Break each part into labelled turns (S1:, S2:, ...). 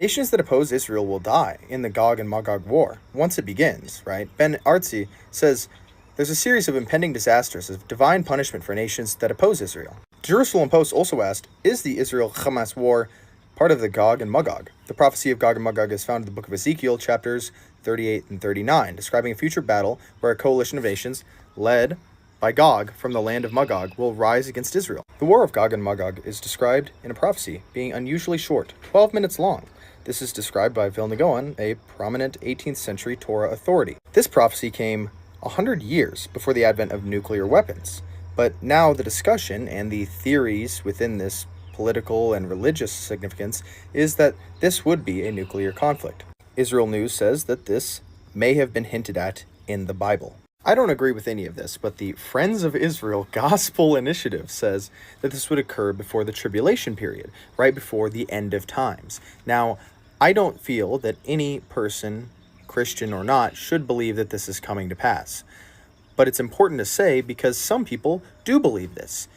S1: Nations that oppose Israel will die in the Gog and Magog war, once it begins, right? Ben Artsy says, there's a series of impending disasters of divine punishment for nations that oppose Israel. Jerusalem Post also asked, is the Israel-Hamas war part of the Gog and Magog? The prophecy of Gog and Magog is found in the book of Ezekiel, chapters 38 and 39, describing a future battle where a coalition of nations, led by Gog from the land of Magog, will rise against Israel. The war of Gog and Magog is described in a prophecy being unusually short, 12 minutes long. This is described by Vilna Gaon, a prominent 18th century Torah authority. This prophecy came 100 years before the advent of nuclear weapons, but now the discussion and the theories within this political and religious significance is that this would be a nuclear conflict. Israel News says that this may have been hinted at in the Bible. I don't agree with any of this, but the Friends of Israel Gospel Initiative says that this would occur before the tribulation period, right before the end of times. Now, I don't feel that any person, Christian or not, should believe that this is coming to pass. But it's important to say because some people do believe this,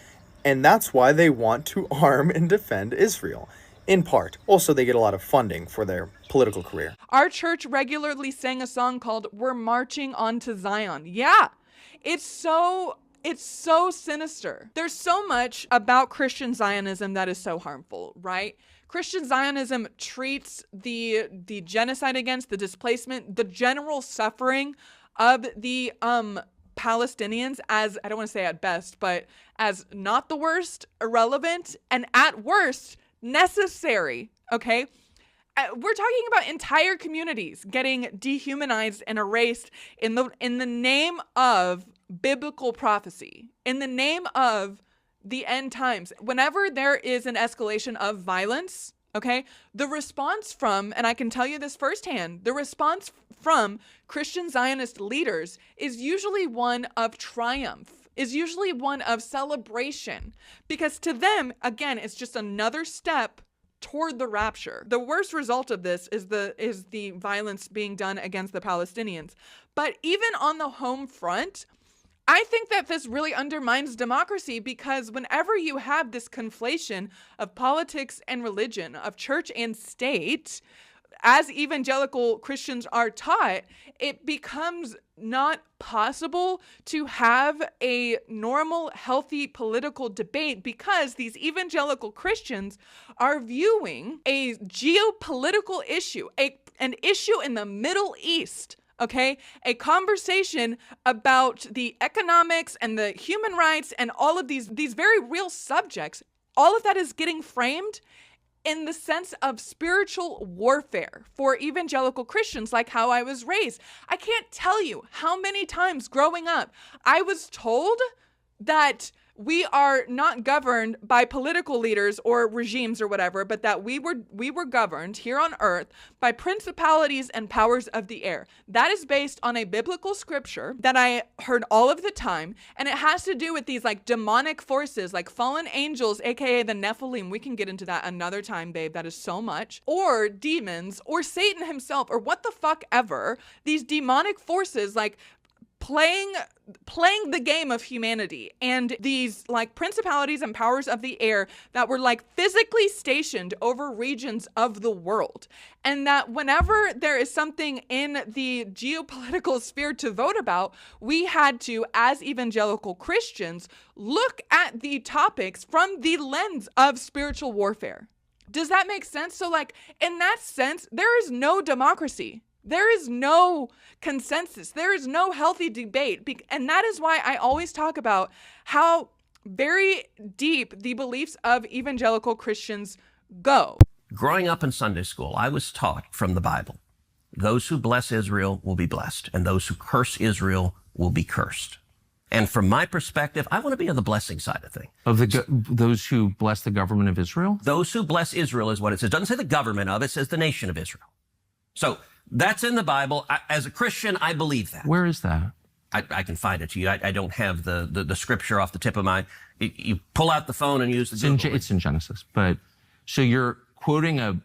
S1: and that's why they want to arm and defend Israel. In part. Also, they get a lot of funding for their political career.
S2: Our church regularly sang a song called "We're Marching on to Zion." Yeah, it's so sinister. There's so much about Christian Zionism that is so harmful, right? Christian Zionism treats the genocide against, the displacement, the general suffering of the Palestinians as, I don't want to say at best, but as not the worst, irrelevant, and at worst, necessary, okay? We're talking about entire communities getting dehumanized and erased in the name of biblical prophecy, in the name of the end times. Whenever there is an escalation of violence, okay, the response from, and I can tell you this firsthand, the response from Christian Zionist leaders is usually one of triumph, is usually one of celebration, because to them, again, it's just another step toward the rapture. The worst result of this is the violence being done against the Palestinians. But even on the home front, I think that this really undermines democracy, because whenever you have this conflation of politics and religion, of church and state, as evangelical Christians are taught, it becomes not possible to have a normal, healthy political debate, because these evangelical Christians are viewing a geopolitical issue, an issue in the Middle East, okay? A conversation about the economics and the human rights and all of these very real subjects. All of that is getting framed in the sense of spiritual warfare for evangelical Christians, like how I was raised. I can't tell you how many times growing up I was told that we are not governed by political leaders or regimes or whatever, but that we were governed here on earth by principalities and powers of the air. That is based on a biblical scripture that I heard all of the time, and it has to do with these like demonic forces, like fallen angels, aka the Nephilim. We can get into that another time, babe. That is so much. Or demons, or Satan himself, or what the fuck ever. These demonic forces, like playing the game of humanity, and these like principalities and powers of the air that were like physically stationed over regions of the world. And that whenever there is something in the geopolitical sphere to vote about, we had to, as evangelical Christians, look at the topics from the lens of spiritual warfare. Does that make sense? So like in that sense, there is no democracy. There is no consensus. There is no healthy debate. And that is why I always talk about how very deep the beliefs of evangelical Christians go.
S3: Growing up in Sunday school, I was taught from the Bible, those who bless Israel will be blessed, and those who curse Israel will be cursed. And from my perspective, I want to be on the blessing side of things.
S4: Of those who bless the government of Israel?
S3: Those who bless Israel is what it says. It doesn't say the government of, it says the nation of Israel. So that's in the Bible. As a Christian, I believe that.
S4: Where is that?
S3: I can find it to you. I don't have the scripture off the tip of my... You pull out the phone and use the Google.
S4: It's in Genesis. But so you're quoting a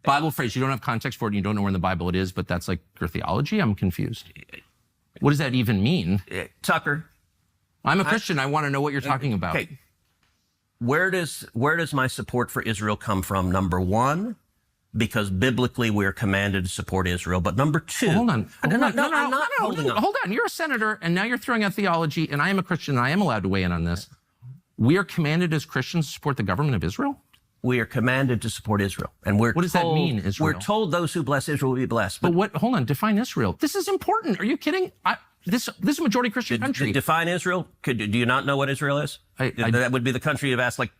S4: Bible phrase. You don't have context for it, and you don't know where in the Bible it is, but that's like your theology? I'm confused. What does that even mean?
S3: Tucker.
S4: I'm a Christian. I want to know what you're talking about.
S3: Okay. Where does my support for Israel come from? Number one, because biblically we're commanded to support Israel. But number two,
S4: Well, hold on.
S3: I'm not holding on.
S4: Hold on. You're a senator, and now you're throwing out theology, and I am a Christian, and I am allowed to weigh in on this. We are commanded as Christians to support the government of Israel?
S3: We are commanded to support Israel. And what
S4: does that mean, Israel?
S3: We're told those who bless Israel will be blessed.
S4: But what, hold on, define Israel. This is important. Are you kidding? This is a majority Christian country.
S3: Define Israel? Do you not know what Israel is? That would be the country you've asked like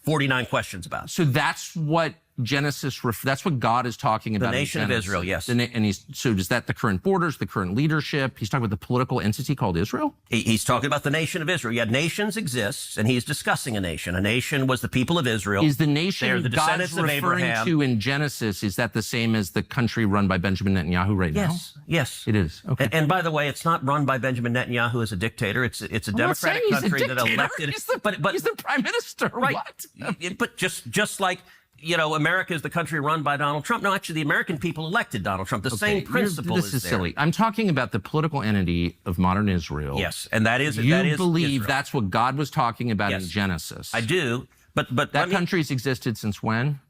S3: 49 questions about.
S4: So that's what Genesis, that's what God is talking about.
S3: The nation of Israel, yes.
S4: And so is that the current borders, the current leadership? He's talking about the political entity called Israel?
S3: He's talking about the nation of Israel. Yeah, nations exist, and he's discussing a nation. A nation was the people of Israel.
S4: Is the nation
S3: They're the descendants
S4: God's
S3: of
S4: referring
S3: Abraham.
S4: to in Genesis, is that the same as the country run by Benjamin Netanyahu right now?
S3: Yes.
S4: It is. Okay.
S3: And by the way, it's not run by Benjamin Netanyahu as a dictator. It's a democratic country that elected.
S4: He's the prime minister.
S3: Right.
S4: What?
S3: But just like, America is the country run by Donald Trump. No, actually, the American people elected Donald Trump. The same principle
S4: This is
S3: there.
S4: silly. I'm talking about the political entity of modern Israel.
S3: Yes, and that is
S4: You believe
S3: Israel.
S4: that's what God was talking about in
S3: Yes.
S4: Genesis.
S3: I do, but
S4: That country's existed since when?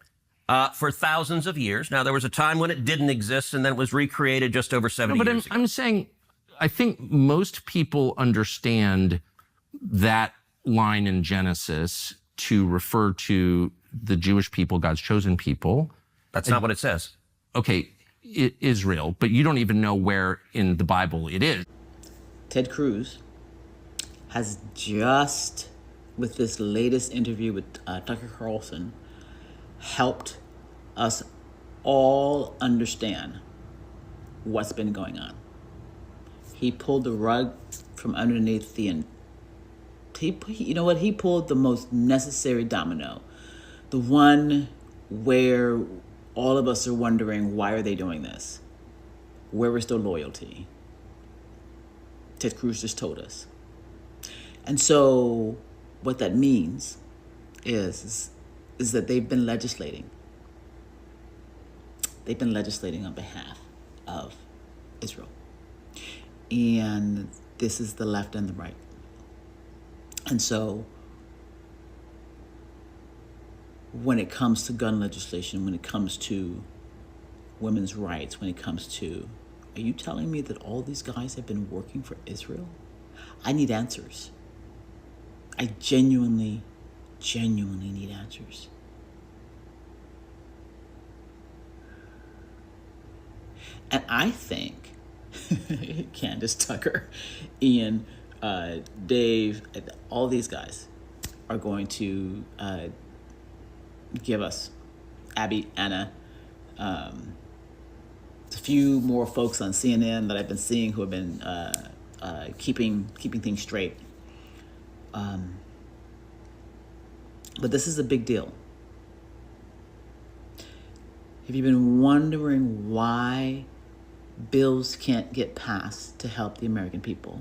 S3: for thousands of years. Now, there was a time when it didn't exist, and then it was recreated just over 70
S4: But
S3: years ago.
S4: I'm saying, I think most people understand that line in Genesis to refer to the Jewish people, God's chosen people.
S3: That's not what it says.
S4: Okay, Israel, but you don't even know where in the Bible it is.
S5: Ted Cruz has just, with this latest interview with Tucker Carlson, helped us all understand what's been going on. He pulled the rug from underneath he pulled the most necessary domino, the one where all of us are wondering, why are they doing this? Where is their loyalty? Ted Cruz just told us. And so what that means is that they've been legislating. They've been legislating on behalf of Israel. And this is the left and the right. And so when it comes to gun legislation, when it comes to women's rights, when it comes to, are you telling me that all these guys have been working for Israel? I need answers. I genuinely need answers. And I think Candace, Tucker, Ian, Dave, all these guys are going to give us, Abby, Anna, a few more folks on CNN that I've been seeing who have been keeping things straight. But this is a big deal. Have you been wondering why bills can't get passed to help the American people?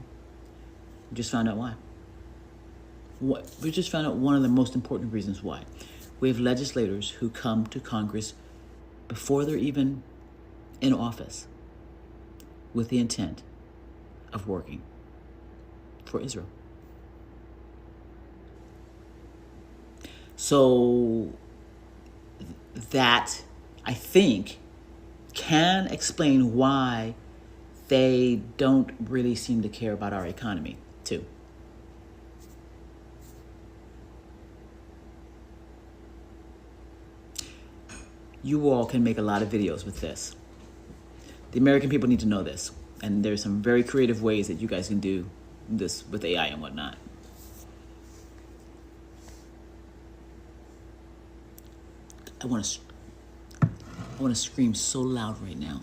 S5: We just found out why. We just found out one of the most important reasons why. We have legislators who come to Congress before they're even in office with the intent of working for Israel. So that, I think, can explain why they don't really seem to care about our economy, too. You all can make a lot of videos with this. The American people need to know this. And there's some very creative ways that you guys can do this with AI and whatnot. I want to scream so loud right now.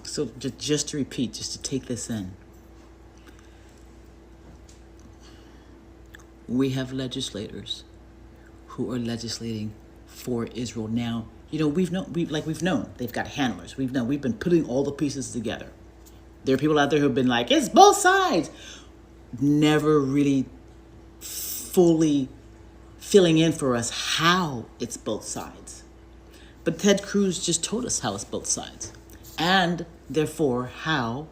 S5: So just to repeat, just to take this in. We have legislators who are legislating for Israel now. We've known they've got handlers. We've been putting all the pieces together. There are people out there who have been like, it's both sides. Never really fully filling in for us how it's both sides. But Ted Cruz just told us how it's both sides. And therefore how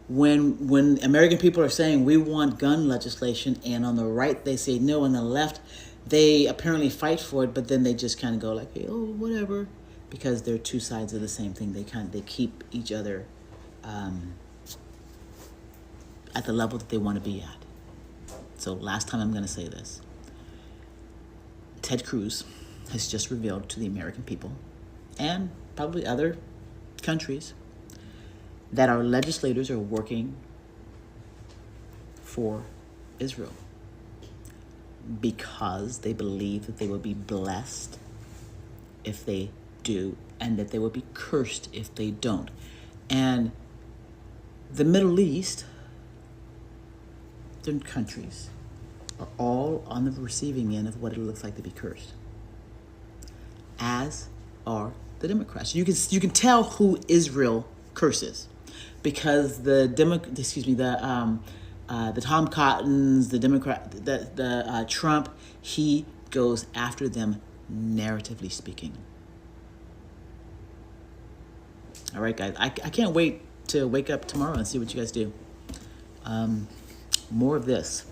S5: when American people are saying we want gun legislation, and on the right they say no, on the left they apparently fight for it, but then they just kind of go like, hey, oh, whatever, because they're two sides of the same thing. They keep each other at the level that they want to be at. So last time I'm going to say this. Ted Cruz has just revealed to the American people, and probably other countries, that our legislators are working for Israel because they believe that they will be blessed if they do, and that they will be cursed if they don't. And the Middle East, different countries, are all on the receiving end of what it looks like to be cursed, as are the Democrats. You can tell who Israel curses, because the Tom Cottons, the Democrat, the Trump, he goes after them narratively speaking. All right, guys, I can't wait to wake up tomorrow and see what you guys do. More of this.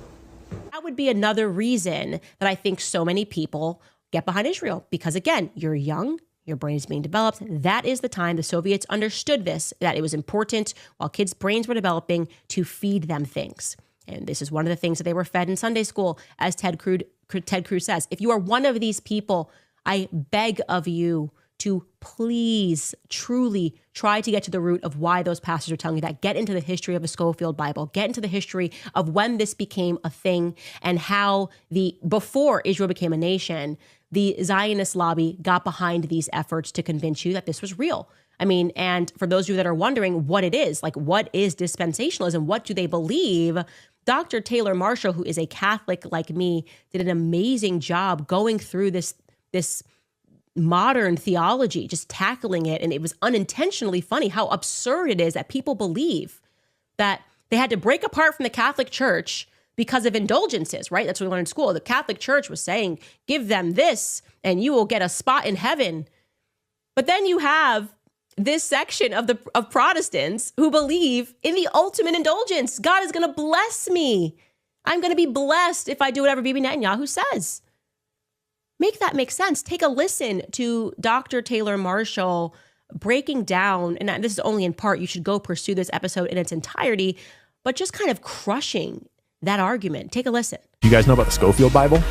S6: That would be another reason that I think so many people get behind Israel, because again, you're young, your brain is being developed. That is the time the Soviets understood this, that it was important while kids' brains were developing to feed them things. And this is one of the things that they were fed in Sunday school, as Ted Cruz says. If you are one of these people, I beg of you to please truly try to get to the root of why those pastors are telling you that. Get into the history of the Schofield Bible. Get into the history of when this became a thing, and how before Israel became a nation, the Zionist lobby got behind these efforts to convince you that this was real. I mean, and for those of you that are wondering what it is, like, what is dispensationalism? What do they believe? Dr. Taylor Marshall, who is a Catholic like me, did an amazing job going through this modern theology, just tackling it. And it was unintentionally funny how absurd it is that people believe that they had to break apart from the Catholic Church because of indulgences, right? That's what we learned in school. The Catholic Church was saying, give them this and you will get a spot in heaven. But then you have this section of Protestants who believe in the ultimate indulgence. God is going to bless me. I'm going to be blessed if I do whatever Bibi Netanyahu says. Make that make sense. Take a listen to Dr. Taylor Marshall breaking down, and this is only in part, you should go pursue this episode in its entirety, but just kind of crushing that argument. Take a listen.
S7: Do you guys know about the Schofield Bible?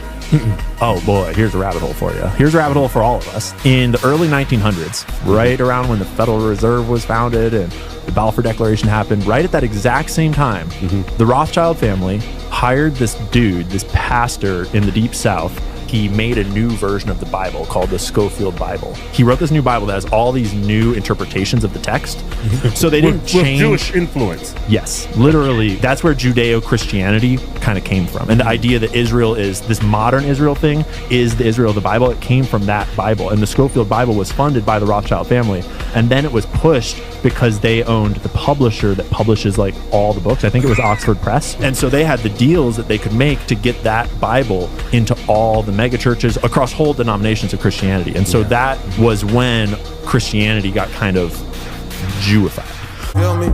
S7: Oh boy, here's a rabbit hole for you. Here's a rabbit hole for all of us. In the early 1900s, right around when the Federal Reserve was founded and the Balfour Declaration happened, right at that exact same time, the Rothschild family hired this dude, this pastor in the Deep South. He made a new version of the Bible called the Schofield Bible. He wrote this new Bible that has all these new interpretations of the text. So they didn't change.
S8: With Jewish influence.
S7: Yes, literally. That's where Judeo-Christianity kind of came from. And the idea that Israel is this modern Israel thing is the Israel of the Bible. It came from that Bible. And the Schofield Bible was funded by the Rothschild family. And then it was pushed because they owned the publisher that publishes like all the books. I think it was Oxford Press. And so they had the deals that they could make to get that Bible into all the mega churches across whole denominations of Christianity. And so that was when Christianity got kind of Jewified.
S9: Feel me?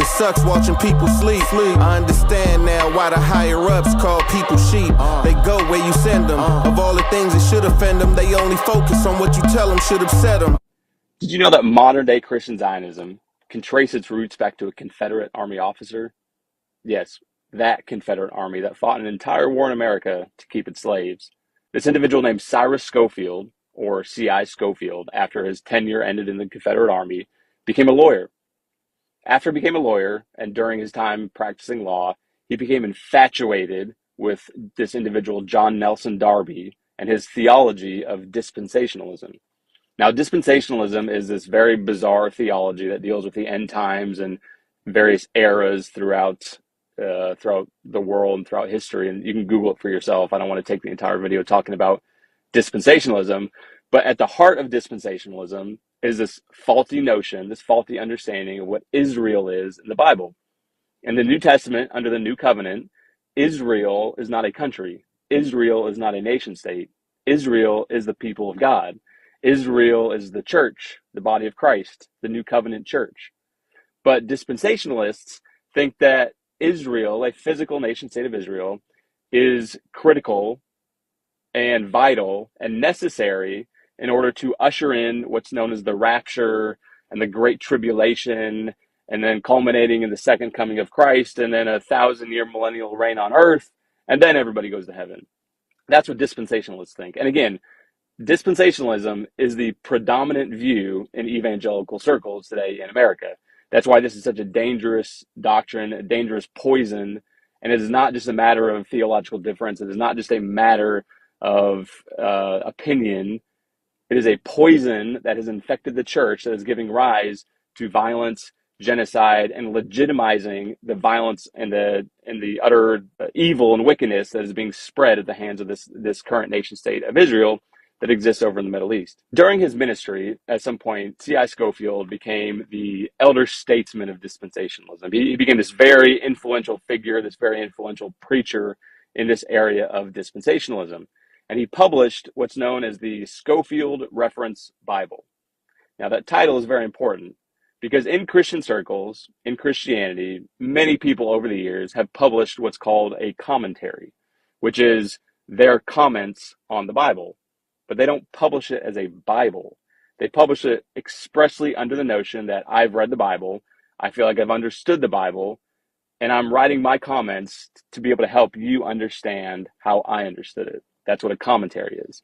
S9: It sucks watching people sleep. I understand now why the higher ups call people sheep. They go where you send them. Of all the things that should offend them, they only focus on what you tell them should upset them.
S10: Did you know that modern day Christian Zionism can trace its roots back to a Confederate Army officer? Yes, that Confederate Army that fought an entire war in America to keep its slaves. This individual named Cyrus Schofield, or C.I. Schofield, after his tenure ended in the Confederate Army, became a lawyer. After he became a lawyer, and during his time practicing law, he became infatuated with this individual, John Nelson Darby, and his theology of dispensationalism. Now, dispensationalism is this very bizarre theology that deals with the end times and various eras throughout the world and throughout history. And you can Google it for yourself. I don't want to take the entire video talking about dispensationalism. But at the heart of dispensationalism is this faulty notion, this faulty understanding of what Israel is in the Bible. In the New Testament, under the New Covenant, Israel is not a country. Israel is not a nation state. Israel is the people of God. Israel is the church, the body of Christ, the New Covenant church. But dispensationalists think that Israel, a physical nation state of Israel, is critical and vital and necessary in order to usher in what's known as the rapture and the great tribulation, and then culminating in the second coming of Christ, and then 1,000-year millennial reign on earth, and then everybody goes to heaven. That's what dispensationalists think. And again, dispensationalism is the predominant view in evangelical circles today in America. That's why this is such a dangerous doctrine, a dangerous poison. And it is not just a matter of theological difference. It is not just a matter of opinion. It is a poison that has infected the church, that is giving rise to violence, genocide, and legitimizing the violence and the utter evil and wickedness that is being spread at the hands of this current nation state of Israel that exists over in the Middle East. During his ministry, at some point, C.I. Scofield became the elder statesman of dispensationalism. He became this very influential figure, this very influential preacher in this area of dispensationalism. And he published what's known as the Scofield Reference Bible. Now, that title is very important because in Christian circles, in Christianity, many people over the years have published what's called a commentary, which is their comments on the Bible. But they don't publish it as a Bible. They publish it expressly under the notion that I've read the Bible, I feel like I've understood the Bible, and I'm writing my comments to be able to help you understand how I understood it. That's what a commentary is.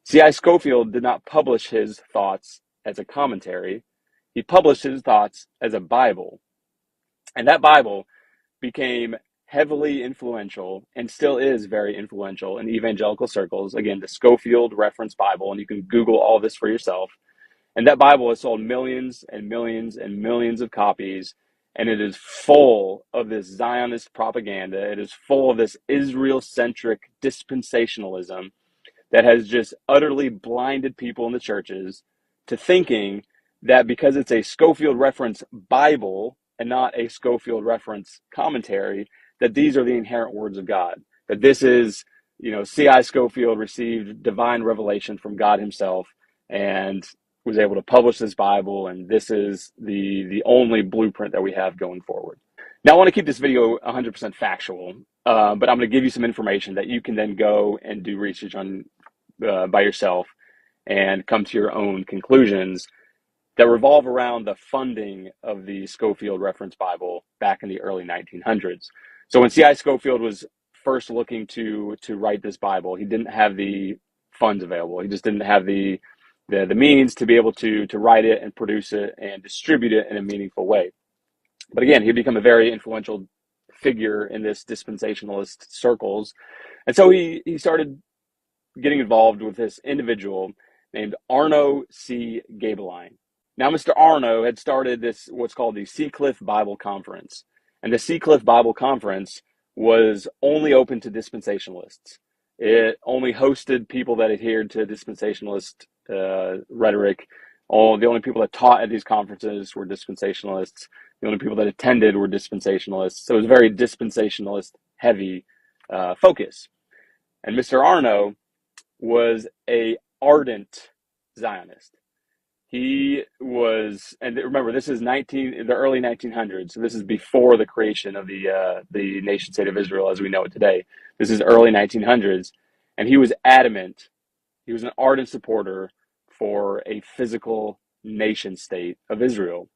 S10: C.I. Scofield did not publish his thoughts as a commentary. He published his thoughts as a Bible. And that Bible became heavily influential and still is very influential in evangelical circles. Again, the Scofield Reference Bible, and you can Google all this for yourself. And that Bible has sold millions and millions and millions of copies, and it is full of this Zionist propaganda. It is full of this Israel-centric dispensationalism that has just utterly blinded people in the churches to thinking that because it's a Scofield Reference Bible and not a Scofield Reference commentary, that these are the inherent words of God. That this is, C.I. Scofield received divine revelation from God himself and was able to publish this Bible, and this is the only blueprint that we have going forward. Now, I want to keep this video 100% factual, but I'm going to give you some information that you can then go and do research on by yourself and come to your own conclusions that revolve around the funding of the Scofield Reference Bible back in the early 1900s. So when C.I. Scofield was first looking to write this Bible, he didn't have the funds available. He just didn't have the means to be able to write it and produce it and distribute it in a meaningful way. But again, he'd become a very influential figure in this dispensationalist circles. And so he started getting involved with this individual named Arno C. Gabeline. Now, Mr. Arno had started this, what's called the Seacliff Bible Conference. And the Seacliff Bible Conference was only open to dispensationalists. It only hosted people that adhered to dispensationalist rhetoric. The only people that taught at these conferences were dispensationalists. The only people that attended were dispensationalists. So it was a very dispensationalist heavy focus. And Mr. Arno was a ardent Zionist. He was, and remember, this is the early 1900s. So this is before the creation of the nation state of Israel as we know it today. This is early 1900s, and he was adamant. He was an ardent supporter for a physical nation state of Israel.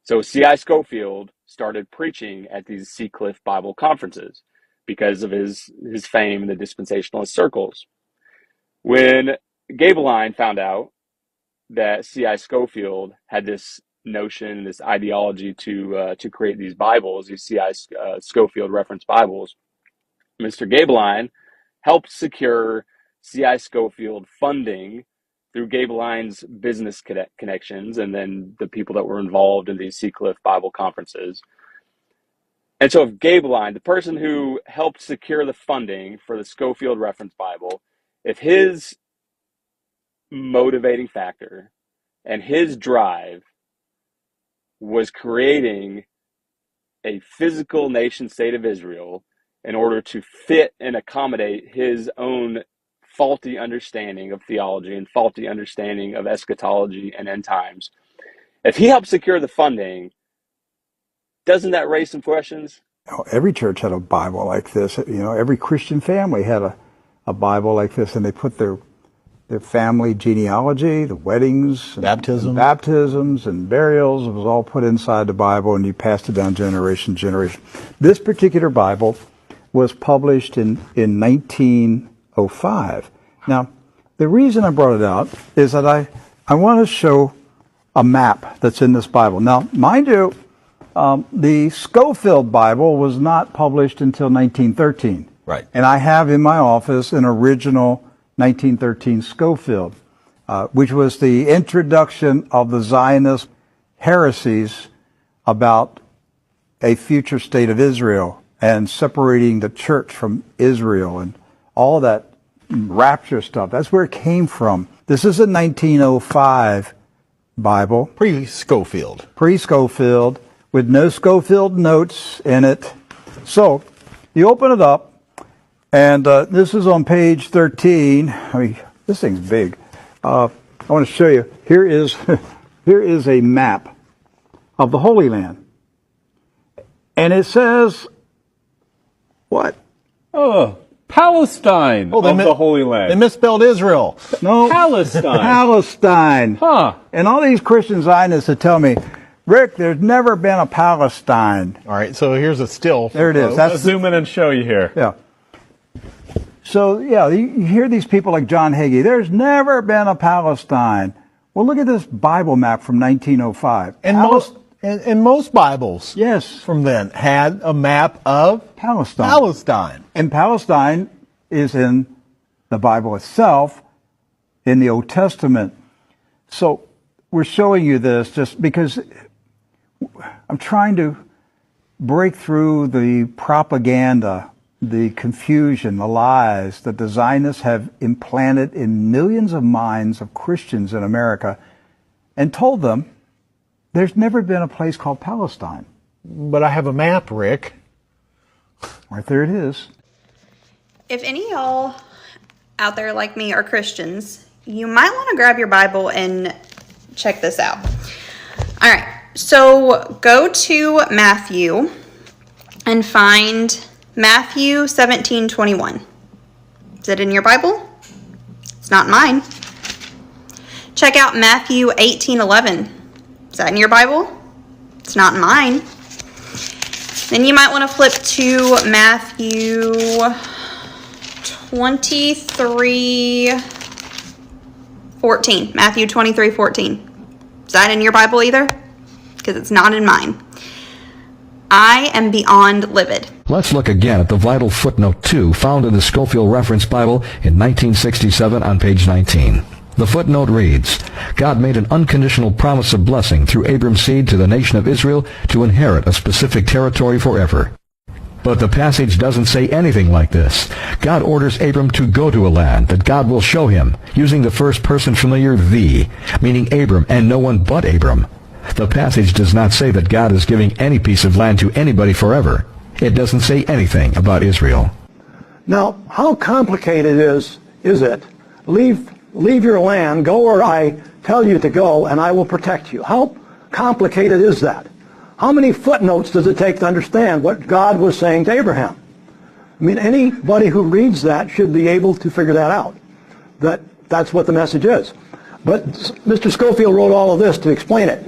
S10: So C.I. Scofield started preaching at these Seacliff Bible conferences because of his fame in the dispensationalist circles. When Gabeline found out that C.I. Scofield had this notion, this ideology to create these Bibles, these C.I. Scofield Reference Bibles, Mr. Gabeline helped secure C.I. Scofield funding through Gabeline's business connections and then the people that were involved in these Seacliff Bible conferences. And so if Gabeline, the person who helped secure the funding for the Scofield Reference Bible, if his motivating factor and his drive was creating a physical nation state of Israel in order to fit and accommodate his own faulty understanding of theology and faulty understanding of eschatology and end times, if he helped secure the funding, Doesn't that raise some questions?
S8: Every church had a Bible like this. Every Christian family had a Bible like this, and they put their family genealogy, the weddings, baptisms and burials. It was all put inside the Bible, and you passed it down generation to generation. This particular Bible was published in 1905. Now, the reason I brought it out is that I want to show a map that's in this Bible. Now, mind you, the Scofield Bible was not published until 1913.
S11: Right.
S8: And I have in my office an original 1913 Scofield, which was the introduction of the Zionist heresies about a future state of Israel and separating the church from Israel and all that rapture stuff. That's where it came from. This is a 1905 Bible.
S11: Pre-Scofield.
S8: Pre-Scofield, with no Scofield notes in it. So, you open it up, and this is on page 13. I mean, this thing's big. I want to show you. Here is a map of the Holy Land. And it says, what?
S12: Oh, Palestine of the Holy Land.
S11: They misspelled Israel.
S8: No.
S12: Palestine.
S8: Palestine.
S12: Huh.
S8: And all these Christian Zionists that tell me, Rick, there's never been a Palestine.
S11: All right, so here's a still.
S8: There it is.
S12: Let's zoom in and show you here.
S8: Yeah. So, yeah, you hear these people like John Hagee, there's never been a Palestine. Well, look at this Bible map from 1905.
S11: And most Bibles,
S8: yes,
S11: from then had a map of Palestine.
S8: And Palestine is in the Bible itself, in the Old Testament. So we're showing you this just because I'm trying to break through the propaganda, the confusion, the lies that the Zionists have implanted in millions of minds of Christians in America, and told them there's never been a place called Palestine.
S11: But I have a map, Rick.
S8: Right there it is.
S13: If any of y'all out there like me are Christians, you might want to grab your Bible and check this out. All right, so go to Matthew and find Matthew 17:21. Is it in your Bible? It's not in mine. Check out Matthew 18:11. Is that in your Bible? It's not in mine. Then you might want to flip to Matthew 23:14. Matthew 23:14. Is that in your Bible either? Because it's not in mine. I am beyond livid.
S14: Let's look again at the vital footnote 2 found in the Scofield Reference Bible in 1967 on page 19. The footnote reads, God made an unconditional promise of blessing through Abram's seed to the nation of Israel to inherit a specific territory forever. But the passage doesn't say anything like this. God orders Abram to go to a land that God will show him, using the first person familiar thee, meaning Abram and no one but Abram. The passage does not say that God is giving any piece of land to anybody forever. It doesn't say anything about Israel.
S15: Now, how complicated is it? Leave your land, go where I tell you to go, and I will protect you. How complicated is that? How many footnotes does it take to understand what God was saying to Abraham? I mean, anybody who reads that should be able to figure that out. That's what the message is. But Mr. Scofield wrote all of this to explain it.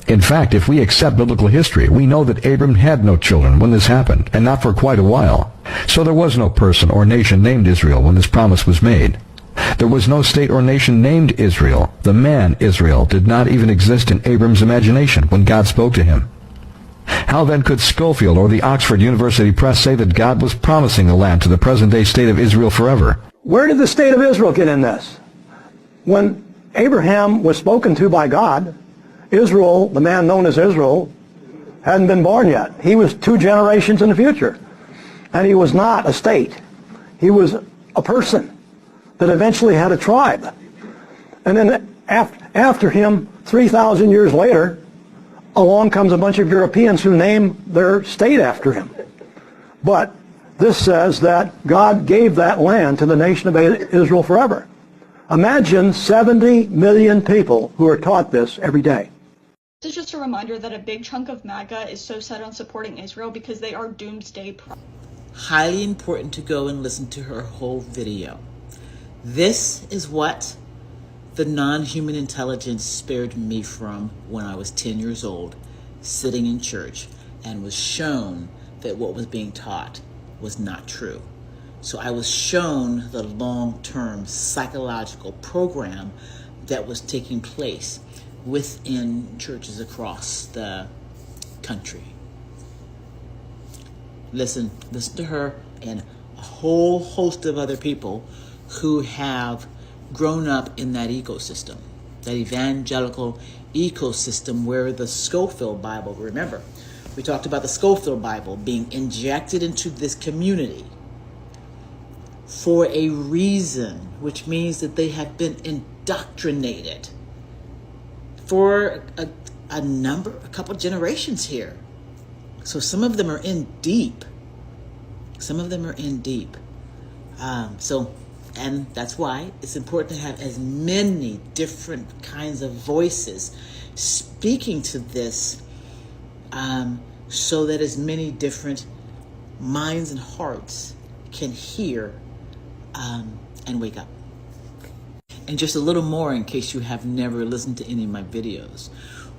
S14: In fact, if we accept biblical history, we know that Abram had no children when this happened, and not for quite a while. So there was no person or nation named Israel when this promise was made. There was no state or nation named Israel. The man Israel did not even exist in Abram's imagination when God spoke to him. How then could Scofield or the Oxford University Press say that God was promising the land to the present-day state of Israel forever?
S15: Where did the state of Israel get in this? When Abraham was spoken to by God, Israel, the man known as Israel, hadn't been born yet. He was 2 generations in the future. And he was not a state. He was a person that eventually had a tribe. And then after him, 3,000 years later, along comes a bunch of Europeans who name their state after him. But this says that God gave that land to the nation of Israel forever. Imagine 70 million people who are taught this every day.
S16: This is just a reminder that a big chunk of MAGA is so set on supporting Israel because they are doomsday
S5: Highly important to go and listen to her whole video. This is what the non-human intelligence spared me from when I was 10 years old, sitting in church, and was shown that what was being taught was not true. So I was shown the long-term psychological program that was taking place within churches across the country. Listen to her and a whole host of other people who have grown up in that ecosystem, that evangelical ecosystem where the Scofield Bible, remember, we talked about the Scofield Bible being injected into this community for a reason, which means that they have been indoctrinated for a couple generations here. So some of them are in deep. And that's why it's important to have as many different kinds of voices speaking to this, so that as many different minds and hearts can hear and wake up. And just a little more in case you have never listened to any of my videos.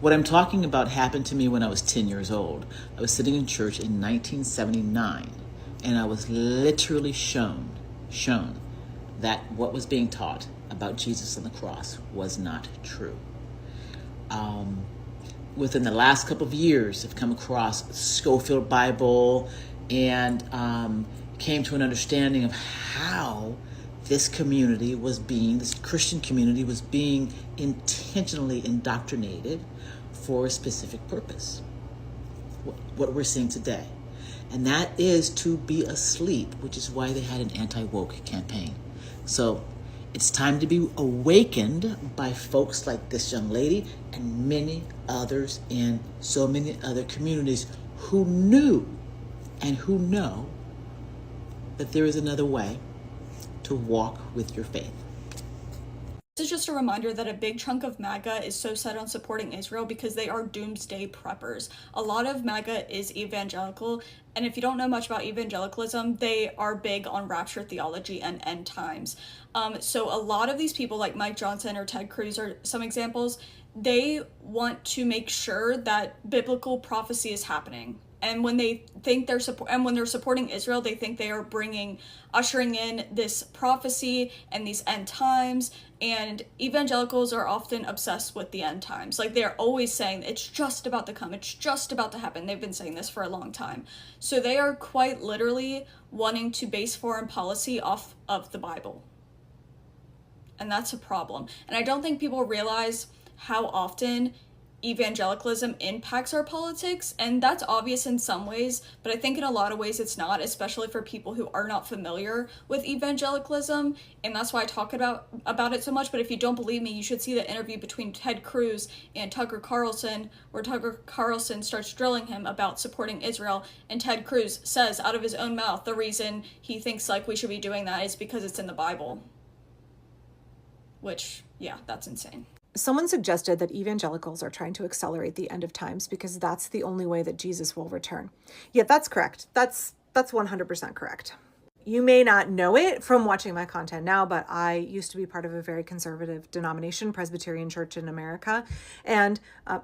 S5: What I'm talking about happened to me when I was 10 years old. I was sitting in church in 1979, and I was literally shown that what was being taught about Jesus on the cross was not true. Within the last couple of years, I've come across the Scofield Bible and came to an understanding of how this Christian community was being intentionally indoctrinated for a specific purpose. What we're seeing today. And that is to be asleep, which is why they had an anti-woke campaign. So it's time to be awakened by folks like this young lady and many others in so many other communities who knew and who know that there is another way to walk with your faith.
S16: This is just a reminder that a big chunk of MAGA is so set on supporting Israel because they are doomsday preppers. A lot of MAGA is evangelical, and if you don't know much about evangelicalism, they are big on rapture theology and end times. So a lot of these people like Mike Johnson or Ted Cruz are some examples. They want to make sure that biblical prophecy is happening. And when they think when they're supporting Israel, they think they are ushering in this prophecy and these end times. And evangelicals are often obsessed with the end times. Like, they're always saying it's just about to come. It's just about to happen. They've been saying this for a long time. So they are quite literally wanting to base foreign policy off of the Bible. And that's a problem. And I don't think people realize how often evangelicalism impacts our politics, and that's obvious in some ways, but I think in a lot of ways it's not, especially for people who are not familiar with evangelicalism, and that's why I talk about it so much. But if you don't believe me, you should see the interview between Ted Cruz and Tucker Carlson, where Tucker Carlson starts drilling him about supporting Israel, and Ted Cruz says out of his own mouth the reason he thinks like we should be doing that is because it's in the Bible. Which, yeah, that's insane.
S17: Someone suggested that evangelicals are trying to accelerate the end of times because that's the only way that Jesus will return. Yeah, that's correct. That's 100% correct. You may not know it from watching my content now, but I used to be part of a very conservative denomination, Presbyterian Church in America. And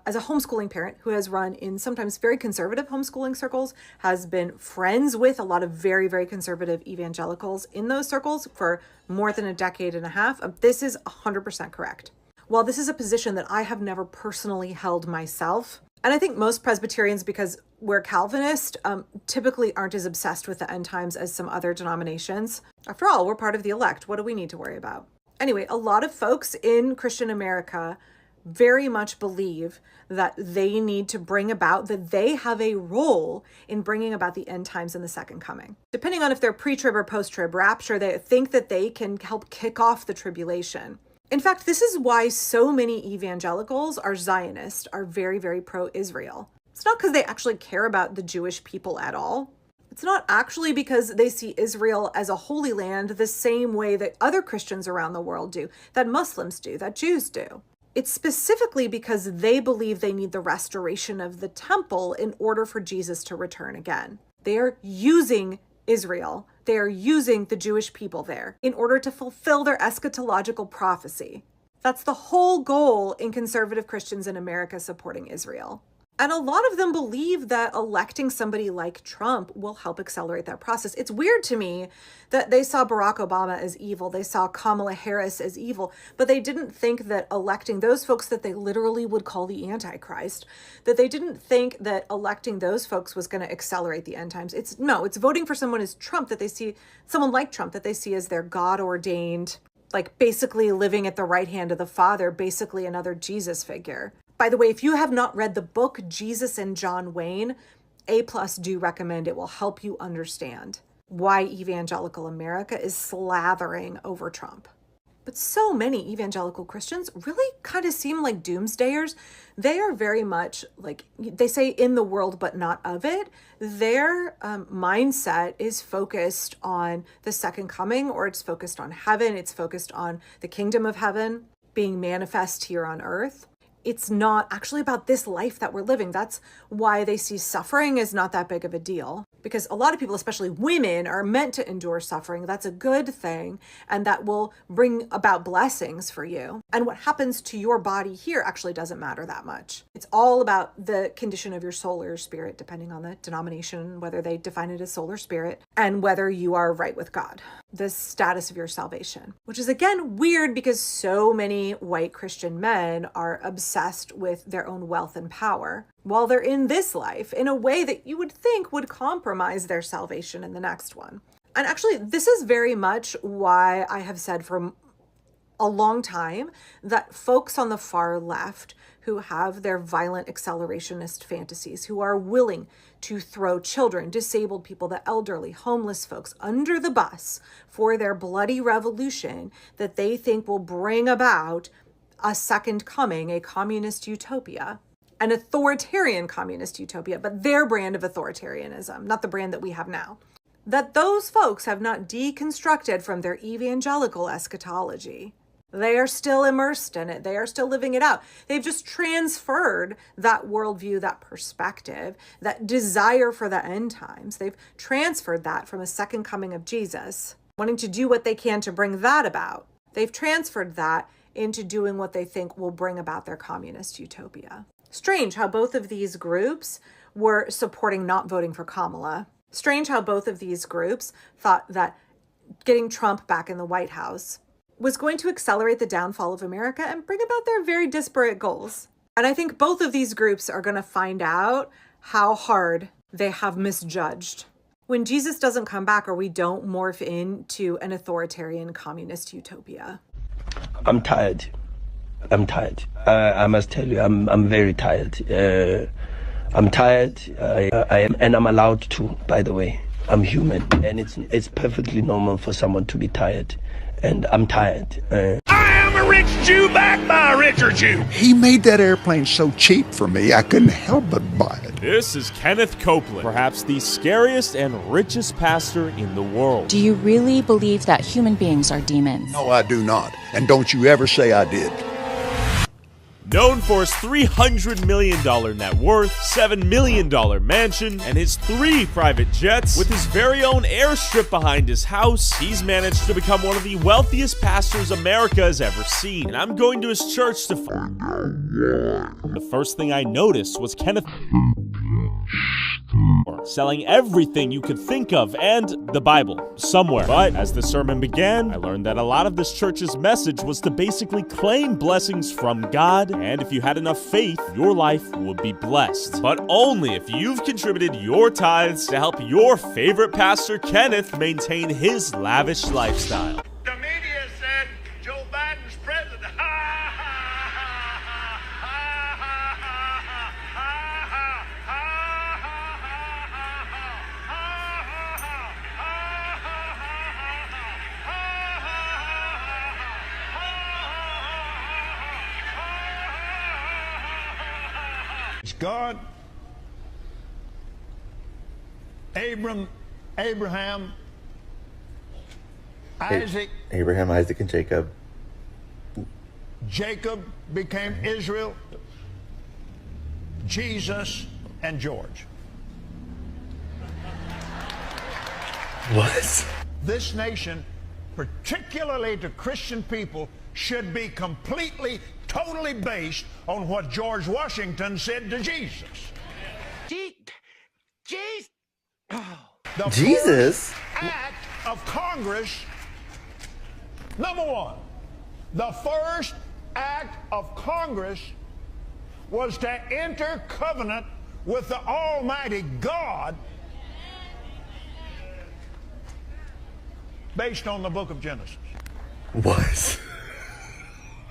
S17: as a homeschooling parent who has run in sometimes very conservative homeschooling circles, has been friends with a lot of very, very conservative evangelicals in those circles for more than a decade and a half, this is 100% correct. While this is a position that I have never personally held myself, and I think most Presbyterians, because we're Calvinist, typically aren't as obsessed with the end times as some other denominations. After all, we're part of the elect. What do we need to worry about? Anyway, a lot of folks in Christian America very much believe that they need to bring about, that they have a role in bringing about the end times and the second coming. Depending on if they're pre-trib or post-trib rapture, they think that they can help kick off the tribulation. In fact, this is why so many evangelicals are Zionists, are very, very pro-Israel. It's not because they actually care about the Jewish people at all. It's not actually because they see Israel as a holy land the same way that other Christians around the world do, that Muslims do, that Jews do. It's specifically because they believe they need the restoration of the temple in order for Jesus to return again. They are using Israel. They are using the Jewish people there in order to fulfill their eschatological prophecy. That's the whole goal in conservative Christians in America supporting Israel. And a lot of them believe that electing somebody like Trump will help accelerate that process. It's weird to me that they saw Barack Obama as evil. They saw Kamala Harris as evil, but they didn't think that electing those folks that they literally would call the Antichrist, that they didn't think that electing those folks was going to accelerate the end times. It's voting for someone as Trump that they see, someone like Trump that they see as their God ordained, like basically living at the right hand of the Father, basically another Jesus figure. By the way, if you have not read the book Jesus and John Wayne, A+ do recommend. It will help you understand why evangelical America is slathering over Trump. But so many evangelical Christians really kind of seem like doomsdayers. They are very much like, they say in the world, but not of it. Their mindset is focused on the second coming, or it's focused on heaven. It's focused on the kingdom of heaven being manifest here on earth. It's not actually about this life that we're living. That's why they see suffering as not that big of a deal. Because a lot of people, especially women, are meant to endure suffering. That's a good thing. And that will bring about blessings for you. And what happens to your body here actually doesn't matter that much. It's all about the condition of your soul or your spirit, depending on the denomination, whether they define it as soul or spirit, and whether you are right with God, the status of your salvation. Which is, again, weird because so many white Christian men are obsessed with their own wealth and power while they're in this life in a way that you would think would compromise their salvation in the next one. And actually, this is very much why I have said for a long time that folks on the far left who have their violent accelerationist fantasies, who are willing to throw children, disabled people, the elderly, homeless folks under the bus for their bloody revolution that they think will bring about a second coming, a communist utopia, an authoritarian communist utopia, but their brand of authoritarianism, not the brand that we have now. That those folks have not deconstructed from their evangelical eschatology. They are still immersed in it. They are still living it out. They've just transferred that worldview, that perspective, that desire for the end times. They've transferred that from a second coming of Jesus, wanting to do what they can to bring that about. They've transferred that into doing what they think will bring about their communist utopia. Strange how both of these groups were supporting not voting for Kamala. Strange how both of these groups thought that getting Trump back in the White House was going to accelerate the downfall of America and bring about their very disparate goals. And I think both of these groups are going to find out how hard they have misjudged when Jesus doesn't come back or we don't morph into an authoritarian communist utopia.
S18: I'm tired. I must tell you, I'm very tired. I'm tired. I am, and I'm allowed to. By the way, I'm human, and it's perfectly normal for someone to be tired. And I'm tired.
S19: I am a rich Jew backed by a richer Jew.
S20: He made that airplane so cheap for me, I couldn't help but buy it.
S21: This is Kenneth Copeland, perhaps the scariest and richest pastor in the world.
S22: Do you really believe that human beings are demons?
S20: No, I do not. And don't you ever say I did.
S21: Known for his $300 million net worth, $7 million mansion, and his 3 private jets, with his very own airstrip behind his house, he's managed to become one of the wealthiest pastors America has ever seen. And I'm going to his church to find out why. The first thing I noticed was Kenneth selling everything you could think of and the Bible somewhere. But as the sermon began, I learned that a lot of this church's message was to basically claim blessings from God, and if you had enough faith, your life would be blessed. But only if you've contributed your tithes to help your favorite pastor Kenneth maintain his lavish lifestyle.
S19: The media said Joe Biden's president. God, Abraham, Isaac,
S23: Abraham, Isaac, and Jacob.
S1: Jacob became Israel, Jesus and George.
S2: What?
S1: This nation, particularly to Christian people, should be completely, totally based on what George Washington said to Jesus. The
S2: Jesus?
S1: first act of Congress, number one, the first act of Congress was to enter covenant with the Almighty God based on the book of Genesis.
S2: What?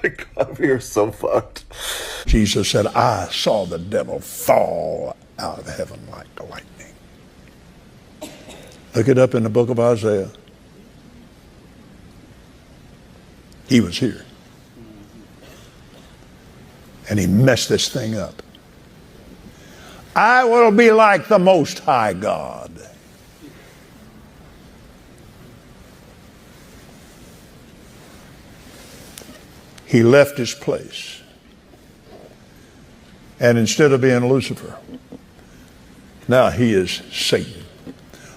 S2: My God, we are so fucked.
S1: Jesus said, I saw the devil fall out of heaven like lightning. Look it up in the book of Isaiah. He was here. And he messed this thing up. I will be like the Most High God. He left his place. And instead of being Lucifer, now he is Satan.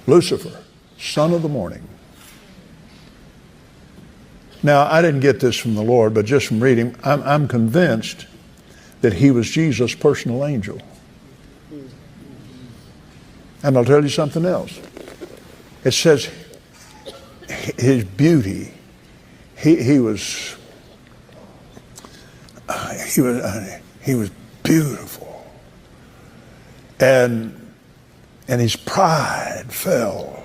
S1: Lucifer, son of the morning. Now, I didn't get this from the Lord, but just from reading, I'm convinced that he was Jesus' personal angel. And I'll tell you something else. It says his beauty, he was beautiful, and his pride fell.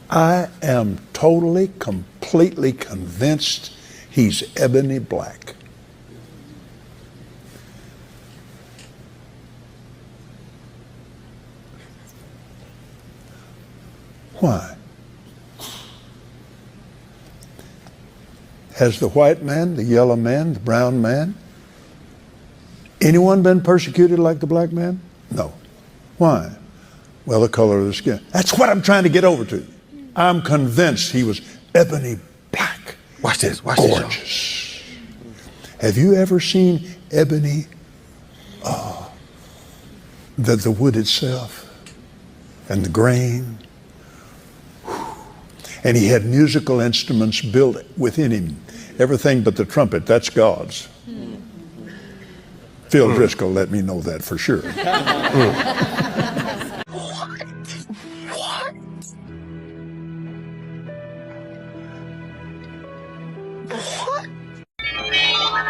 S1: I am totally, completely convinced he's ebony black. Why? Has the white man, the yellow man, the brown man, anyone been persecuted like the black man? No. Why? Well, the color of the skin. That's what I'm trying to get over to. I'm convinced he was ebony black.
S2: Watch this. Watch
S1: gorgeous. Have you ever seen ebony, the wood itself and the grain? And he had musical instruments built within him. Everything but the trumpet, that's God's. Phil Driscoll let me know that for sure.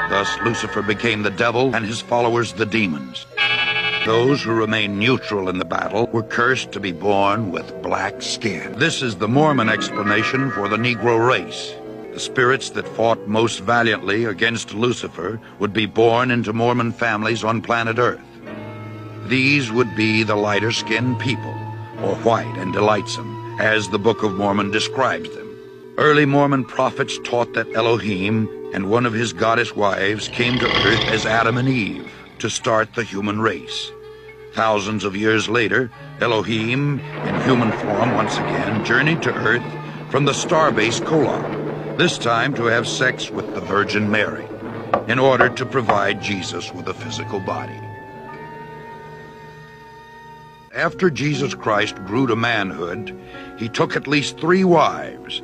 S23: Thus Lucifer became the devil and his followers the demons. Those who remained neutral in the battle were cursed to be born with black skin. This is the Mormon explanation for the Negro race. The spirits that fought most valiantly against Lucifer would be born into Mormon families on planet Earth. These would be the lighter-skinned people, or white and delightsome, as the Book of Mormon describes them. Early Mormon prophets taught that Elohim and one of his goddess wives came to Earth as Adam and Eve to start the human race. Thousands of years later, Elohim, in human form once again, journeyed to Earth from the starbase Kolob, this time to have sex with the Virgin Mary, in order to provide Jesus with a physical body. After Jesus Christ grew to manhood, he took at least 3 wives,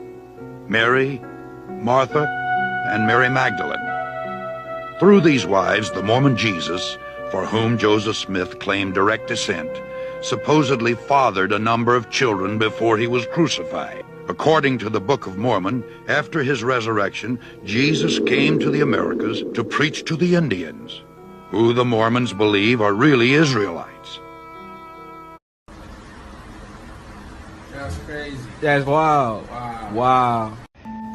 S23: Mary, Martha, and Mary Magdalene. Through these wives, the Mormon Jesus, for whom Joseph Smith claimed direct descent, supposedly fathered a number of children before he was crucified. According to the Book of Mormon, after his resurrection, Jesus came to the Americas to preach to the Indians, who the Mormons believe are really Israelites.
S24: That's crazy. That's wild. Wow.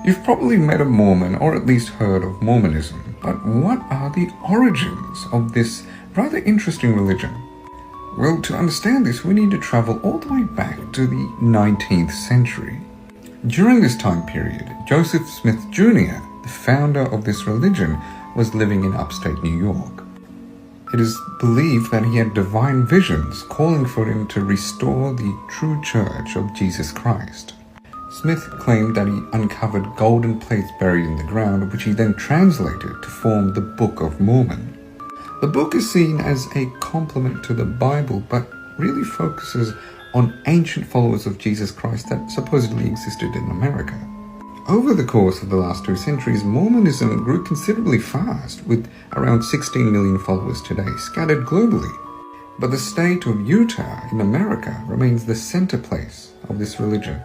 S25: You've probably met a Mormon or at least heard of Mormonism, but what are the origins of this rather interesting religion? Well, to understand this, we need to travel all the way back to the 19th century. During this time period, Joseph Smith Jr., the founder of this religion, was living in upstate New York. It is believed that he had divine visions calling for him to restore the true church of Jesus Christ. Smith claimed that he uncovered golden plates buried in the ground, which he then translated to form the Book of Mormon. The book is seen as a complement to the Bible, but really focuses on ancient followers of Jesus Christ that supposedly existed in America. Over the course of the last 2 centuries, Mormonism grew considerably fast, with around 16 million followers today, scattered globally. But the state of Utah in America remains the center place of this religion.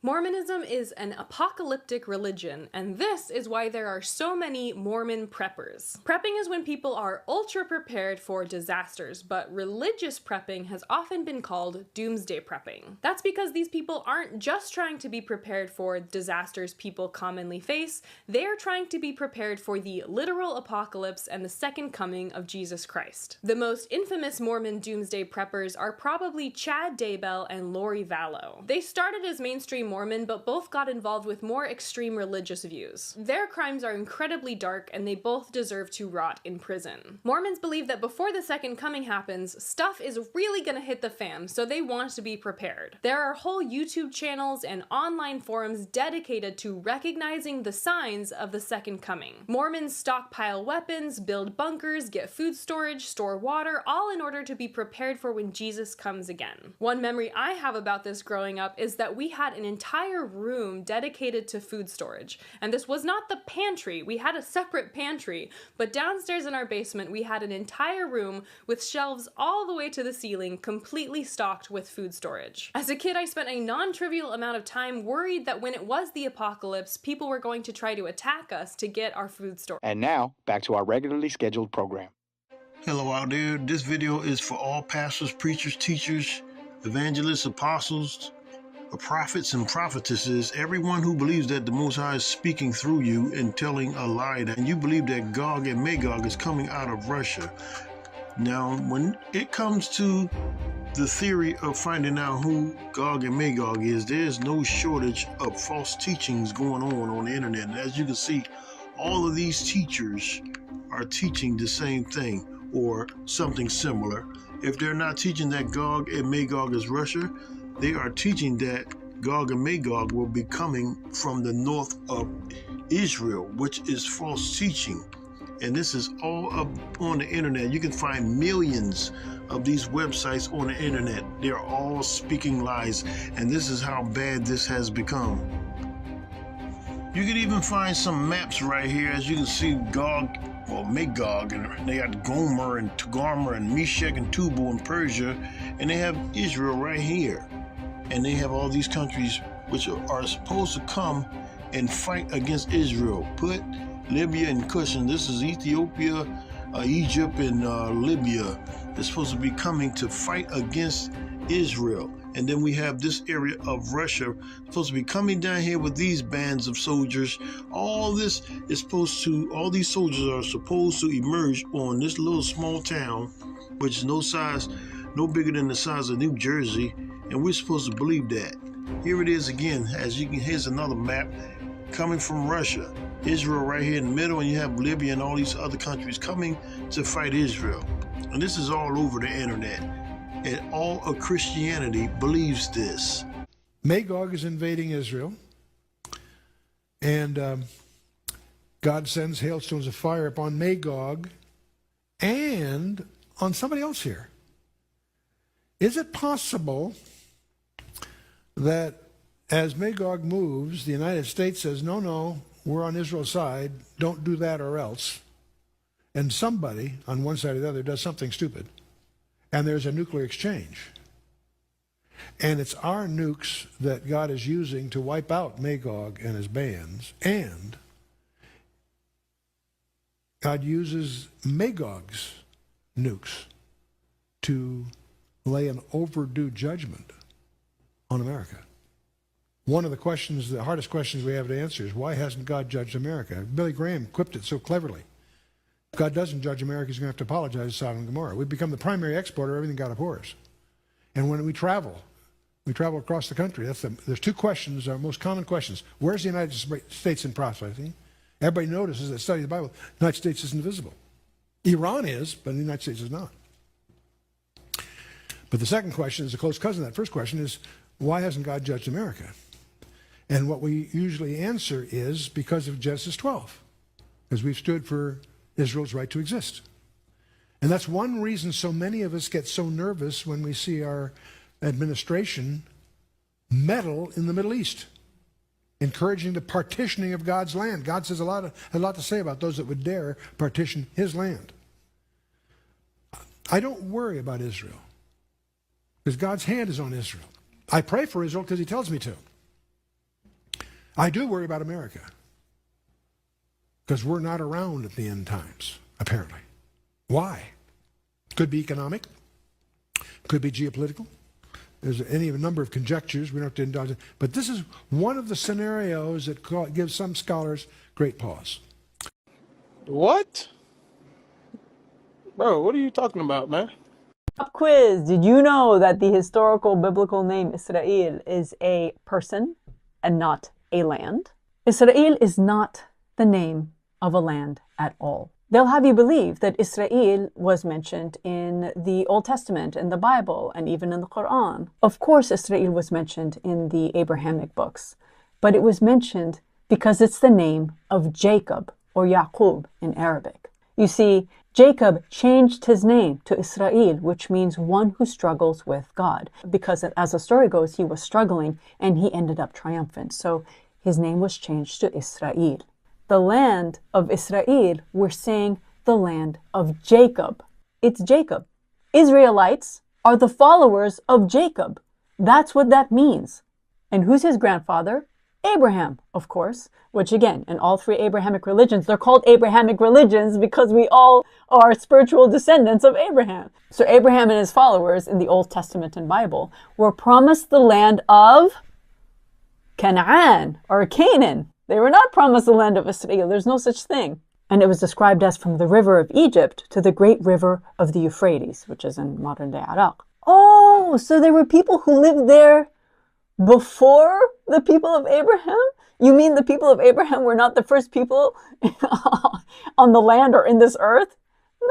S3: Mormonism is an apocalyptic religion, and this is why there are so many Mormon preppers. Prepping is when people are ultra prepared for disasters, but religious prepping has often been called doomsday prepping. That's because these people aren't just trying to be prepared for disasters people commonly face, they are trying to be prepared for the literal apocalypse and the second coming of Jesus Christ. The most infamous Mormon doomsday preppers are probably Chad Daybell and Lori Vallow. They started as mainstream Mormon, but both got involved with more extreme religious views. Their crimes are incredibly dark, and they both deserve to rot in prison. Mormons believe that before the second coming happens, stuff is really gonna hit the fan, so they want to be prepared. There are whole YouTube channels and online forums dedicated to recognizing the signs of the second coming. Mormons stockpile weapons, build bunkers, get food storage, store water, all in order to be prepared for when Jesus comes again. One memory I have about this growing up is that we had an entire room dedicated to food storage. And this was not the pantry, we had a separate pantry, but downstairs in our basement we had an entire room with shelves all the way to the ceiling completely stocked with food storage. As a kid, I spent a non-trivial amount of time worried that when it was the apocalypse, people were going to try to attack us to get our food storage.
S4: And now, back to our regularly scheduled program.
S6: Hello out there. This video is for all pastors, preachers, teachers, evangelists, apostles, prophets and prophetesses, everyone who believes that the Most High is speaking through you and telling a lie, and you believe that Gog and Magog is coming out of Russia. Now, when it comes to the theory of finding out who Gog and Magog is, there's no shortage of false teachings going on the internet. And as you can see, all of these teachers are teaching the same thing or something similar. If they're not teaching that Gog and Magog is Russia, they are teaching that Gog and Magog will be coming from the north of Israel, which is false teaching. And this is all up on the internet. You can find millions of these websites on the internet. They're all speaking lies, and this is how bad this has become. You can even find some maps right here. As you can see, Gog, well, Magog, and they got Gomer and Togarmah and Meshech and Tubal in Persia, and they have Israel right here. And they have all these countries which are supposed to come and fight against Israel. Put Libya and Cush, and this is Ethiopia, Egypt, and Libya. They're supposed to be coming to fight against Israel. And then we have this area of Russia supposed to be coming down here with these bands of soldiers. All this is supposed to, all these soldiers are supposed to emerge on this little small town, which is no bigger than the size of New Jersey. And we're supposed to believe that. Here it is again, as you can, here's another map coming from Russia. Israel right here in the middle, and you have Libya and all these other countries coming to fight Israel. And this is all over the internet. And all of Christianity believes this.
S7: Magog is invading Israel. And God sends hailstones of fire upon Magog and on somebody else here. Is it possible that as Magog moves, the United States says, no, we're on Israel's side, don't do that or else, and somebody on one side or the other does something stupid, and there's a nuclear exchange. And it's our nukes that God is using to wipe out Magog and his bands, and God uses Magog's nukes to lay an overdue judgment on America. One of the questions, the hardest questions we have to answer is, why hasn't God judged America? Billy Graham quipped it so cleverly. If God doesn't judge America, he's going to have to apologize to Sodom and Gomorrah. We've become the primary exporter of everything God abhors. And when we travel across the country. There's two questions, our most common questions. Where's the United States in prophecy? Everybody notices that study the Bible, the United States isn't visible. Iran is, but the United States is not. But the second question is a close cousin of that first question is, why hasn't God judged America? And what we usually answer is because of Genesis 12, because we've stood for Israel's right to exist. And that's one reason so many of us get so nervous when we see our administration meddle in the Middle East, encouraging the partitioning of God's land. God says a lot to say about those that would dare partition his land. I don't worry about Israel, because God's hand is on Israel. I pray for Israel because he tells me to. I do worry about America, because we're not around at the end times, apparently. Why? Could be economic, could be geopolitical. There's any number of conjectures. We don't have to indulge in. But this is one of the scenarios that gives some scholars great pause.
S24: What? Bro, what are you talking about, man?
S8: Pop quiz. Did you know that the historical biblical name Israel is a person and not a land? Israel is not the name of a land at all. They'll have you believe that Israel was mentioned in the Old Testament, in the Bible, and even in the Quran. Of course, Israel was mentioned in the Abrahamic books, but it was mentioned because it's the name of Jacob, or Yaqub in Arabic. You see, Jacob changed his name to Israel, which means one who struggles with God, because as the story goes, he was struggling and he ended up triumphant. So his name was changed to Israel. The land of Israel, we're saying the land of Jacob. It's Jacob. Israelites are the followers of Jacob. That's what that means. And who's his grandfather? Abraham, of course, which again, in all three Abrahamic religions, they're called Abrahamic religions because we all are spiritual descendants of Abraham. So Abraham and his followers in the Old Testament and Bible were promised the land of Canaan or Canaan. They were not promised the land of Israel. There's no such thing. And it was described as from the river of Egypt to the great river of the Euphrates, which is in modern-day Iraq. Oh, so there were people who lived there before the people of Abraham? You mean the people of Abraham were not the first people on the land or in this earth?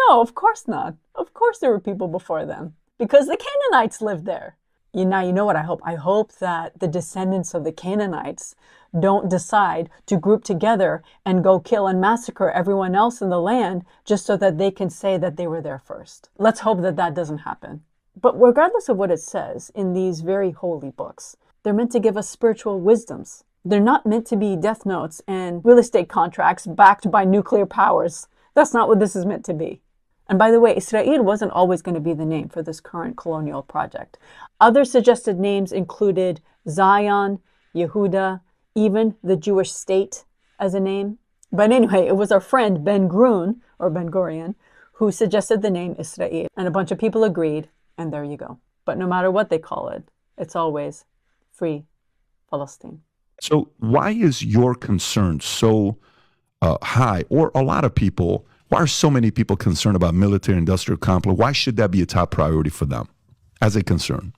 S8: No, of course not. Of course there were people before them, because the Canaanites lived there. Now, you know what I hope? I hope that the descendants of the Canaanites don't decide to group together and go kill and massacre everyone else in the land just so that they can say that they were there first. Let's hope that that doesn't happen. But regardless of what it says in these very holy books, they're meant to give us spiritual wisdoms. They're not meant to be death notes and real estate contracts backed by nuclear powers. That's not what this is meant to be. And by the way, Israel wasn't always going to be the name for this current colonial project. Other suggested names included Zion, Yehuda, even the Jewish state as a name. But anyway, it was our friend Ben Gurion, who suggested the name Israel. And a bunch of people agreed, and there you go. But no matter what they call it, it's always Free Palestine.
S9: So why is your concern so high, or a lot of people, why are so many people concerned about military-industrial complex? Why should that be a top priority for them as a concern?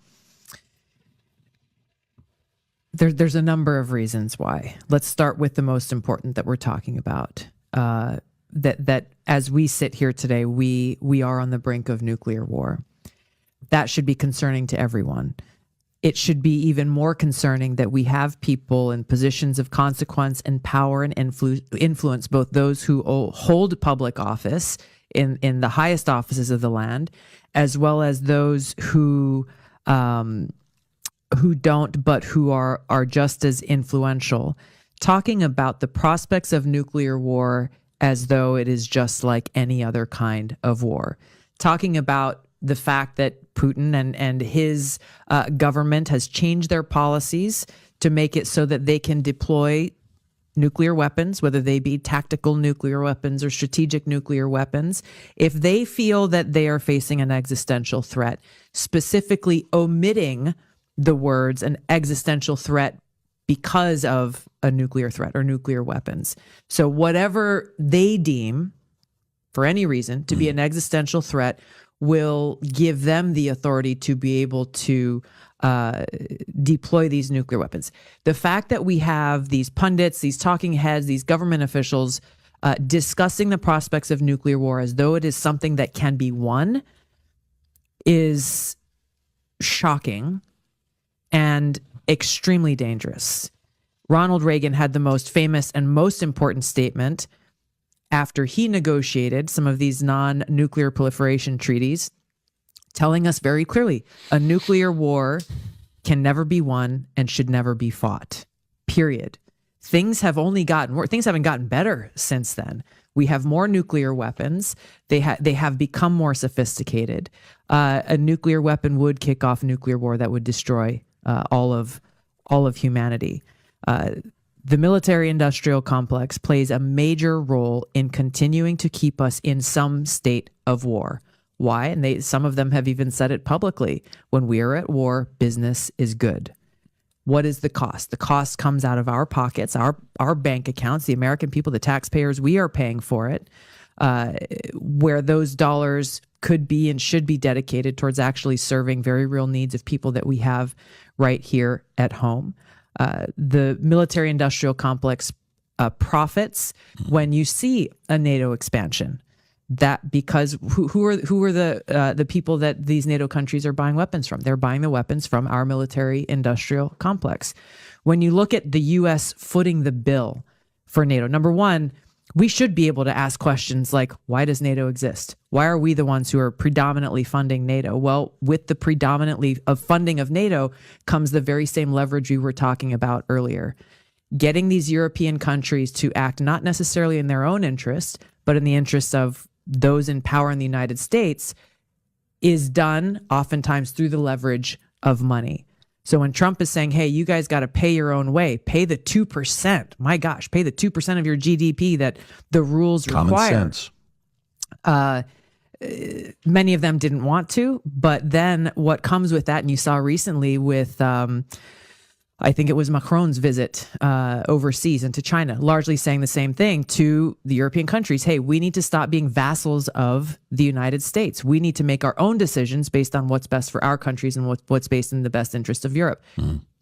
S10: There's a number of reasons why. Let's start with the most important that we're talking about. That as we sit here today, we are on the brink of nuclear war. That should be concerning to everyone. It should be even more concerning that we have people in positions of consequence and power and influence, both those who hold public office in the highest offices of the land, as well as those who don't, but who are just as influential, talking about the prospects of nuclear war as though it is just like any other kind of war, talking about the fact that Putin and his government has changed their policies to make it so that they can deploy nuclear weapons, whether they be tactical nuclear weapons or strategic nuclear weapons, if they feel that they are facing an existential threat, specifically omitting the words an existential threat because of a nuclear threat or nuclear weapons. So whatever they deem, for any reason, to be an existential threat will give them the authority to be able to deploy these nuclear weapons. The fact that we have these pundits, these talking heads, these government officials discussing the prospects of nuclear war as though it is something that can be won is shocking and extremely dangerous. Ronald Reagan had the most famous and most important statement after he negotiated some of these non-nuclear proliferation treaties, telling us very clearly, a nuclear war can never be won and should never be fought, period. Things have only gotten worse. Things haven't gotten better since then. We have more nuclear weapons. They have become more sophisticated. A nuclear weapon would kick off a nuclear war that would destroy all of humanity. The military-industrial complex plays a major role in continuing to keep us in some state of war. Why? And some of them have even said it publicly. When we are at war, business is good. What is the cost? The cost comes out of our pockets, our bank accounts, the American people, the taxpayers. We are paying for it, where those dollars could be and should be dedicated towards actually serving very real needs of people that we have right here at home. The military-industrial complex profits when you see a NATO expansion. That because who are the people that these NATO countries are buying weapons from? They're buying the weapons from our military-industrial complex. When you look at the U.S. footing the bill for NATO, number one, we should be able to ask questions like, why does NATO exist? Why are we the ones who are predominantly funding NATO? Well, with the predominantly of funding of NATO comes the very same leverage we were talking about earlier. Getting these European countries to act not necessarily in their own interest, but in the interests of those in power in the United States is done oftentimes through the leverage of money. So when Trump is saying, hey, you guys got to pay your own way, pay the 2%, my gosh, pay the 2% of your GDP that the rules require.
S9: Common sense.
S10: Many of them didn't want to, but then what comes with that, and you saw recently with, I think it was Macron's visit overseas into China, largely saying the same thing to the European countries. Hey, we need to stop being vassals of the United States. We need to make our own decisions based on what's best for our countries and what's based in the best interest of Europe.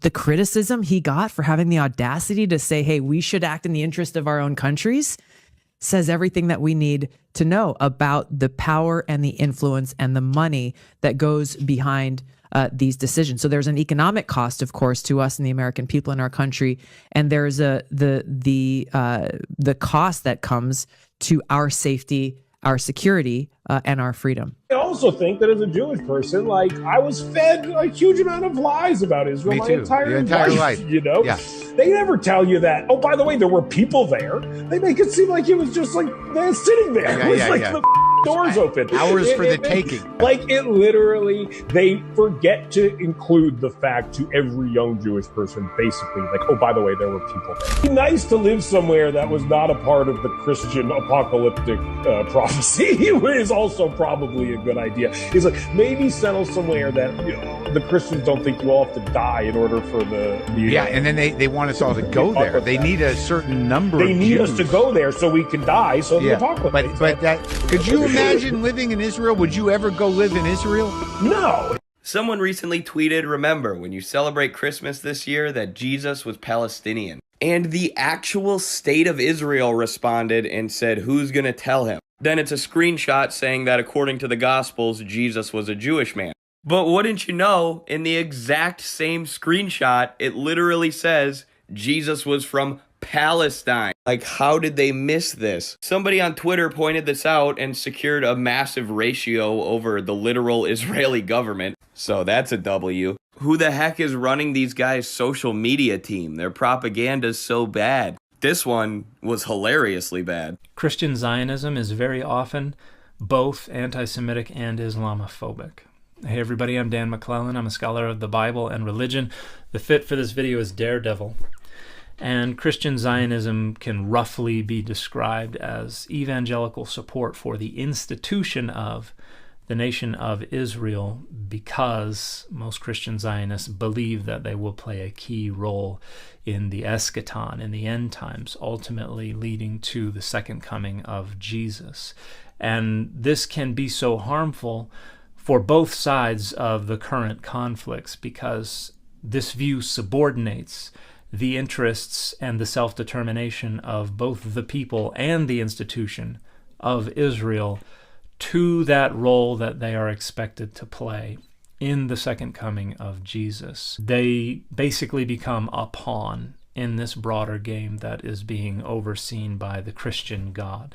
S10: The criticism he got for having the audacity to say, hey, we should act in the interest of our own countries says everything that we need to know about the power and the influence and the money that goes behind these decisions. So there's an economic cost, of course, to us and the American people in our country, and there's the cost that comes to our safety, our security, and our freedom.
S19: I also think that as a Jewish person, like, I was fed a huge amount of lies about Israel my entire life. You know, they never tell you that. Oh, by the way, there were people there. They make it seem like it was just like they're sitting there. It was the doors open.
S20: Hours for the taking.
S19: Like, it literally, they forget to include the fact to every young Jewish person, basically, like, oh, by the way, there were people there. It'd be nice to live somewhere that was not a part of the Christian apocalyptic prophecy. It is also probably a good idea. It's like, maybe settle somewhere that, you know, the Christians don't think you all have to die in order for the
S20: yeah, and then they want us all to go there. They need a certain number of Jews.
S19: They need us to go there so we can die, so the apocalypse.
S20: But that, could you imagine living in Israel? Would you ever go live in Israel?
S19: No.
S11: Someone recently tweeted, remember, when you celebrate Christmas this year, that Jesus was Palestinian. And the actual state of Israel responded and said, who's going to tell him? Then it's a screenshot saying that according to the Gospels, Jesus was a Jewish man. But wouldn't you know, in the exact same screenshot, it literally says Jesus was from Palestine. Like, how did they miss this? Somebody on Twitter pointed this out and secured a massive ratio over the literal Israeli government. So that's a W. Who the heck is running these guys' social media team? Their propaganda's so bad. This one was hilariously bad.
S12: Christian Zionism is very often both anti-Semitic and Islamophobic. Hey everybody, I'm Dan McClellan. I'm a scholar of the Bible and religion. The fit for this video is Daredevil. And Christian Zionism can roughly be described as evangelical support for the institution of the nation of Israel, because most Christian Zionists believe that they will play a key role in the eschaton, in the end times, ultimately leading to the second coming of Jesus. And this can be so harmful for both sides of the current conflicts, because this view subordinates the interests and the self-determination of both the people and the institution of Israel to that role that they are expected to play in the second coming of Jesus. They basically become a pawn in this broader game that is being overseen by the Christian God.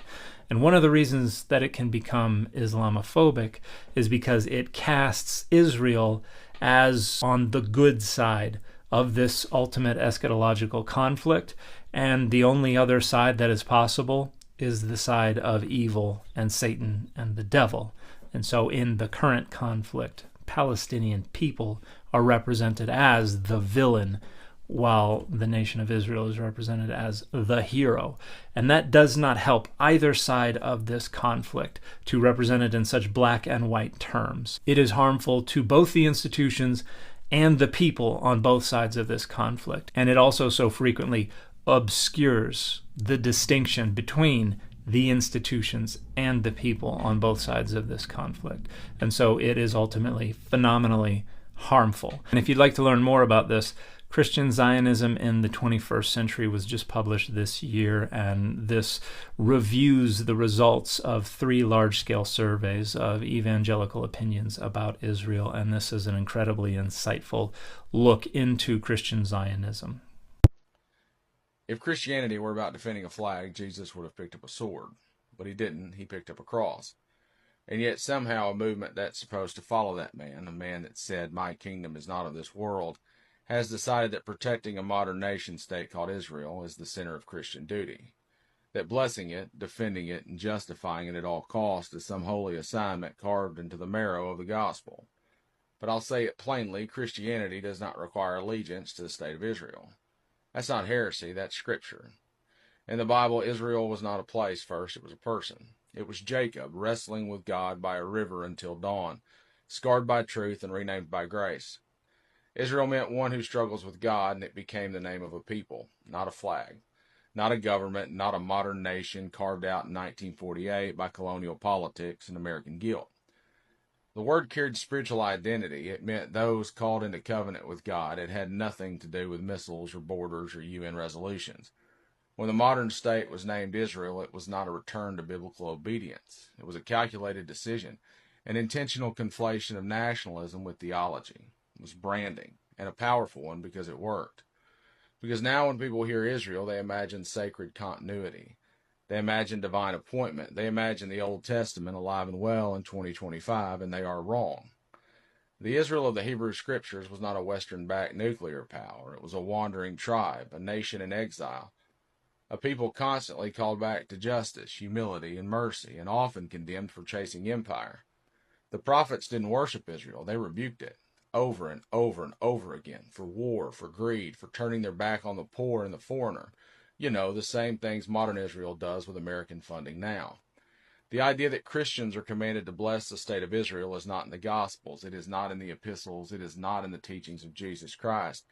S12: And one of the reasons that it can become Islamophobic is because it casts Israel as on the good side of this ultimate eschatological conflict, and the only other side that is possible is the side of evil and Satan and the devil. And so in the current conflict, Palestinian people are represented as the villain, while the nation of Israel is represented as the hero. And that does not help either side of this conflict to represent it in such black and white terms. It is harmful to both the institutions and the people on both sides of this conflict. And it also so frequently obscures the distinction between the institutions and the people on both sides of this conflict. And so it is ultimately phenomenally harmful. And if you'd like to learn more about this, Christian Zionism in the 21st Century was just published this year, and this reviews the results of 3 large-scale surveys of evangelical opinions about Israel, and this is an incredibly insightful look into Christian Zionism.
S5: If Christianity were about defending a flag, Jesus would have picked up a sword, but he didn't. He picked up a cross. And yet somehow a movement that's supposed to follow that man, a man that said, "My kingdom is not of this world," has decided that protecting a modern nation state called Israel is the center of Christian duty, that blessing it, defending it, and justifying it at all costs is some holy assignment carved into the marrow of the gospel. But I'll say it plainly, Christianity does not require allegiance to the state of Israel. That's not heresy, that's scripture. In the Bible, Israel was not a place first, it was a person. It was Jacob wrestling with God by a river until dawn, scarred by truth and renamed by grace. Israel meant one who struggles with God, and it became the name of a people, not a flag, not a government, not a modern nation carved out in 1948 by colonial politics and American guilt. The word carried spiritual identity. It meant those called into covenant with God. It had nothing to do with missiles or borders or UN resolutions. When the modern state was named Israel, it was not a return to biblical obedience. It was a calculated decision, an intentional conflation of nationalism with theology. It was branding, and a powerful one because it worked. Because now when people hear Israel, they imagine sacred continuity. They imagine divine appointment. They imagine the Old Testament alive and well in 2025, and they are wrong. The Israel of the Hebrew Scriptures was not a Western-backed nuclear power. It was a wandering tribe, a nation in exile, a people constantly called back to justice, humility, and mercy, and often condemned for chasing empire. The prophets didn't worship Israel. They rebuked it over and over and over again for war, for greed, for turning their back on the poor and the foreigner. You know, the same things modern Israel does with American funding now. The idea that Christians are commanded to bless the state of Israel is not in the Gospels. It is not in the epistles. It is not in the teachings of Jesus Christ.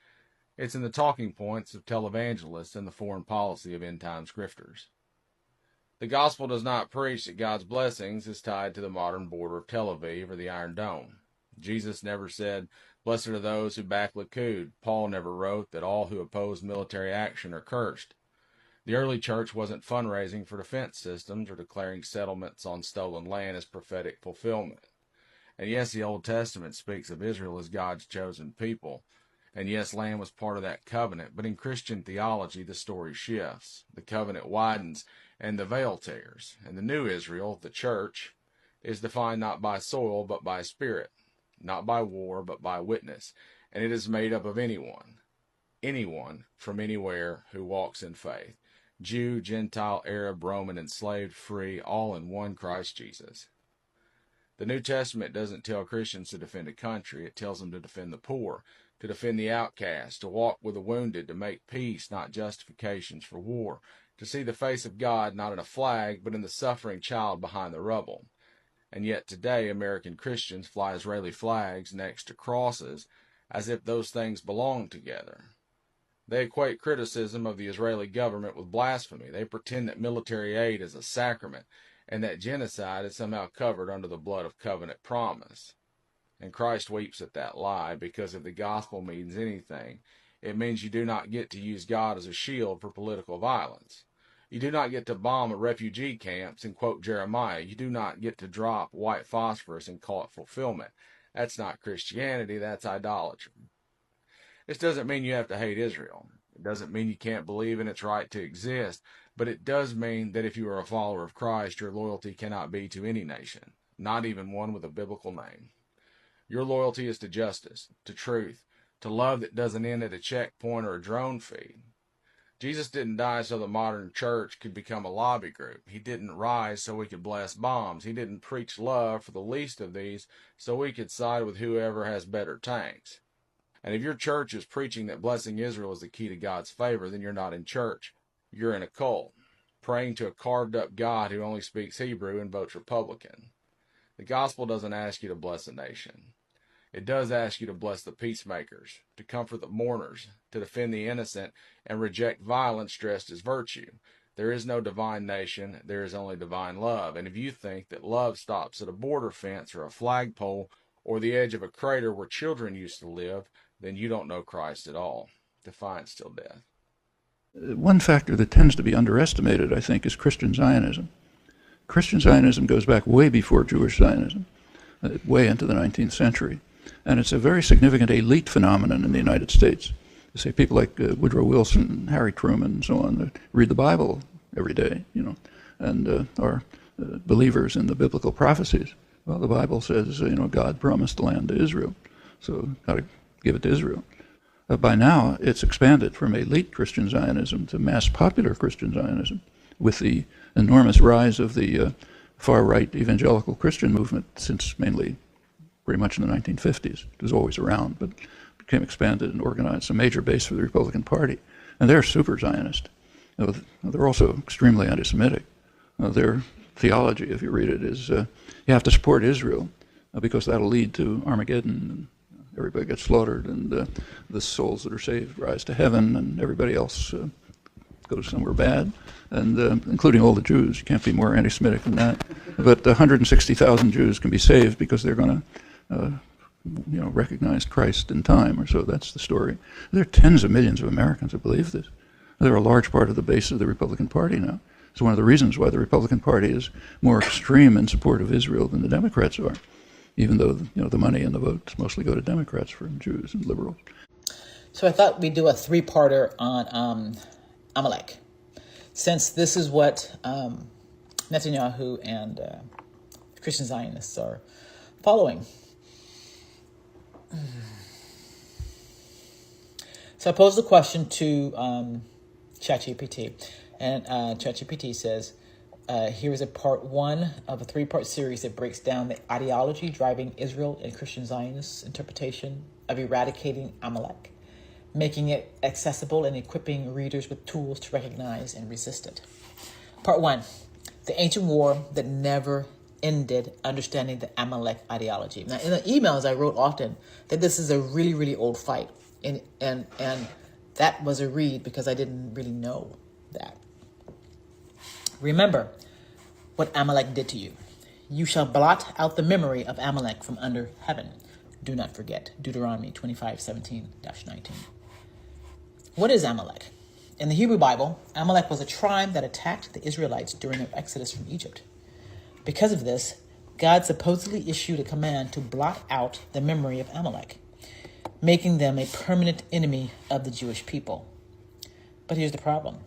S5: It's in the talking points of televangelists and the foreign policy of end-time grifters. The gospel does not preach that God's blessings is tied to the modern border of Tel Aviv or the Iron Dome. Jesus never said, "Blessed are those who back Likud." Paul never wrote that all who oppose military action are cursed. The early church wasn't fundraising for defense systems or declaring settlements on stolen land as prophetic fulfillment. And yes, the Old Testament speaks of Israel as God's chosen people. And yes, land was part of that covenant. But in Christian theology, the story shifts. The covenant widens and the veil tears. And the new Israel, the church, is defined not by soil but by spirit, not by war but by witness. And it is made up of anyone from anywhere who walks in faith. Jew, Gentile, Arab, Roman, enslaved, free, all in one Christ Jesus. The New Testament doesn't tell Christians to defend a country. It tells them to defend the poor, to defend the outcast, to walk with the wounded, to make peace, not justifications for war, to see the face of God not in a flag, but in the suffering child behind the rubble. And yet today, American Christians fly Israeli flags next to crosses as if those things belong together. They equate criticism of the Israeli government with blasphemy. They pretend that military aid is a sacrament and that genocide is somehow covered under the blood of covenant promise. And Christ weeps at that lie, because if the gospel means anything, it means you do not get to use God as a shield for political violence. You do not get to bomb refugee camps and quote Jeremiah. You do not get to drop white phosphorus and call it fulfillment. That's not Christianity, that's idolatry. This doesn't mean you have to hate Israel. It doesn't mean you can't believe in its right to exist, but it does mean that if you are a follower of Christ, your loyalty cannot be to any nation, not even one with a biblical name. Your loyalty is to justice, to truth, to love that doesn't end at a checkpoint or a drone feed. Jesus didn't die so the modern church could become a lobby group. He didn't rise so we could bless bombs. He didn't preach love for the least of these so we could side with whoever has better tanks. And if your church is preaching that blessing Israel is the key to God's favor, then you're not in church. You're in a cult, praying to a carved-up God who only speaks Hebrew and votes Republican. The gospel doesn't ask you to bless a nation. It does ask you to bless the peacemakers, to comfort the mourners, to defend the innocent, and reject violence dressed as virtue. There is no divine nation, there is only divine love. And if you think that love stops at a border fence or a flagpole or the edge of a crater where children used to live, then you don't know Christ at all. Defiance till death.
S13: One factor that tends to be underestimated, I think, is Christian Zionism. Christian Zionism goes back way before Jewish Zionism, way into the 19th century. And it's a very significant elite phenomenon in the United States. You say people like Woodrow Wilson, Harry Truman, and so on, that read the Bible every day, and are believers in the biblical prophecies. Well, the Bible says, God promised the land to Israel, so got to give it to Israel. By now, it's expanded from elite Christian Zionism to mass popular Christian Zionism, with the enormous rise of the far-right evangelical Christian movement since mainly pretty much in the 1950s. It was always around, but became expanded and organized, a major base for the Republican Party. And they're super Zionist. They're also extremely anti-Semitic. Their theology, if you read it, is you have to support Israel because that'll lead to Armageddon, and everybody gets slaughtered, and the souls that are saved rise to heaven, and everybody else goes somewhere bad, and including all the Jews. You can't be more anti-Semitic than that. But 160,000 Jews can be saved because they're going to recognize Christ in time, or so. That's the story. There are tens of millions of Americans who believe this. They're a large part of the base of the Republican Party now. It's one of the reasons why the Republican Party is more extreme in support of Israel than the Democrats are, even though the money and the votes mostly go to Democrats from Jews and liberals.
S14: So I thought we'd do a three-parter on Amalek, since this is what Netanyahu and Christian Zionists are following. So I posed the question to ChatGPT, and ChatGPT says, here is a part one of a three-part series that breaks down the ideology driving Israel and Christian Zionists' interpretation of eradicating Amalek, making it accessible and equipping readers with tools to recognize and resist it. Part one, the ancient war that never ended, understanding the Amalek ideology. Now, in the emails, I wrote often that this is a really, really old fight. And that was a read because I didn't really know that. Remember what Amalek did to you. You shall blot out the memory of Amalek from under heaven. Do not forget. Deuteronomy 25:17-19. What is Amalek? In the Hebrew Bible, Amalek was a tribe that attacked the Israelites during their exodus from Egypt. Because of this, God supposedly issued a command to blot out the memory of Amalek, making them a permanent enemy of the Jewish people. But here's the problem.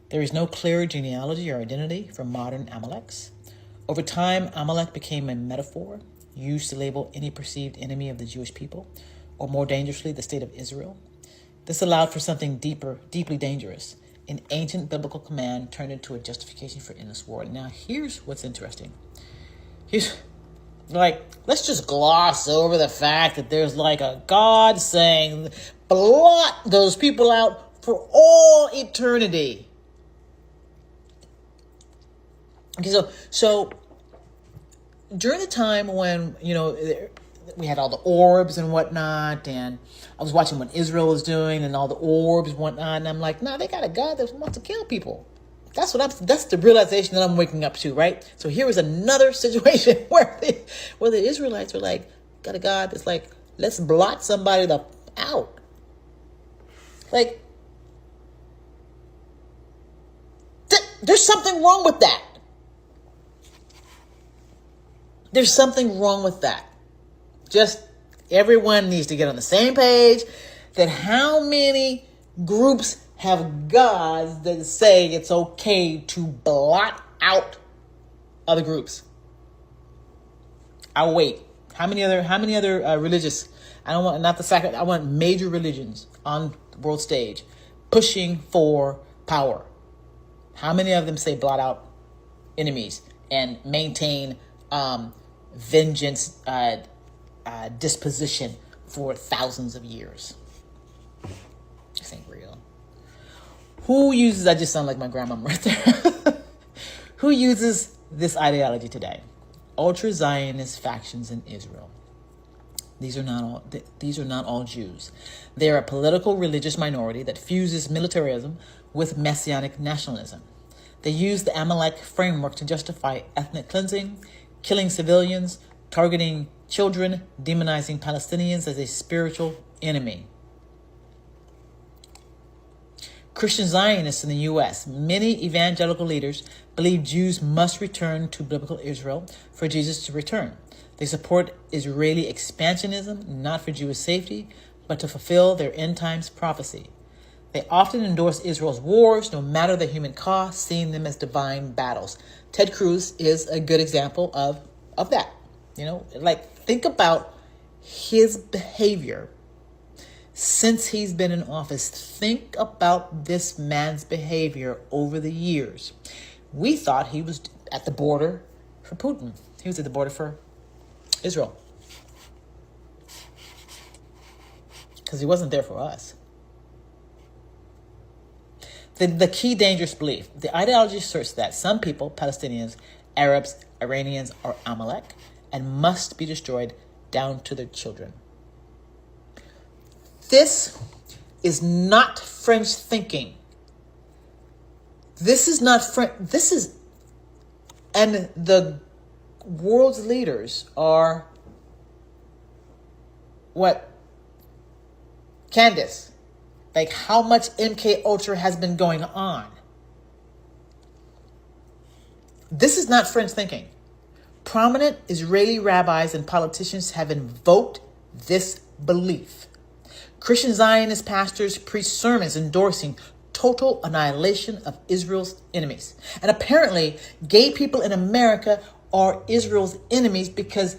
S14: There is no clear genealogy or identity for modern Amaleks. Over time, Amalek became a metaphor used to label any perceived enemy of the Jewish people, or more dangerously, the state of Israel. This allowed for something deeper, deeply dangerous, an ancient biblical command turned into a justification for endless war. Now, here's what's interesting. Let's just gloss over the fact that there's like a God saying, blot those people out for all eternity. Okay, so during the time when, we had all the orbs and whatnot, and I was watching what Israel was doing and all the orbs and whatnot, and I'm like, nah, they got a God that wants to kill people. That's the realization that I'm waking up to, right? So here is another situation where the Israelites are like, got a God that's like, let's blot somebody out. Like, there's something wrong with that. There's something wrong with that. Just everyone needs to get on the same page that how many groups have gods that say it's okay to blot out other groups. I'll wait. How many other religious? I don't want not the sacred. I want major religions on the world stage pushing for power. How many of them say blot out enemies and maintain vengeance disposition for thousands of years? This ain't real. Who uses? I just sound like my grandma right there. Who uses this ideology today? Ultra-Zionist factions in Israel. These are not all Jews. They are a political religious minority that fuses militarism with messianic nationalism. They use the Amalek framework to justify ethnic cleansing, killing civilians, targeting children, demonizing Palestinians as a spiritual enemy. Christian Zionists in the U.S., many evangelical leaders believe Jews must return to biblical Israel for Jesus to return. They support Israeli expansionism, not for Jewish safety, but to fulfill their end times prophecy. They often endorse Israel's wars, no matter the human cost, seeing them as divine battles. Ted Cruz is a good example of that. Think about his behavior since he's been in office. Think about this man's behavior over the years. We thought he was at the border for Putin. He was at the border for Israel. Because he wasn't there for us. The key dangerous belief. The ideology asserts that some people, Palestinians, Arabs, Iranians, are Amalek and must be destroyed down to their children. This is not French thinking. This is not French. And the world's leaders are what? Candace. Like how much MK Ultra has been going on. This is not French thinking. Prominent Israeli rabbis and politicians have invoked this belief. Christian Zionist pastors preach sermons endorsing total annihilation of Israel's enemies. And apparently, gay people in America are Israel's enemies because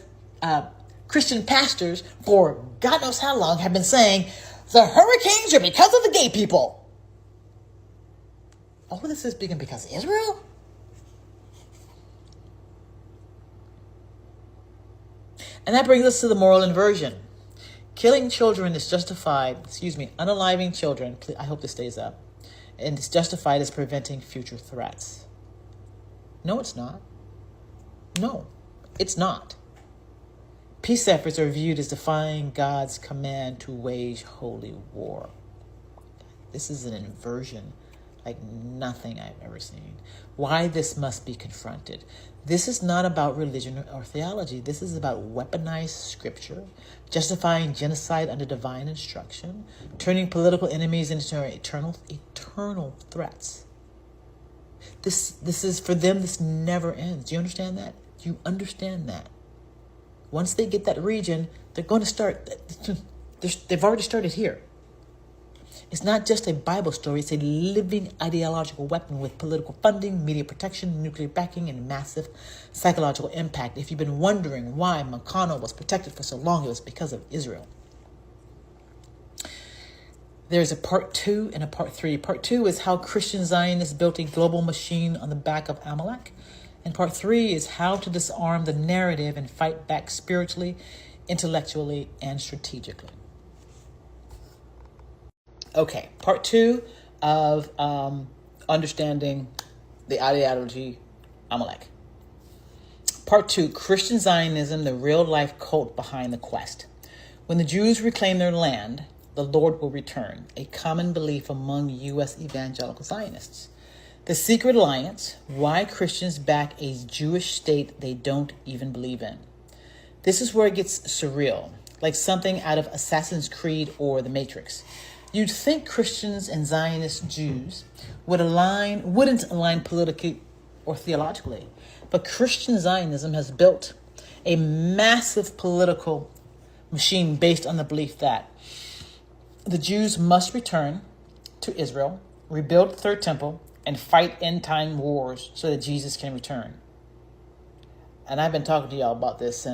S14: Christian pastors, for God knows how long, have been saying, the hurricanes are because of the gay people. All of this is because of Israel? And that brings us to the moral inversion. Killing children is justified, unaliving children, I hope this stays up, and it's justified as preventing future threats. No, it's not. No, it's not. Peace efforts are viewed as defying God's command to wage holy war. This is an inversion like nothing I've ever seen. Why this must be confronted. This is not about religion or theology. This is about weaponized scripture, justifying genocide under divine instruction, turning political enemies into eternal threats. This is for them. This never ends. Do you understand that? Do you understand that? Once they get that region, they're going to start. They've already started here. It's not just a Bible story. It's a living ideological weapon with political funding, media protection, nuclear backing, and massive psychological impact. If you've been wondering why McConnell was protected for so long, it was because of Israel. There's a part 2 and a part 3. Part 2 is how Christian Zionists built a global machine on the back of Amalek. And part 3 is how to disarm the narrative and fight back spiritually, intellectually, and strategically. Okay, part 2 of understanding the ideology Amalek. Part 2, Christian Zionism, the real-life cult behind the quest. When the Jews reclaim their land, the Lord will return, a common belief among U.S. evangelical Zionists. The secret alliance, why Christians back a Jewish state they don't even believe in. This is where it gets surreal, like something out of Assassin's Creed or The Matrix. You'd think Christians and Zionist Jews wouldn't align politically or theologically, but Christian Zionism has built a massive political machine based on the belief that the Jews must return to Israel rebuild the third temple, and fight end-time wars so that Jesus can return. And I've been talking to y'all about this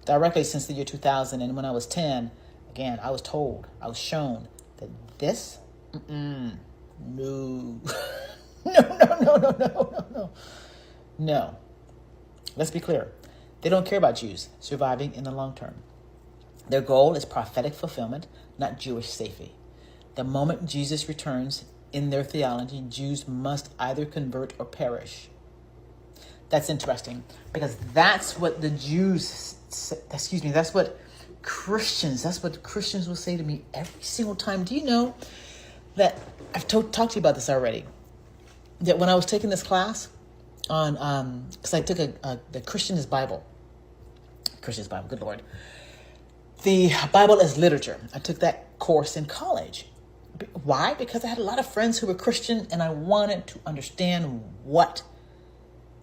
S14: directly since the year 2000. And when I was 10, again, I was shown that this, no. No. Let's be clear. They don't care about Jews surviving in the long term. Their goal is prophetic fulfillment, not Jewish safety. The moment Jesus returns, in their theology, Jews must either convert or perish. That's interesting, because that's what the Jews, that's what Christians will say to me every single time. Do you know that I've talked to you about this already? That when I was taking this class on, because I took the Christian's Bible, good Lord. The Bible as literature. I took that course in college. Why? Because I had a lot of friends who were Christian, and I wanted to understand what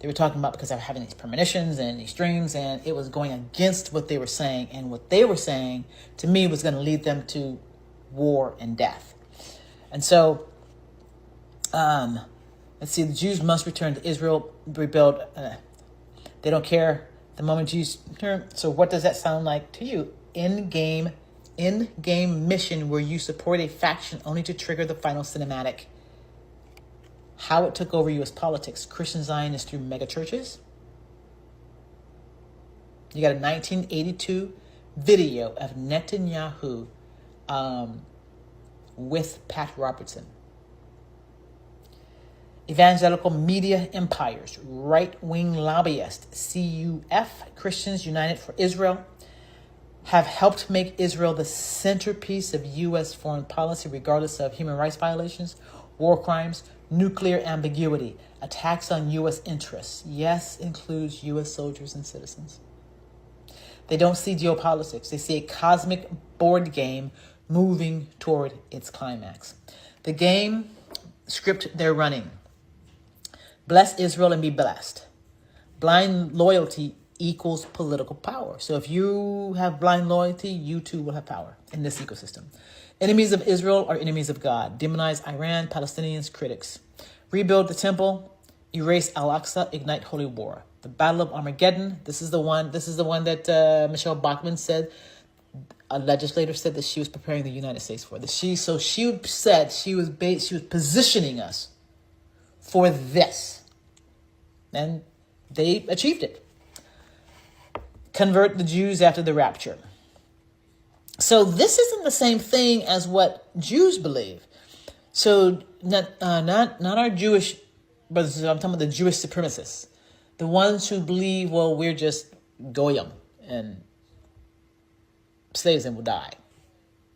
S14: they were talking about, because I was having these premonitions and these dreams, and it was going against what they were saying. And what they were saying to me was going to lead them to war and death. And so, let's see, the Jews must return to Israel, rebuild. They don't care the moment Jews return. So what does that sound like to you? In-game mission where you support a faction only to trigger the final cinematic. How it took over U.S. politics. Christian Zionists through megachurches. You got a 1982 video of Netanyahu with Pat Robertson. Evangelical media empires, right-wing lobbyists, CUF, Christians United for Israel, have helped make Israel the centerpiece of U.S. foreign policy, regardless of human rights violations, war crimes, nuclear ambiguity, attacks on U.S. interests. Yes, includes U.S. soldiers and citizens. They don't see geopolitics. They see a cosmic board game moving toward its climax. The game script they're running: bless Israel and be blessed. Blind loyalty equals political power. So if you have blind loyalty, you too will have power in this ecosystem. Enemies of Israel are enemies of God. Demonize Iran, Palestinians, critics. Rebuild the temple, erase Al-Aqsa, ignite holy war. The Battle of Armageddon, this is the one that Michelle Bachmann said, a legislator said that she was preparing the United States for. She said she was positioning us for this. And they achieved it. Convert the Jews after the rapture. So this isn't the same thing as what Jews believe. So not our Jewish brothers. I'm talking about the Jewish supremacists, the ones who believe, well, we're just goyim and slaves and will die.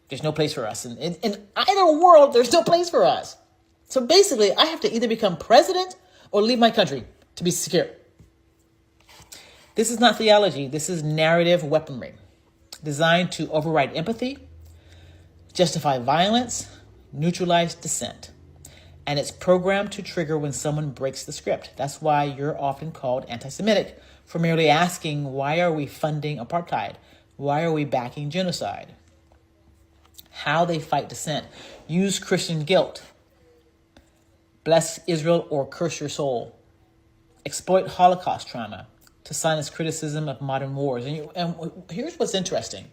S14: There's no place for us. And in either world, there's no place for us. So basically, I have to either become president or leave my country to be secure. This is not theology. This is narrative weaponry designed to override empathy, justify violence, neutralize dissent. And it's programmed to trigger when someone breaks the script. That's why you're often called anti-Semitic, for merely asking, why are we funding apartheid? Why are we backing genocide? How they fight dissent. Use Christian guilt. Bless Israel or curse your soul. Exploit Holocaust trauma to silence criticism of modern wars. And here's what's interesting.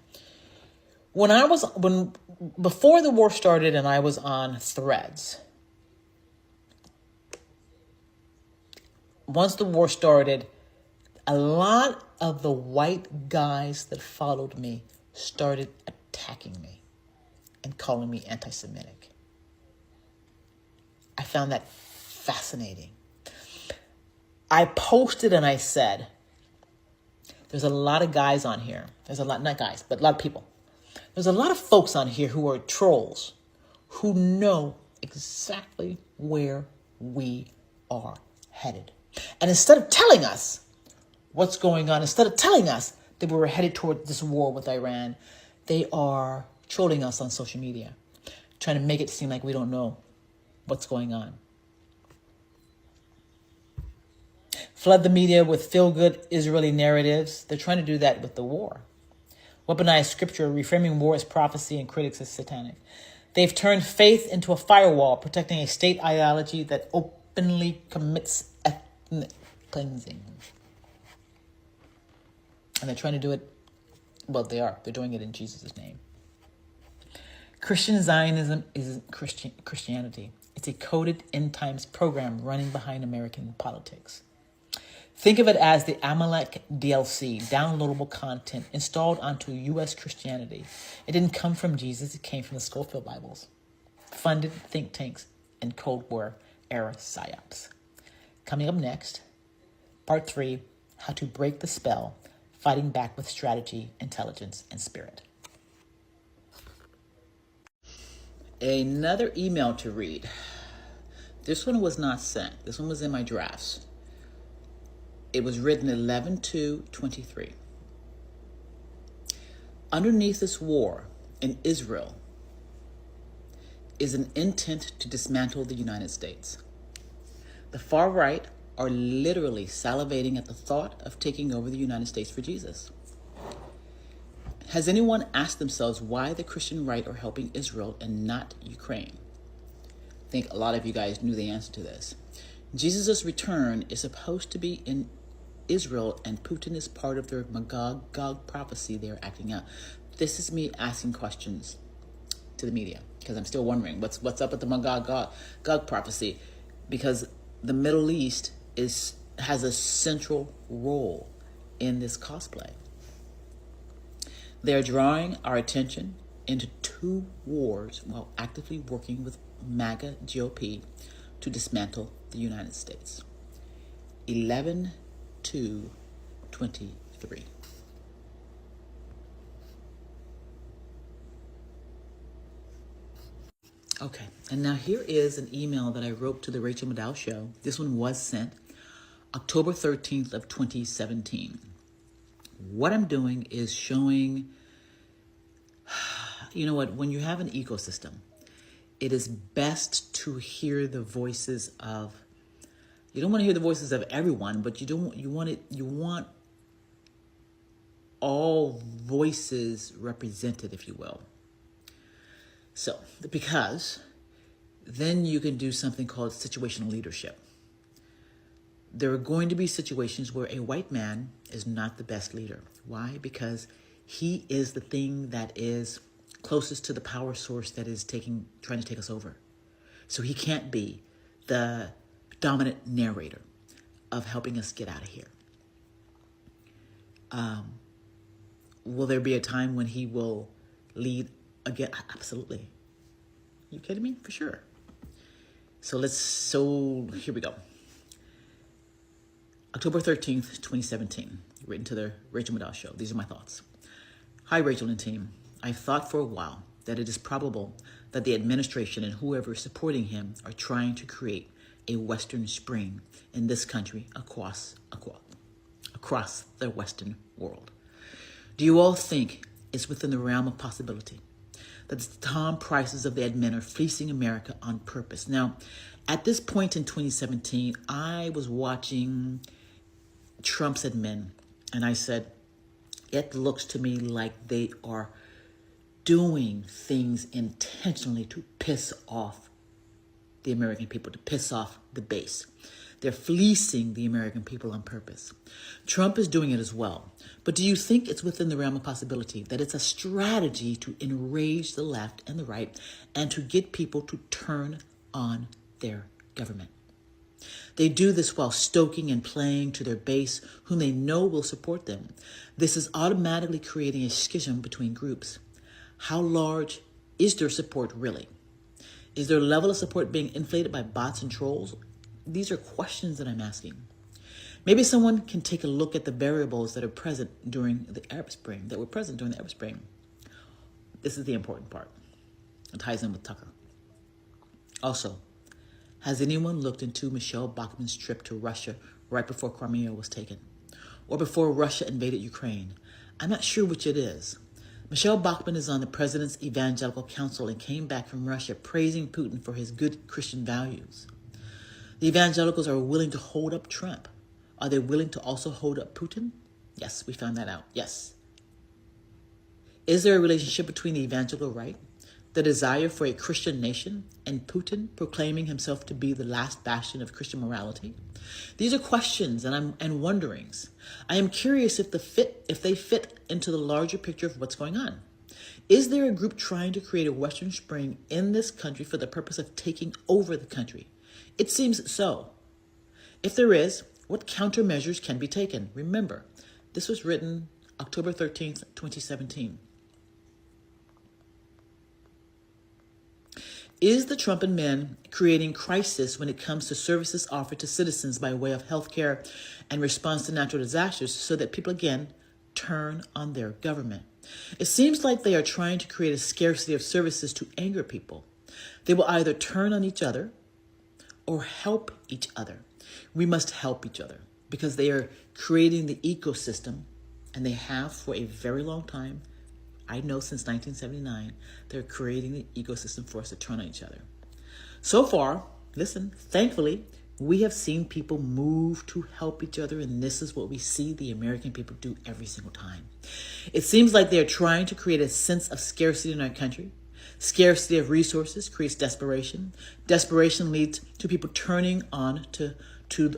S14: Before the war started and I was on Threads, once the war started, a lot of the white guys that followed me started attacking me and calling me anti-Semitic. I found that fascinating. I posted and I said, there's a lot of guys on here. There's a lot, not guys, but a lot of people. There's a lot of folks on here who are trolls, who know exactly where we are headed. And instead of telling us what's going on, instead of telling us that we were headed toward this war with Iran, they are trolling us on social media, trying to make it seem like we don't know what's going on. Flood the media with feel-good Israeli narratives. They're trying to do that with the war. Weaponize scripture, reframing war as prophecy and critics as satanic. They've turned faith into a firewall, protecting a state ideology that openly commits ethnic cleansing. And they're trying to do it, well, they are. They're doing it in Jesus' name. Christian Zionism isn't Christianity. It's a coded end times program running behind American politics. Think of it as the Amalek DLC, downloadable content installed onto U.S. Christianity. It didn't come from Jesus, it came from the Schofield Bibles. Funded think tanks and Cold War era psyops. Coming up next, part 3, how to break the spell, fighting back with strategy, intelligence, and spirit. Another email to read. This one was not sent. This one was in my drafts. It was written 11/2/23. Underneath this war in Israel is an intent to dismantle the United States. The far right are literally salivating at the thought of taking over the United States for Jesus. Has anyone asked themselves why the Christian right are helping Israel and not Ukraine? I think a lot of you guys knew the answer to this. Jesus' return is supposed to be in Israel, and Putin is part of their Magog prophecy they are acting out. This is me asking questions to the media, because I'm still wondering what's up with the Magog prophecy, because the Middle East has a central role in this cosplay. They're drawing our attention into 2 wars while actively working with MAGA GOP to dismantle the United States. 11/2/23. Okay, and now here is an email that I wrote to the Rachel Maddow Show. This one was sent October 13th of 2017. What I'm doing is showing, you know what, when you have an ecosystem, it is best to hear the voices of, you don't want to hear the voices of everyone, but you want all voices represented, if you will. So, because then you can do something called situational leadership. There are going to be situations where a white man is not the best leader. Why? Because he is the thing that is closest to the power source that is trying to take us over. So he can't be the dominant narrator of helping us get out of here. Will there be a time when he will lead again? Absolutely. You kidding me? For sure. So here we go. October 13th, 2017, written to the Rachel Maddow Show. These are my thoughts. Hi, Rachel and team. I've thought for a while that it is probable that the administration and whoever is supporting him are trying to create a Western Spring in this country across the Western world. Do you all think it's within the realm of possibility that the Tom Prices of the admin are fleecing America on purpose? Now, at this point in 2017, I was watching Trump's admin, and I said, it looks to me like they are doing things intentionally to piss off the American people, to piss off the base. They're fleecing the American people on purpose. Trump is doing it as well. But do you think it's within the realm of possibility that it's a strategy to enrage the left and the right and to get people to turn on their government? They do this while stoking and playing to their base, whom they know will support them. This is automatically creating a schism between groups. How large is their support really? Is their level of support being inflated by bots and trolls? These are questions that I'm asking. Maybe someone can take a look at the variables that are present during the Arab Spring, This is the important part. It ties in with Tucker. Also, has anyone looked into Michelle Bachmann's trip to Russia right before Crimea was taken? Or before Russia invaded Ukraine? I'm not sure which it is. Michelle Bachmann is on the President's Evangelical Council and came back from Russia praising Putin for his good Christian values. The evangelicals are willing to hold up Trump. Are they willing to also hold up Putin? Yes, we found that out. Yes. Is there a relationship between the evangelical right, the desire for a Christian nation, and Putin proclaiming himself to be the last bastion of Christian morality? These are questions and wonderings. I am curious if they fit into the larger picture of what's going on. Is there a group trying to create a Western Spring in this country for the purpose of taking over the country? It seems so. If there is, what countermeasures can be taken? Remember, this was written October 13th, 2017. Is the Trump and men creating crisis when it comes to services offered to citizens by way of healthcare and response to natural disasters so that people again turn on their government? It seems like they are trying to create a scarcity of services to anger people. They will either turn on each other or help each other. We must help each other because they are creating the ecosystem, and they have for a very long time. I know since 1979, they're creating the ecosystem for us to turn on each other. So far, listen, thankfully, we have seen people move to help each other, and this is what we see the American people do every single time. It seems like they're trying to create a sense of scarcity in our country. Scarcity of resources creates desperation. Desperation leads to people turning on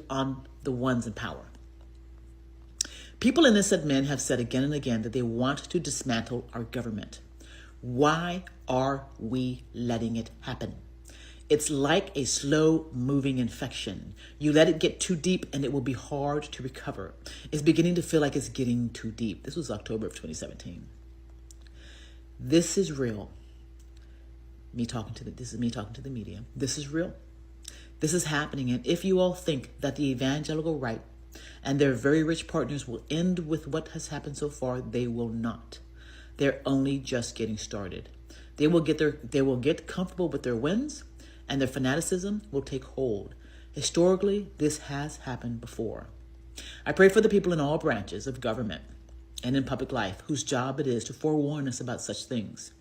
S14: on the ones in power. People innocent men have said again and again that they want to dismantle our government. Why are we letting it happen? It's like a slow-moving infection. You let it get too deep and it will be hard to recover. It's beginning to feel like it's getting too deep. This was October of 2017. This is real. This is me talking to the media. This is real. This is happening. And if you all think that the evangelical right and their very rich partners will end with what has happened so far, they will not. They're only just getting started. They will get comfortable with their wins, and their fanaticism will take hold. Historically, this has happened before. I pray for the people in all branches of government and in public life whose job it is to forewarn us about such things.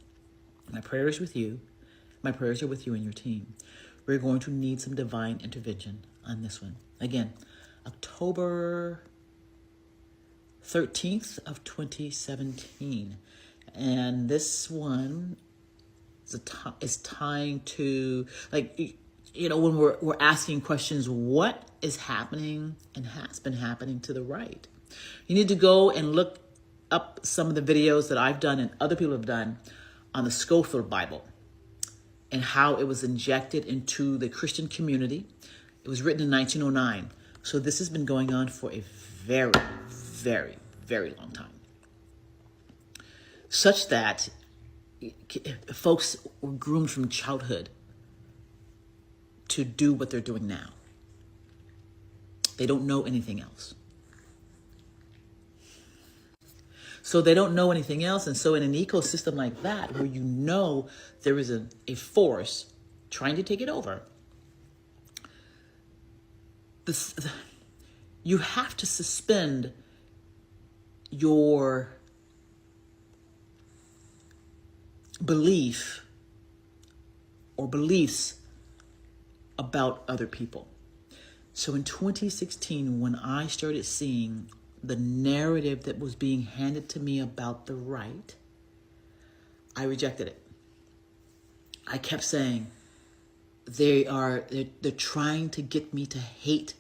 S14: My prayer is with you. My prayers are with you and your team. We're going to need some divine intervention on this one. Again, October 13th of 2017. And this one is tying to, when we're asking questions, what is happening and has been happening to the right? You need to go and look up some of the videos that I've done and other people have done on the Scofield Bible and how it was injected into the Christian community. It was written in 1909. So this has been going on for a very, very, very long time. Such that folks were groomed from childhood to do what they're doing now. They don't know anything else. So they don't know anything else. And so in an ecosystem like that, where you know there is a force trying to take it over, you have to suspend your belief or beliefs about other people. So in 2016, when I started seeing the narrative that was being handed to me about the right, I rejected it. I kept saying, they're trying to get me to hate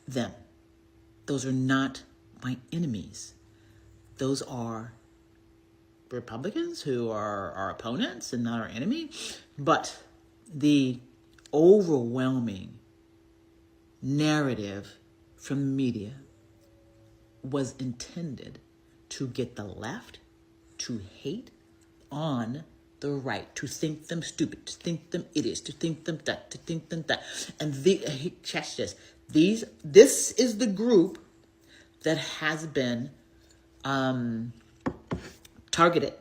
S14: them. Those are not my enemies. Those are Republicans who are our opponents and not our enemy. But the overwhelming narrative from the media was intended to get the left to hate on the right, to think them stupid, to think them idiots, to think them that, to think them that. And catch this. This is the group that has been targeted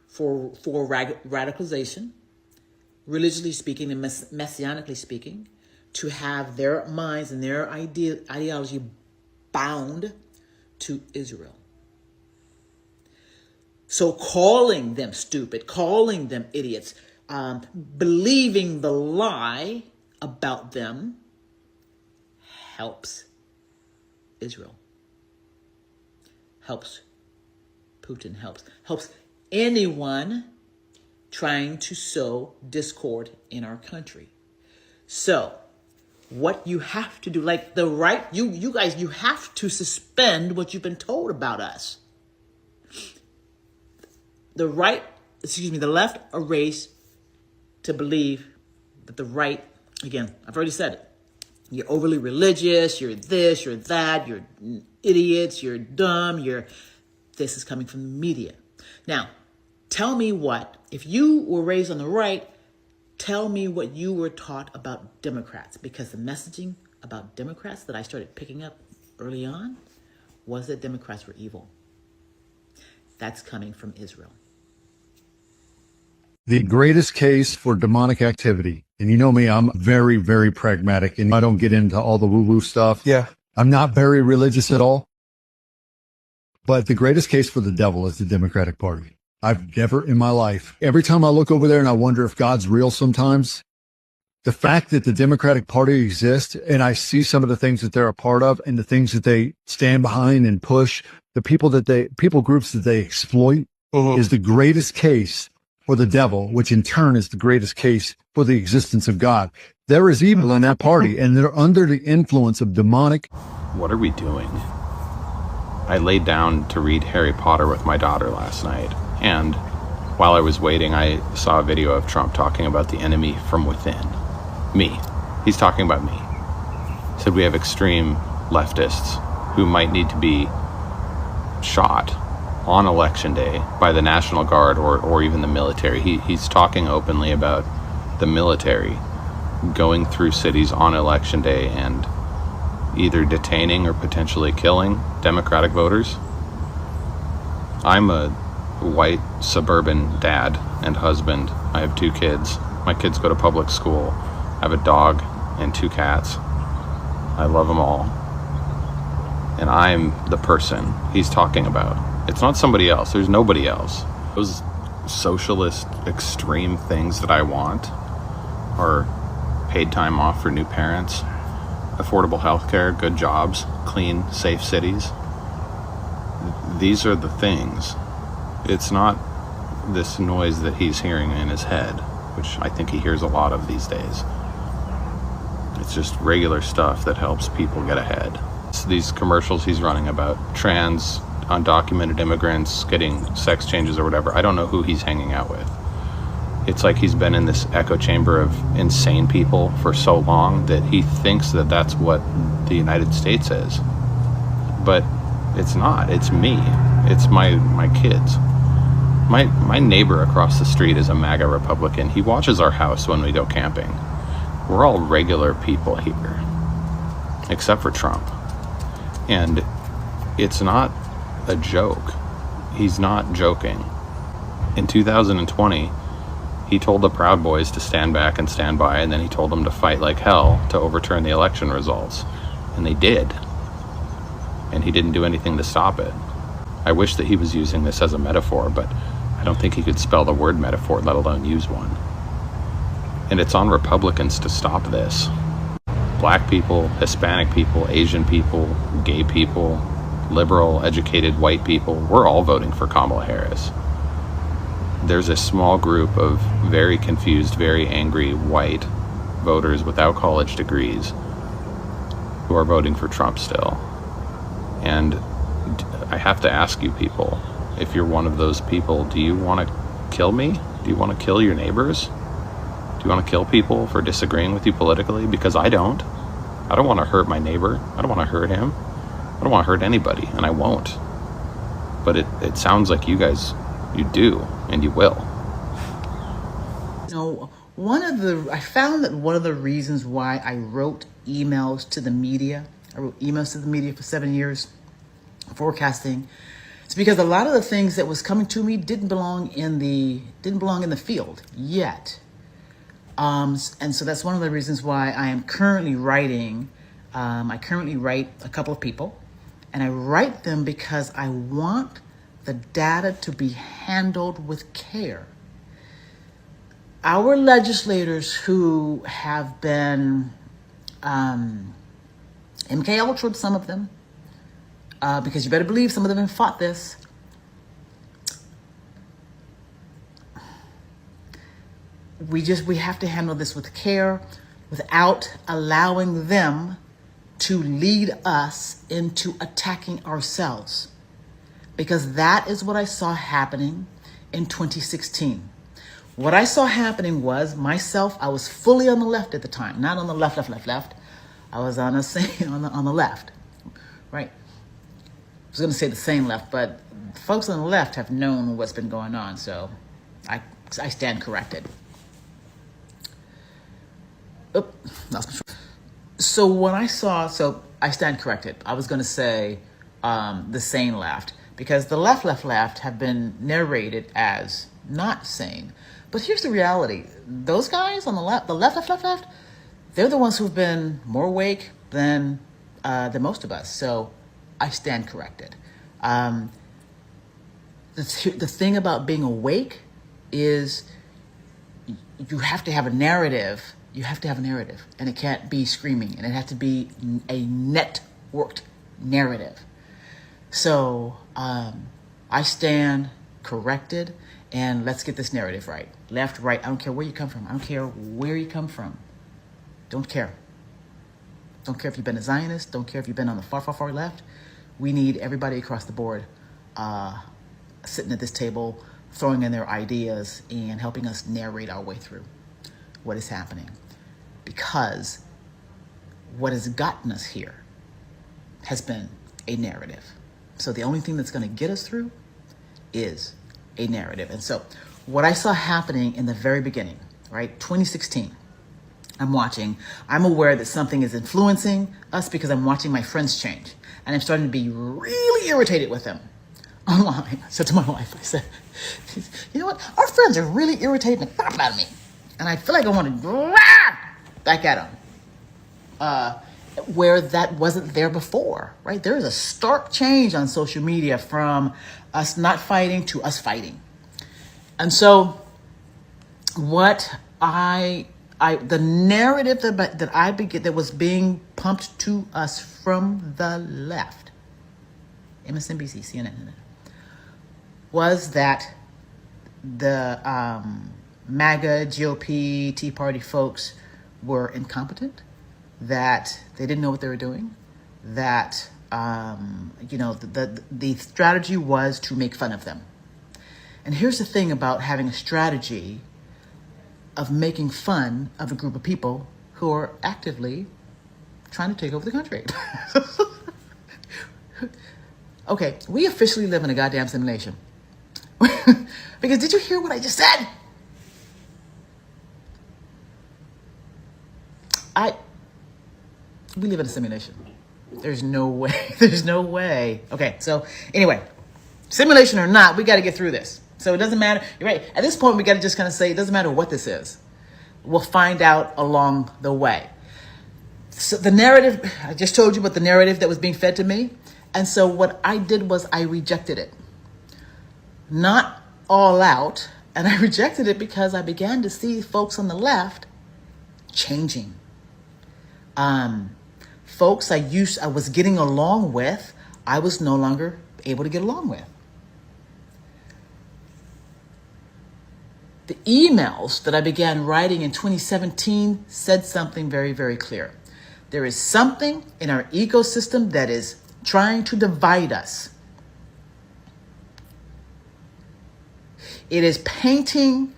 S14: for radicalization, religiously speaking and messianically speaking, to have their minds and their ideology bound to Israel. So calling them stupid, calling them idiots, believing the lie about them helps Israel, helps Putin, helps anyone trying to sow discord in our country. So what you have to do, like the right, you guys, you have to suspend what you've been told about us. The left are raised to believe that the right, again, I've already said it. You're overly religious, you're this, you're that, you're idiots, you're dumb, this is coming from the media. Now, tell me if you were raised on the right, tell me what you were taught about Democrats, because the messaging about Democrats that I started picking up early on was that Democrats were evil. That's coming from Israel.
S15: The greatest case for demonic activity, and you know me, I'm very, very pragmatic, and I don't get into all the woo-woo stuff. Yeah. I'm not very religious at all. But the greatest case for the devil is the Democratic Party. I've never in my life, every time I look over there and I wonder if God's real sometimes, the fact that the Democratic Party exists and I see some of the things that they're a part of and the things that they stand behind and push, the people groups that they exploit is the greatest case for the devil, which in turn is the greatest case for the existence of God. There is evil in that party, and they're under the influence of demonic.
S16: What are we doing? I laid down to read Harry Potter with my daughter last night, and while I was waiting, I saw a video of Trump talking about the enemy from within. Me. He's talking about me. He said we have extreme leftists who might need to be shot on election day by the National Guard or even the military. He's talking openly about the military going through cities on election day and either detaining or potentially killing Democratic voters. I'm a white suburban dad and husband. I have 2 kids. My kids go to public school. I have a dog and 2 cats. I love them all. And I'm the person he's talking about. It's not somebody else. There's nobody else. Those socialist extreme things that I want are paid time off for new parents, affordable health care, good jobs, clean, safe cities. These are the things. It's not this noise that he's hearing in his head, which I think he hears a lot of these days. It's just regular stuff that helps people get ahead. It's these commercials he's running about trans, undocumented immigrants getting sex changes or whatever. I don't know who he's hanging out with. It's like he's been in this echo chamber of insane people for so long that he thinks that that's what the United States is. But it's not. It's me. It's my kids. My neighbor across the street is a MAGA Republican. He watches our house when we go camping. We're all regular people here, except for Trump. And it's not a joke. He's not joking. In 2020, he told the Proud Boys to stand back and stand by, and then he told them to fight like hell to overturn the election results. And they did. And he didn't do anything to stop it. I wish that he was using this as a metaphor, but I don't think he could spell the word metaphor, let alone use one. And it's on Republicans to stop this. Black people, Hispanic people, Asian people, gay people, liberal, educated white people, we're all voting for Kamala Harris. There's a small group of very confused, very angry white voters without college degrees who are voting for Trump still. And I have to ask you people, if you're one of those people, do you want to kill me? Do you want to kill your neighbors? Do you want to kill people for disagreeing with you politically? Because I don't. I don't want to hurt my neighbor. I don't want to hurt him. I don't want to hurt anybody, and I won't. But it sounds like you guys, you do, and you will.
S14: You know, I found that one of the reasons why I wrote emails to the media, I wrote emails to the media for 7 years, forecasting, it's because a lot of the things that was coming to me didn't belong in the field yet. And so that's one of the reasons why I am currently writing. I currently write a couple of people, and I write them because I want the data to be handled with care. Our legislators who have been MK Ultra'd, some of them, because you better believe some of them have fought this. we have to handle this with care without allowing them to lead us into attacking ourselves. Because that is what I saw happening in 2016. What I saw happening was myself, I was fully on the left at the time, not on the left. I was on the left, right? I was going to say the same left, but folks on the left have known what's been going on, so I stand corrected. Lost control. So when I saw, I stand corrected. I was going to say the sane left, because the left have been narrated as not sane. But here's the reality. Those guys on the left, they're the ones who've been more awake than most of us. So I stand corrected. The thing about being awake is you have to have a narrative. You have to have a narrative, and it can't be screaming, and it has to be a networked narrative. So I stand corrected, and let's get this narrative right. Left, right, I don't care where you come from. I don't care where you come from. Don't care. Don't care if you've been a Zionist. Don't care if you've been on the far, far, far left. We need everybody across the board sitting at this table, throwing in their ideas and helping us narrate our way through what is happening. Because what has gotten us here has been a narrative. So the only thing that's going to get us through is a narrative. And so what I saw happening in the very beginning, right, 2016, I'm aware that something is influencing us because I'm watching my friends change. And I'm starting to be really irritated with them online. I said to my wife, I said, you know what? Our friends are really irritating the crap out of me. And I feel like I want to grab back at them. Where that wasn't there before, right? There is a stark change on social media from us not fighting to us fighting. And so what the narrative that was being pumped to us from the left, MSNBC, CNN, was that the MAGA, GOP, Tea Party folks were incompetent, that they didn't know what they were doing, that the strategy was to make fun of them. And here's the thing about having a strategy of making fun of a group of people who are actively trying to take over the country. Okay, we officially live in a goddamn simulation. Because did you hear what I just said? We live in a simulation. There's no way. Okay, so anyway, simulation or not, we got to get through this. So it doesn't matter. You're right. At this point, we got to just kind of say, it doesn't matter what this is. We'll find out along the way. So the narrative, I just told you about the narrative that was being fed to me. And so what I did was I rejected it. Not all out. And I rejected it because I began to see folks on the left changing. Folks I was getting along with, I was no longer able to get along with. The emails that I began writing in 2017 said something very, very clear. There is something in our ecosystem that is trying to divide us. It is painting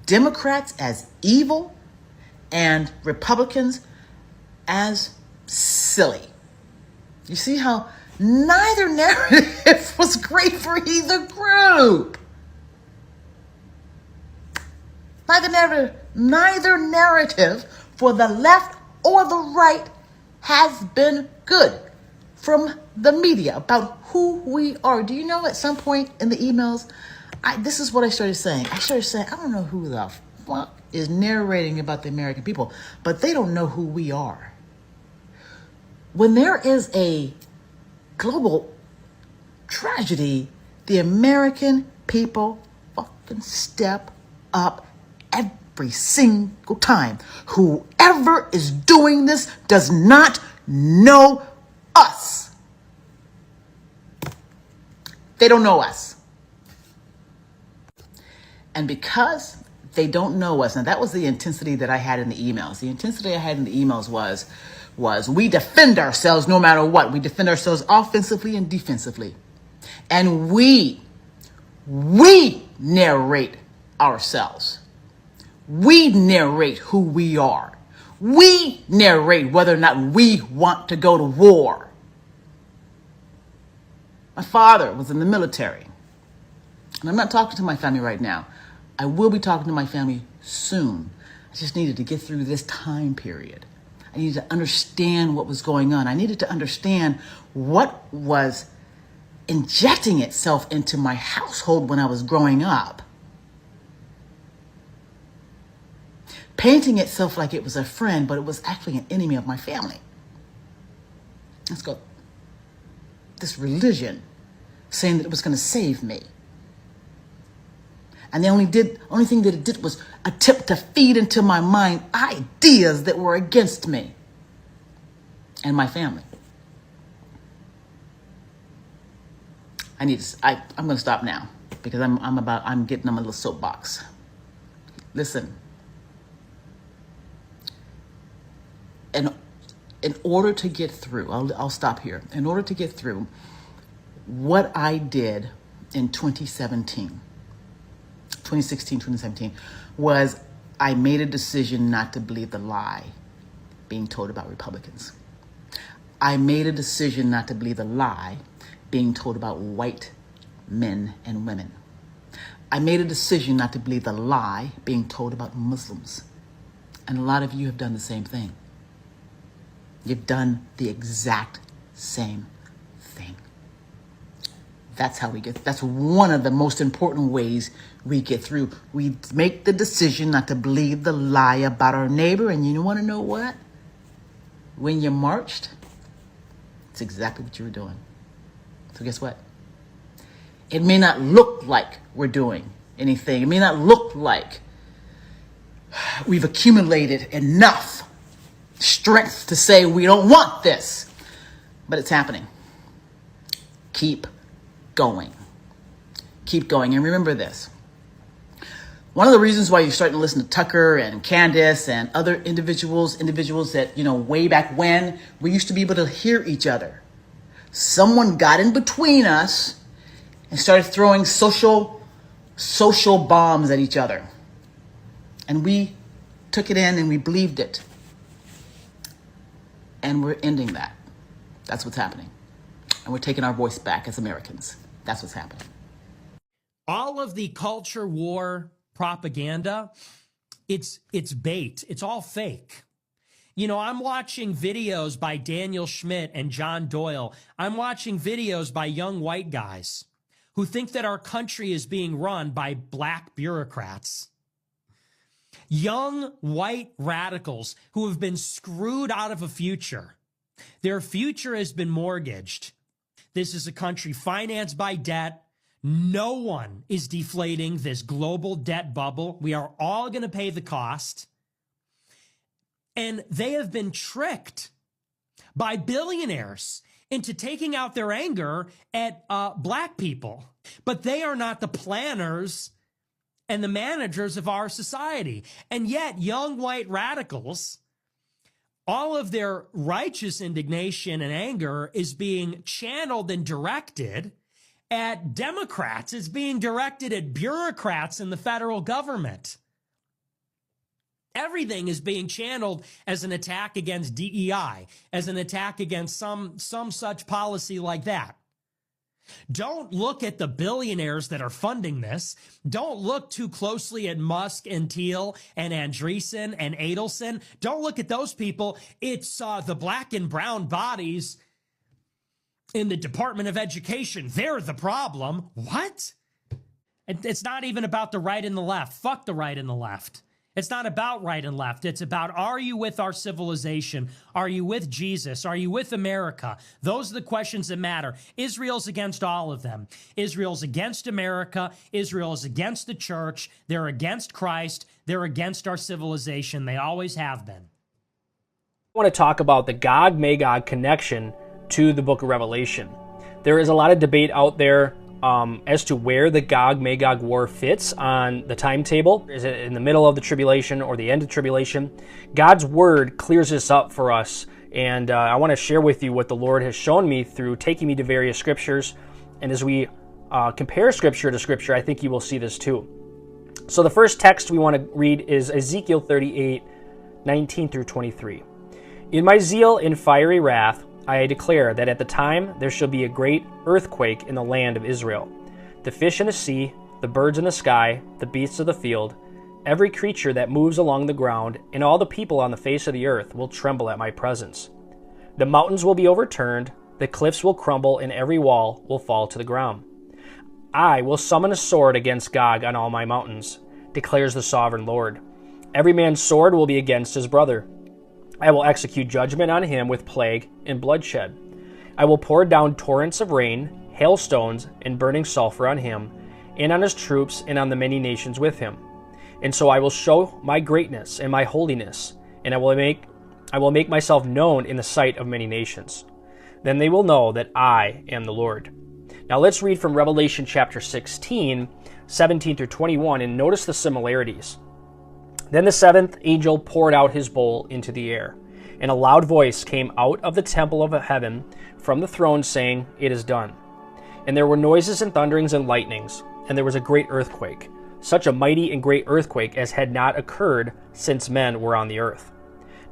S14: Democrats as evil and Republicans as silly. You see how neither narrative was great for either group. Neither narrative for the left or the right has been good from the media about who we are. Do you know at some point in the emails, this is what I started saying. I don't know who the fuck is narrating about the American people, but they don't know who we are. When there is a global tragedy, the American people fucking step up every single time. Whoever is doing this does not know us. They don't know us. And because They don't know us. And that was the intensity that I had in the emails. The intensity I had in the emails was we defend ourselves no matter what. We defend ourselves offensively and defensively. And we narrate ourselves. We narrate who we are. We narrate whether or not we want to go to war. My father was in the military. And I'm not talking to my family right now. I will be talking to my family soon. I just needed to get through this time period. I needed to understand what was going on. I needed to understand what was injecting itself into my household when I was growing up. Painting itself like it was a friend, but it was actually an enemy of my family. Let's go. This religion saying that it was going to save me. And the only thing that it did was attempt to feed into my mind ideas that were against me and my family. I'm going to stop now because I'm getting on my little soapbox. Listen. In order to get through, I'll stop here. In order to get through what I did in 2016, 2017, was I made a decision not to believe the lie being told about Republicans. I made a decision not to believe the lie being told about white men and women. I made a decision not to believe the lie being told about Muslims. And a lot of you have done the same thing. You've done the exact same thing. That's how we get. That's one of the most important ways we get through. We make the decision not to believe the lie about our neighbor. And you want to know what? When you marched, it's exactly what you were doing. So guess what? It may not look like we're doing anything. It may not look like we've accumulated enough strength to say we don't want this, but it's happening. Keep going. Keep going. And remember this. One of the reasons why you're starting to listen to Tucker and Candace and other individuals that, way back when we used to be able to hear each other. Someone got in between us and started throwing social bombs at each other. And we took it in and we believed it. And we're ending that. That's what's happening. And we're taking our voice back as Americans. That's what's happening.
S2: All of the culture war propaganda, it's bait. It's all fake. I'm watching videos by Daniel Schmidt and John Doyle. I'm watching videos by young white guys who think that our country is being run by black bureaucrats. Young white radicals who have been screwed out of a future. Their future has been mortgaged. This is a country financed by debt. No one is deflating this global debt bubble. We are all going to pay the cost. And they have been tricked by billionaires into taking out their anger at black people. But they are not the planners and the managers of our society. And yet, young white radicals, all of their righteous indignation and anger is being channeled and directed at Democrats. It's being directed at bureaucrats in the federal government. Everything is being channeled as an attack against DEI, as an attack against some such policy like that. Don't look at the billionaires that are funding this. Don't look too closely at Musk and Thiel and Andreessen and Adelson. Don't look at those people. It's the black and brown bodies in the Department of Education. They're the problem. What? It's not even about the right and the left. Fuck the right and the left. It's not about right and left. It's about, are you with our civilization? Are you with Jesus? Are you with America? Those are the questions that matter. Israel's against all of them. Israel's against America. Israel is against the church. They're against Christ. They're against our civilization. They always have been.
S17: I want to talk about the Gog-Magog connection to the book of Revelation. There is a lot of debate out there as to where the Gog-Magog war fits on the timetable. Is it in the middle of the tribulation or the end of tribulation? God's word clears this up for us, and I want to share with you what the Lord has shown me through taking me to various scriptures. And as we compare scripture to scripture, I think you will see this too. So the first text we want to read is Ezekiel 38, 19 through 23. In my zeal and fiery wrath, I declare that at the time there shall be a great earthquake in the land of Israel. The fish in the sea, the birds in the sky, the beasts of the field, every creature that moves along the ground, and all the people on the face of the earth will tremble at my presence. The mountains will be overturned, the cliffs will crumble, and every wall will fall to the ground. I will summon a sword against Gog on all my mountains, declares the sovereign Lord. Every man's sword will be against his brother. I will execute judgment on him with plague and bloodshed. I will pour down torrents of rain, hailstones, and burning sulfur on him, and on his troops, and on the many nations with him. And so I will show my greatness and my holiness, and I will make myself known in the sight of many nations. Then they will know that I am the Lord. Now let's read from Revelation chapter 16, 17 through 21, and notice the similarities. Then the seventh angel poured out his bowl into the air, and a loud voice came out of the temple of heaven from the throne, saying, It is done. And there were noises and thunderings and lightnings, and there was a great earthquake, such a mighty and great earthquake as had not occurred since men were on the earth.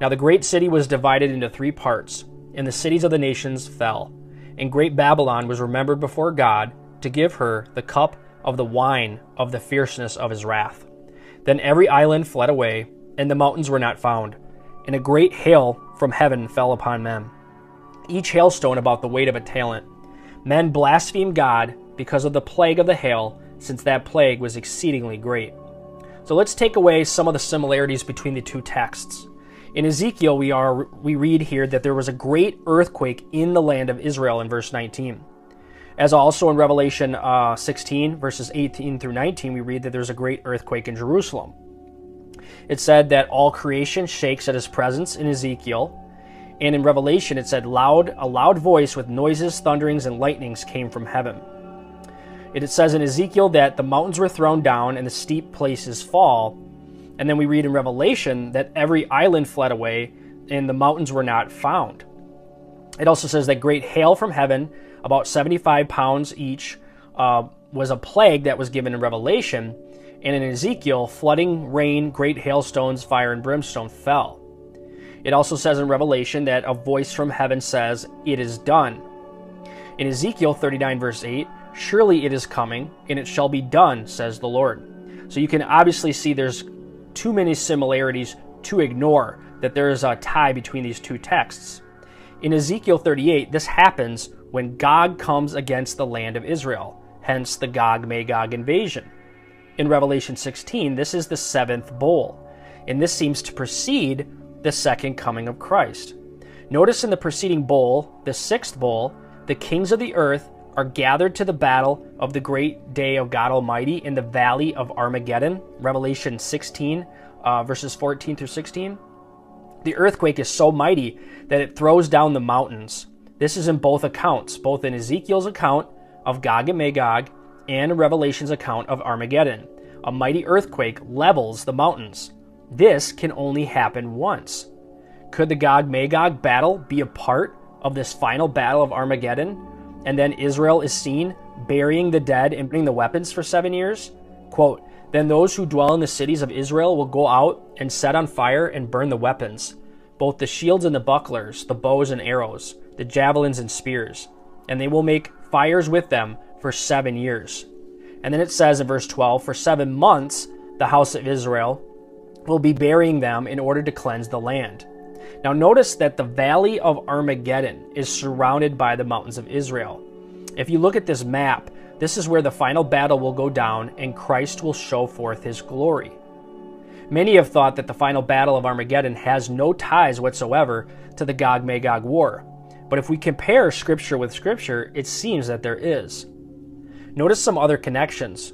S17: Now the great city was divided into 3 parts, and the cities of the nations fell. And great Babylon was remembered before God to give her the cup of the wine of the fierceness of his wrath. Then every island fled away, and the mountains were not found. And a great hail from heaven fell upon men, each hailstone about the weight of a talent. Men blasphemed God because of the plague of the hail, since that plague was exceedingly great. So let's take away some of the similarities between the two texts. In Ezekiel, we read here that there was a great earthquake in the land of Israel in verse 19. As also in Revelation 16, verses 18 through 19, we read that there's a great earthquake in Jerusalem. It said that all creation shakes at his presence in Ezekiel. And in Revelation, it said, a loud voice with noises, thunderings, and lightnings came from heaven. It says in Ezekiel that the mountains were thrown down and the steep places fall. And then we read in Revelation that every island fled away and the mountains were not found. It also says that great hail from heaven, about 75 pounds each, was a plague that was given in Revelation. And in Ezekiel, flooding, rain, great hailstones, fire, and brimstone fell. It also says in Revelation that a voice from heaven says, It is done. In Ezekiel 39 verse 8, surely it is coming, and it shall be done, says the Lord. So you can obviously see there's too many similarities to ignore that there is a tie between these two texts. In Ezekiel 38, this happens when Gog comes against the land of Israel, hence the Gog-Magog invasion. In Revelation 16, this is the 7th bowl, and this seems to precede the second coming of Christ. Notice in the preceding bowl, the 6th bowl, the kings of the earth are gathered to the battle of the great day of God Almighty in the valley of Armageddon, Revelation 16, verses 14 through 16. The earthquake is so mighty that it throws down the mountains. This is in both accounts, both in Ezekiel's account of Gog and Magog and Revelation's account of Armageddon. A mighty earthquake levels the mountains. This can only happen once. Could the Gog-Magog battle be a part of this final battle of Armageddon? And then Israel is seen burying the dead and bringing the weapons for 7 years? Quote, Then those who dwell in the cities of Israel will go out and set on fire and burn the weapons, both the shields and the bucklers, the bows and arrows, the javelins and spears, and they will make fires with them for 7 years. And then it says in verse 12, For 7 months the house of Israel will be burying them in order to cleanse the land. Now notice that the valley of Armageddon is surrounded by the mountains of Israel. If you look at this map, this is where the final battle will go down and Christ will show forth his glory. Many have thought that the final battle of Armageddon has no ties whatsoever to the Gog-Magog war. But if we compare Scripture with Scripture, it seems that there is. Notice some other connections.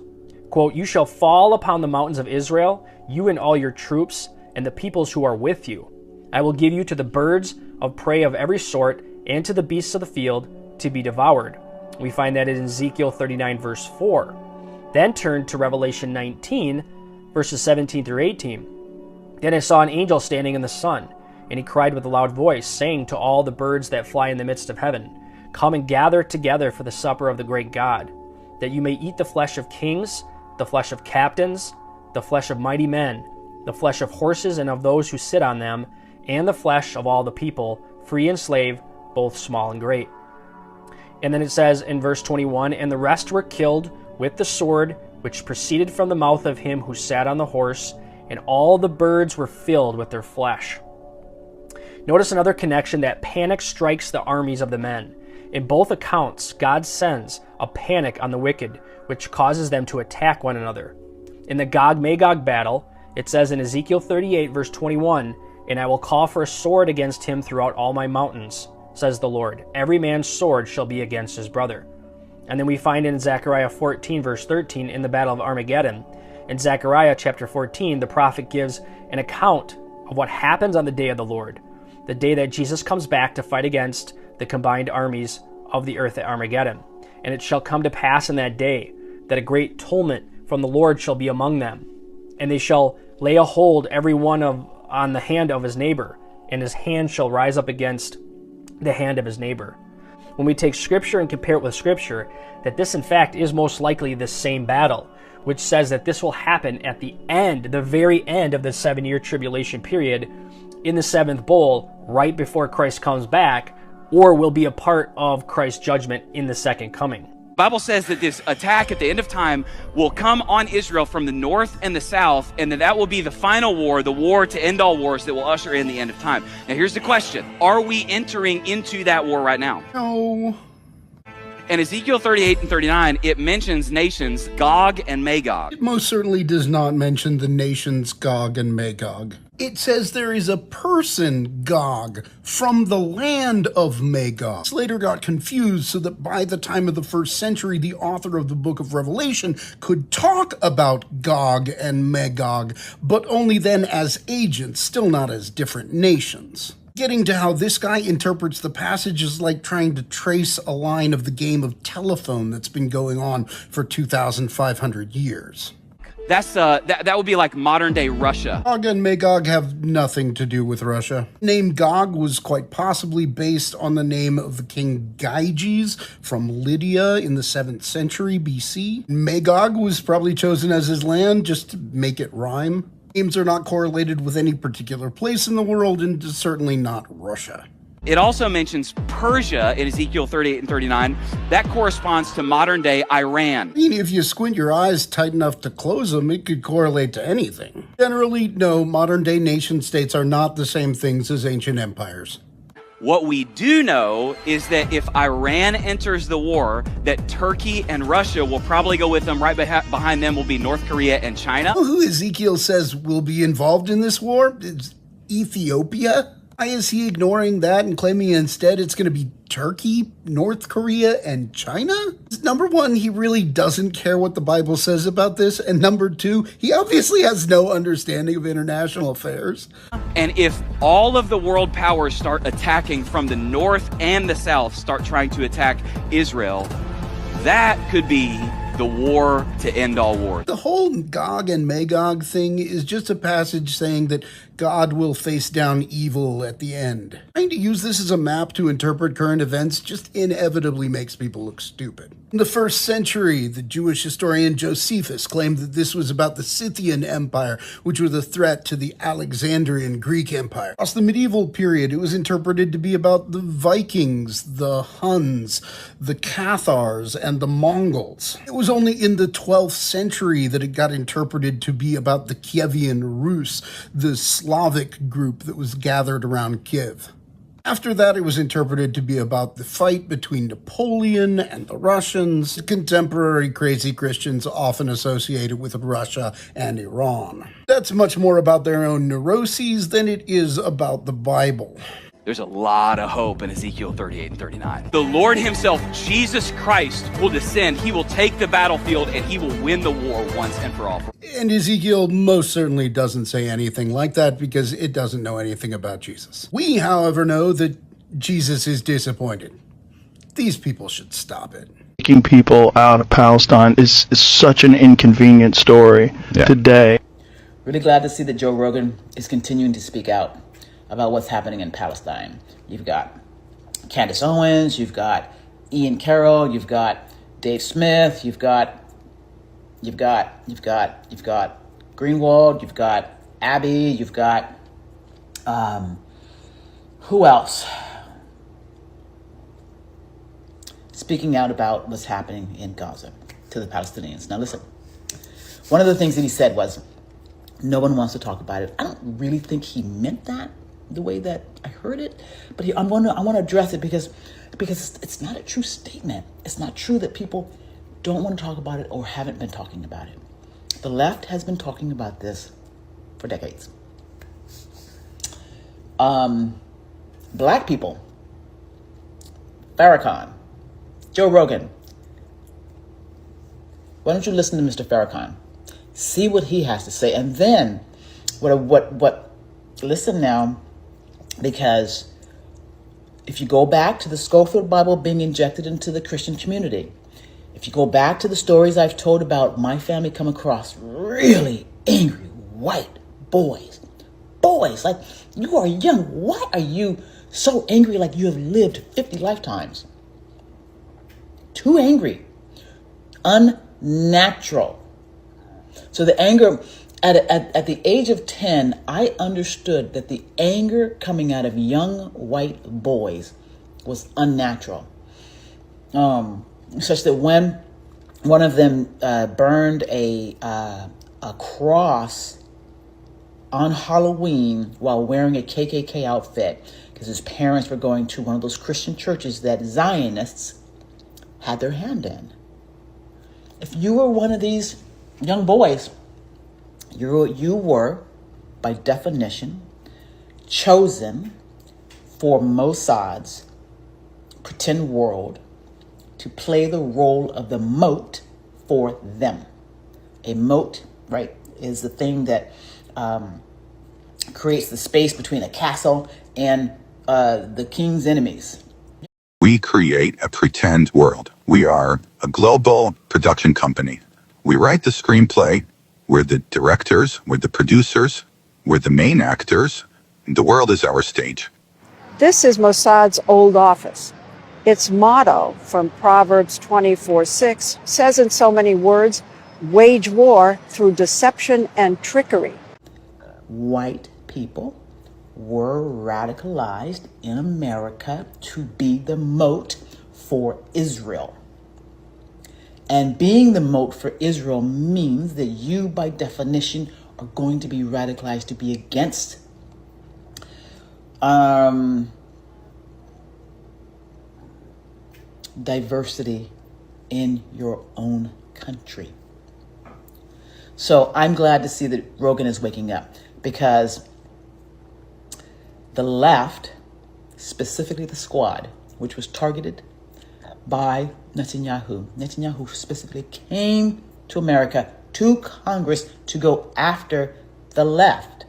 S17: Quote, You shall fall upon the mountains of Israel, you and all your troops, and the peoples who are with you. I will give you to the birds of prey of every sort, and to the beasts of the field to be devoured. We find that in Ezekiel 39, verse 4. Then turn to Revelation 19, verses 17 through 18. Then I saw an angel standing in the sun, and he cried with a loud voice, saying to all the birds that fly in the midst of heaven, Come and gather together for the supper of the great God, that you may eat the flesh of kings, the flesh of captains, the flesh of mighty men, the flesh of horses and of those who sit on them, and the flesh of all the people, free and slave, both small and great. And then it says in verse 21, And the rest were killed with the sword which proceeded from the mouth of him who sat on the horse, and all the birds were filled with their flesh. Notice another connection, that panic strikes the armies of the men. In both accounts, God sends a panic on the wicked, which causes them to attack one another. In the Gog-Magog battle, it says in Ezekiel 38, verse 21, And I will call for a sword against him throughout all my mountains, says the Lord. Every man's sword shall be against his brother. And then we find in Zechariah 14, verse 13, in the battle of Armageddon. In Zechariah chapter 14, the prophet gives an account of what happens on the day of the Lord, the day that Jesus comes back to fight against the combined armies of the earth at Armageddon. And it shall come to pass in that day that a great tumult from the Lord shall be among them, and they shall lay a hold every one on the hand of his neighbor, and his hand shall rise up against the hand of his neighbor. When we take Scripture and compare it with Scripture, that this in fact is most likely the same battle, which says that this will happen at the end, the very end of the 7-year tribulation period, in the 7th bowl, right before Christ comes back, or will be a part of Christ's judgment in the second coming.
S1: The Bible says that this attack at the end of time will come on Israel from the north and the south, and that will be the final war, the war to end all wars that will usher in the end of time. Now here's the question. Are we entering into that war right now?
S20: No.
S1: In Ezekiel 38 and 39, it mentions nations Gog and Magog.
S20: It most certainly does not mention the nations Gog and Magog. It says there is a person, Gog, from the land of Magog. This later got confused so that by the time of the 1st century, the author of the book of Revelation could talk about Gog and Magog, but only then as agents, still not as different nations. Getting to how this guy interprets the passage is like trying to trace a line of the game of telephone that's been going on for 2,500 years.
S1: That would be like modern day Russia.
S20: Gog and Magog have nothing to do with Russia. The name Gog was quite possibly based on the name of the king Gyges from Lydia in the 7th century BC. Magog was probably chosen as his land just to make it rhyme. Names are not correlated with any particular place in the world, and certainly not Russia.
S1: It also mentions Persia in Ezekiel 38 and 39. That corresponds to modern day Iran.
S20: I mean, if you squint your eyes tight enough to close them, it could correlate to anything. Generally, no, modern day nation states are not the same things as ancient empires.
S1: What we do know is that if Iran enters the war, that Turkey and Russia will probably go with them. Right behind them will be North Korea and China.
S20: Well, who Ezekiel says will be involved in this war? It's Ethiopia? Why is he ignoring that and claiming instead it's going to be Turkey, North Korea, and China? Number one, he really doesn't care what the Bible says about this. And number two, he obviously has no understanding of international affairs.
S1: And if all of the world powers start attacking from the north and the south, start trying to attack Israel, that could be the war to end all wars.
S20: The whole Gog and Magog thing is just a passage saying that God will face down evil at the end. Trying to use this as a map to interpret current events just inevitably makes people look stupid. In the 1st century, the Jewish historian Josephus claimed that this was about the Scythian Empire, which was a threat to the Alexandrian Greek Empire. Across the medieval period, it was interpreted to be about the Vikings, the Huns, the Cathars, and the Mongols. It was only in the 12th century that it got interpreted to be about the Kievian Rus, the Slavic group that was gathered around Kiev. After that, it was interpreted to be about the fight between Napoleon and the Russians. Contemporary crazy Christians often associate it with Russia and Iran. That's much more about their own neuroses than it is about the Bible.
S1: There's a lot of hope in Ezekiel 38 and 39. The Lord himself, Jesus Christ, will descend. He will take the battlefield and he will win the war once and for all.
S20: And Ezekiel most certainly doesn't say anything like that because it doesn't know anything about Jesus. We, however, know that Jesus is disappointed. These people should stop it.
S24: Taking people out of Palestine is such an inconvenient story today.
S14: Really glad to see that Joe Rogan is continuing to speak out about what's happening in Palestine. You've got Candace Owens, you've got Ian Carroll, you've got Dave Smith, you've got Greenwald, you've got Abby, you've got who else? Speaking out about what's happening in Gaza to the Palestinians. Now listen, one of the things that he said was, no one wants to talk about it. I don't really think he meant that the way that I heard it, but I want to address it because it's not a true statement. It's not true that people don't want to talk about it or haven't been talking about it. The left has been talking about this for decades. Black people, Farrakhan, Joe Rogan. Why don't you listen to Mr. Farrakhan? See what he has to say, and then listen now, because if you go back to the Schofield Bible being injected into the Christian community, if you go back to the stories I've told about my family come across really angry white boys, like, you are young. Why are you so angry like you have lived 50 lifetimes? Too angry. Unnatural. So the anger, at the age of 10, I understood that the anger coming out of young white boys was unnatural. Such that when one of them burned a cross on Halloween while wearing a KKK outfit, because his parents were going to one of those Christian churches that Zionists had their hand in. If you were one of these young boys, you were, by definition, chosen for Mossad's pretend world to play the role of the moat for them. A moat, right, is the thing that creates the space between a castle and the king's enemies.
S18: We create a pretend world. We are a global production company. We write the screenplay. We're the directors. We're the producers. We're the main actors. The world is our stage.
S21: This is Mossad's old office. Its motto from Proverbs 24:6 says in so many words, wage war through deception and trickery.
S14: White people were radicalized in America to be the moat for Israel. And being the moat for Israel means that you, by definition, are going to be radicalized to be against diversity in your own country. So I'm glad to see that Rogan is waking up, because the left, specifically the squad, which was targeted by Netanyahu specifically came to America, to Congress, to go after the left.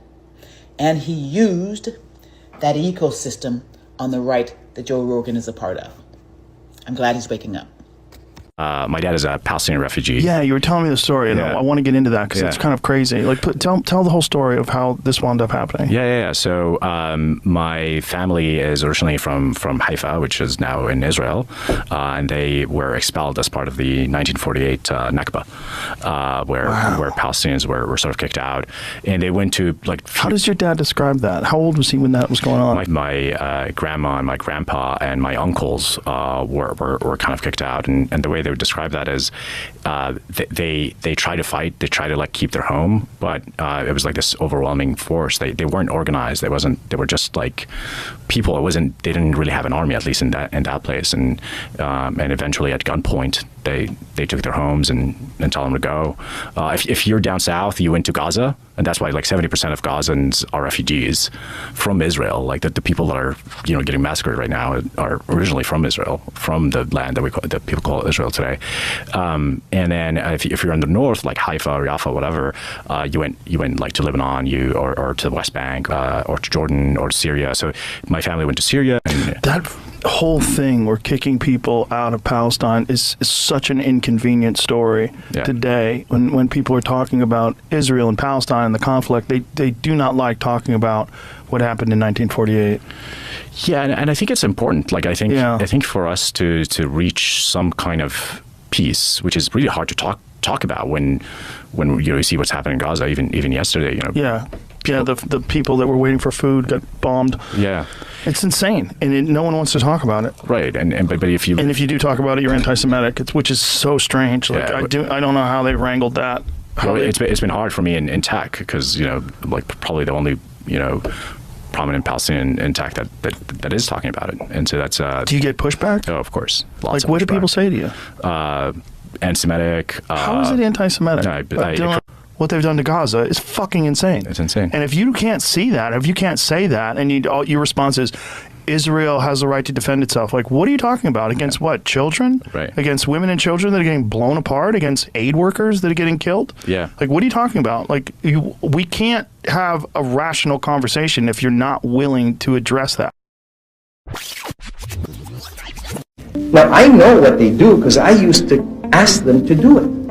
S14: And he used that ecosystem on the right that Joe Rogan is a part of. I'm glad he's waking up.
S22: My dad is a Palestinian refugee.
S24: Yeah, you were telling me the story, and I want to get into that because it's kind of crazy. Like, tell the whole story of how this wound up happening.
S22: Yeah. So my family is originally from Haifa, which is now in Israel, and they were expelled as part of the 1948 Nakba, where Palestinians were sort of kicked out, and they went to like.
S24: How does your dad describe that? How old was he when that was going on?
S22: My grandma and my grandpa and my uncles were kind of kicked out, and the way they would describe that is they try to fight, they try to like keep their home, but it was like this overwhelming force. They weren't organized. They were just like people. They didn't really have an army, at least in that place, and eventually at gunpoint they took their homes and told them to go. If you're down south, you went to Gaza, and that's why like 70% of Gazans are refugees from Israel. Like the people that are getting massacred right now are originally from Israel, from the land that people call Israel today. And then if you're in the north, like Haifa or Jaffa, whatever, you went like to Lebanon, or to the West Bank, or to Jordan or to Syria. So my family went to Syria. And
S24: whole thing where kicking people out of Palestine is such an inconvenient story today. When people are talking about Israel and Palestine and the conflict, they do not like talking about what happened in 1948.
S22: Yeah, and I think it's important. Like I think for us to reach some kind of peace, which is really hard to talk about when you see what's happening in Gaza, even yesterday.
S24: The people that were waiting for food got bombed.
S22: Yeah,
S24: it's insane, and no one wants to talk about it.
S22: Right, but if you
S24: do talk about it, you're anti-Semitic, which is so strange. Like I don't know how they wrangled that.
S22: It's been hard for me in tech because like probably the only prominent Palestinian in tech that is talking about it, and so that's.
S24: Do you get pushback?
S22: Oh, of course.
S24: Like, what do people say to you?
S22: Anti-Semitic. How
S24: is it anti-Semitic? What they've done to Gaza is fucking insane.
S22: It's insane.
S24: And if you can't see that, if you can't say that, and your response is, Israel has the right to defend itself. Like, what are you talking about? Against what? Children?
S22: Right.
S24: Against women and children that are getting blown apart? Against aid workers that are getting killed?
S22: Yeah.
S24: Like, what are you talking about? Like, we can't have a rational conversation if you're not willing to address that.
S3: Now, I know what they do because I used to ask them to do it.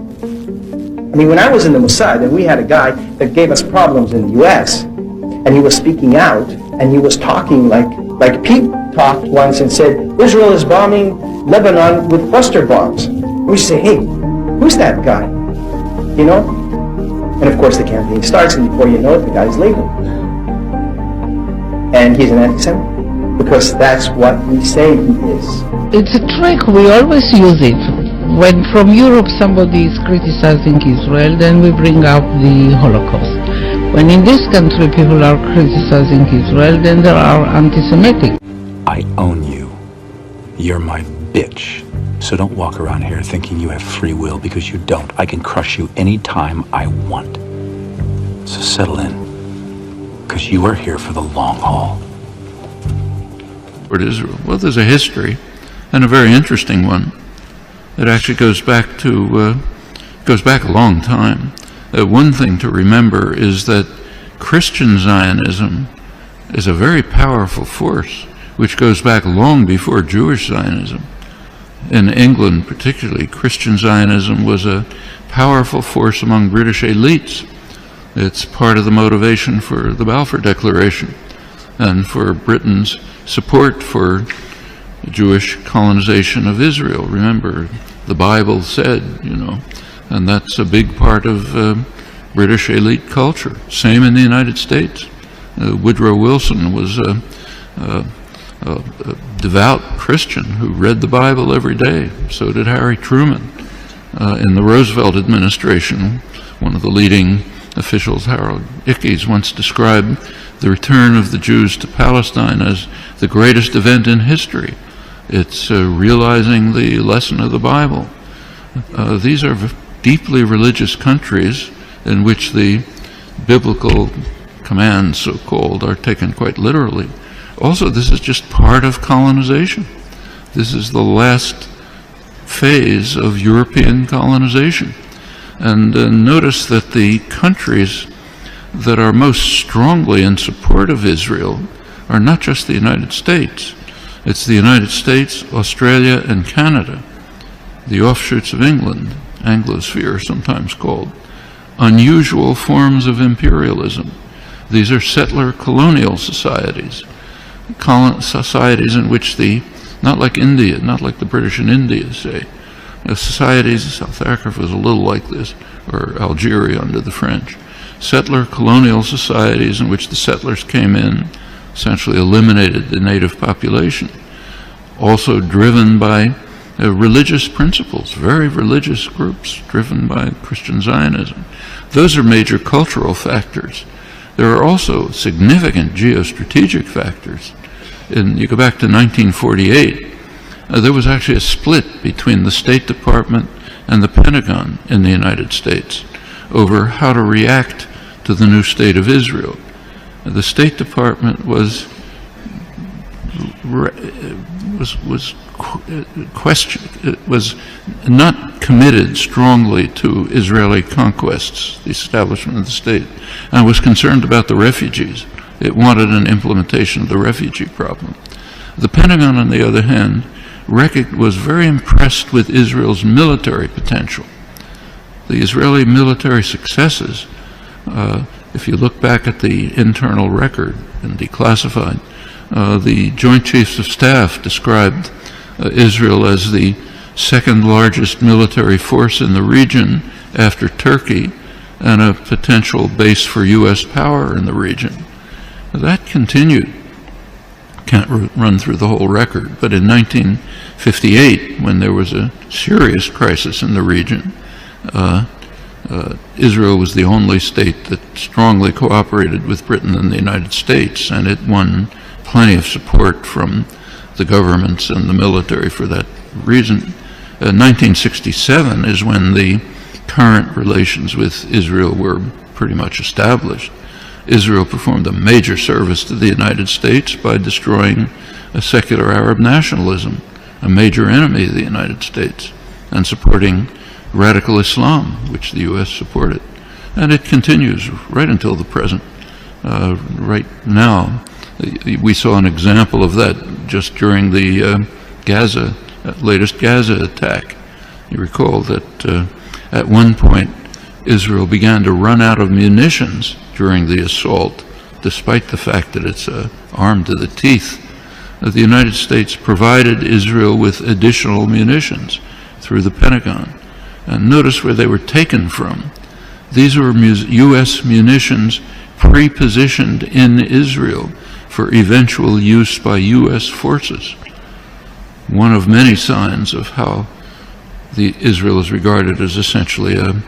S3: I mean, when I was in the Mossad, and we had a guy that gave us problems in the U.S., and he was speaking out, and he was talking like Pete talked once and said, Israel is bombing Lebanon with cluster bombs. We say, hey, who's that guy? And of course the campaign starts, and before you know it, the guy's labeled. And he's an anti-Semite, because that's what we say he is.
S4: It's a trick, we always use it. When from Europe somebody is criticizing Israel, then we bring up the Holocaust. When in this country people are criticizing Israel, then they are anti-Semitic.
S6: I own you. You're my bitch. So don't walk around here thinking you have free will, because you don't. I can crush you anytime I want. So settle in, because you are here for the long haul.
S23: Toward Israel. Well, there's a history, and a very interesting one. It actually goes back a long time. One thing to remember is that Christian Zionism is a very powerful force, which goes back long before Jewish Zionism. In England, particularly, Christian Zionism was a powerful force among British elites. It's part of the motivation for the Balfour Declaration and for Britain's support for Jewish colonization of Israel. Remember, the Bible said, and that's a big part of British elite culture. Same in the United States. Woodrow Wilson was a devout Christian who read the Bible every day. So did Harry Truman. In the Roosevelt administration, one of the leading officials, Harold Ickes, once described the return of the Jews to Palestine as the greatest event in history. It's realizing the lesson of the Bible. These are deeply religious countries in which the biblical commands, so-called, are taken quite literally. Also, this is just part of colonization. This is the last phase of European colonization. And notice that the countries that are most strongly in support of Israel are not just the United States. It's the United States, Australia, and Canada, the offshoots of England, Anglosphere sometimes called, unusual forms of imperialism. These are settler colonial societies, societies in which not like India, not like the British in India, say, societies, South Africa was a little like this, or Algeria under the French, settler colonial societies in which the settlers came in, essentially eliminated the native population, also driven by religious principles, very religious groups driven by Christian Zionism. Those are major cultural factors. There are also significant geostrategic factors. You go back to 1948, there was actually a split between the State Department and the Pentagon in the United States over how to react to the new state of Israel. The State Department was not committed strongly to Israeli conquests, the establishment of the state, and was concerned about the refugees. It wanted an implementation of the refugee problem. The Pentagon, on the other hand, was very impressed with Israel's military potential. The Israeli military successes, if you look back at the internal record and declassified, the Joint Chiefs of Staff described Israel as the second largest military force in the region after Turkey and a potential base for U.S. power in the region. That continued. Can't run through the whole record, but in 1958, when there was a serious crisis in the region, Israel was the only state that strongly cooperated with Britain and the United States, and it won plenty of support from the governments and the military for that reason. 1967 is when the current relations with Israel were pretty much established. Israel performed a major service to the United States by destroying a secular Arab nationalism, a major enemy of the United States, and supporting radical Islam, which the U.S. supported. And it continues right until the present. Right now, we saw an example of that just during the latest Gaza attack. You recall that at one point, Israel began to run out of munitions during the assault, despite the fact that it's armed to the teeth. The United States provided Israel with additional munitions through the Pentagon. And notice where they were taken from. These were U.S. munitions pre-positioned in Israel for eventual use by U.S. forces. One of many signs of how Israel is regarded as essentially a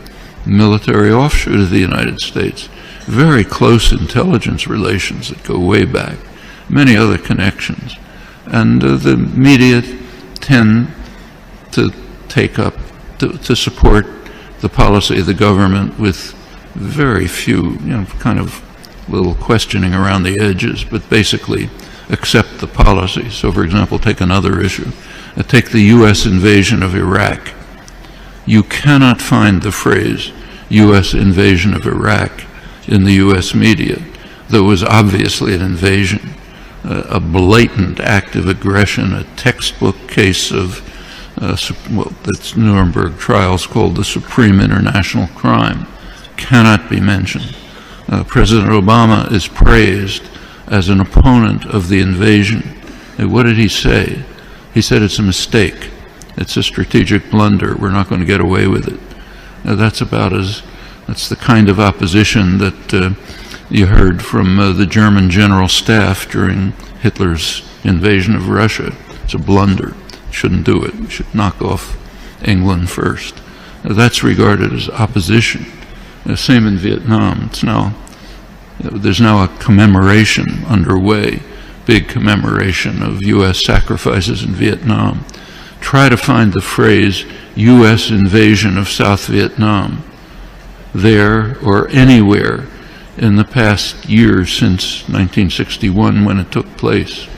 S23: military offshoot of the United States. Very close intelligence relations that go way back, many other connections. And the media tend to take up, to support the policy of the government with very few, kind of little questioning around the edges, but basically accept the policy. So, for example, take another issue. Take the U.S. invasion of Iraq. You cannot find the phrase U.S. invasion of Iraq in the U.S. media. There was obviously an invasion, a blatant act of aggression, a textbook case of that's Nuremberg trials called the supreme international crime. Cannot be mentioned. President Obama is praised as an opponent of the invasion. And what did he say? He said it's a mistake. It's a strategic blunder. We're not going to get away with it. That's the kind of opposition that you heard from the German General Staff during Hitler's invasion of Russia. It's a blunder. Shouldn't do it. Should knock off England first. That's regarded as opposition. Same in Vietnam. There's now a commemoration underway, big commemoration of U.S. sacrifices in Vietnam. Try to find the phrase U.S. invasion of South Vietnam there or anywhere in the past year since 1961 when it took place.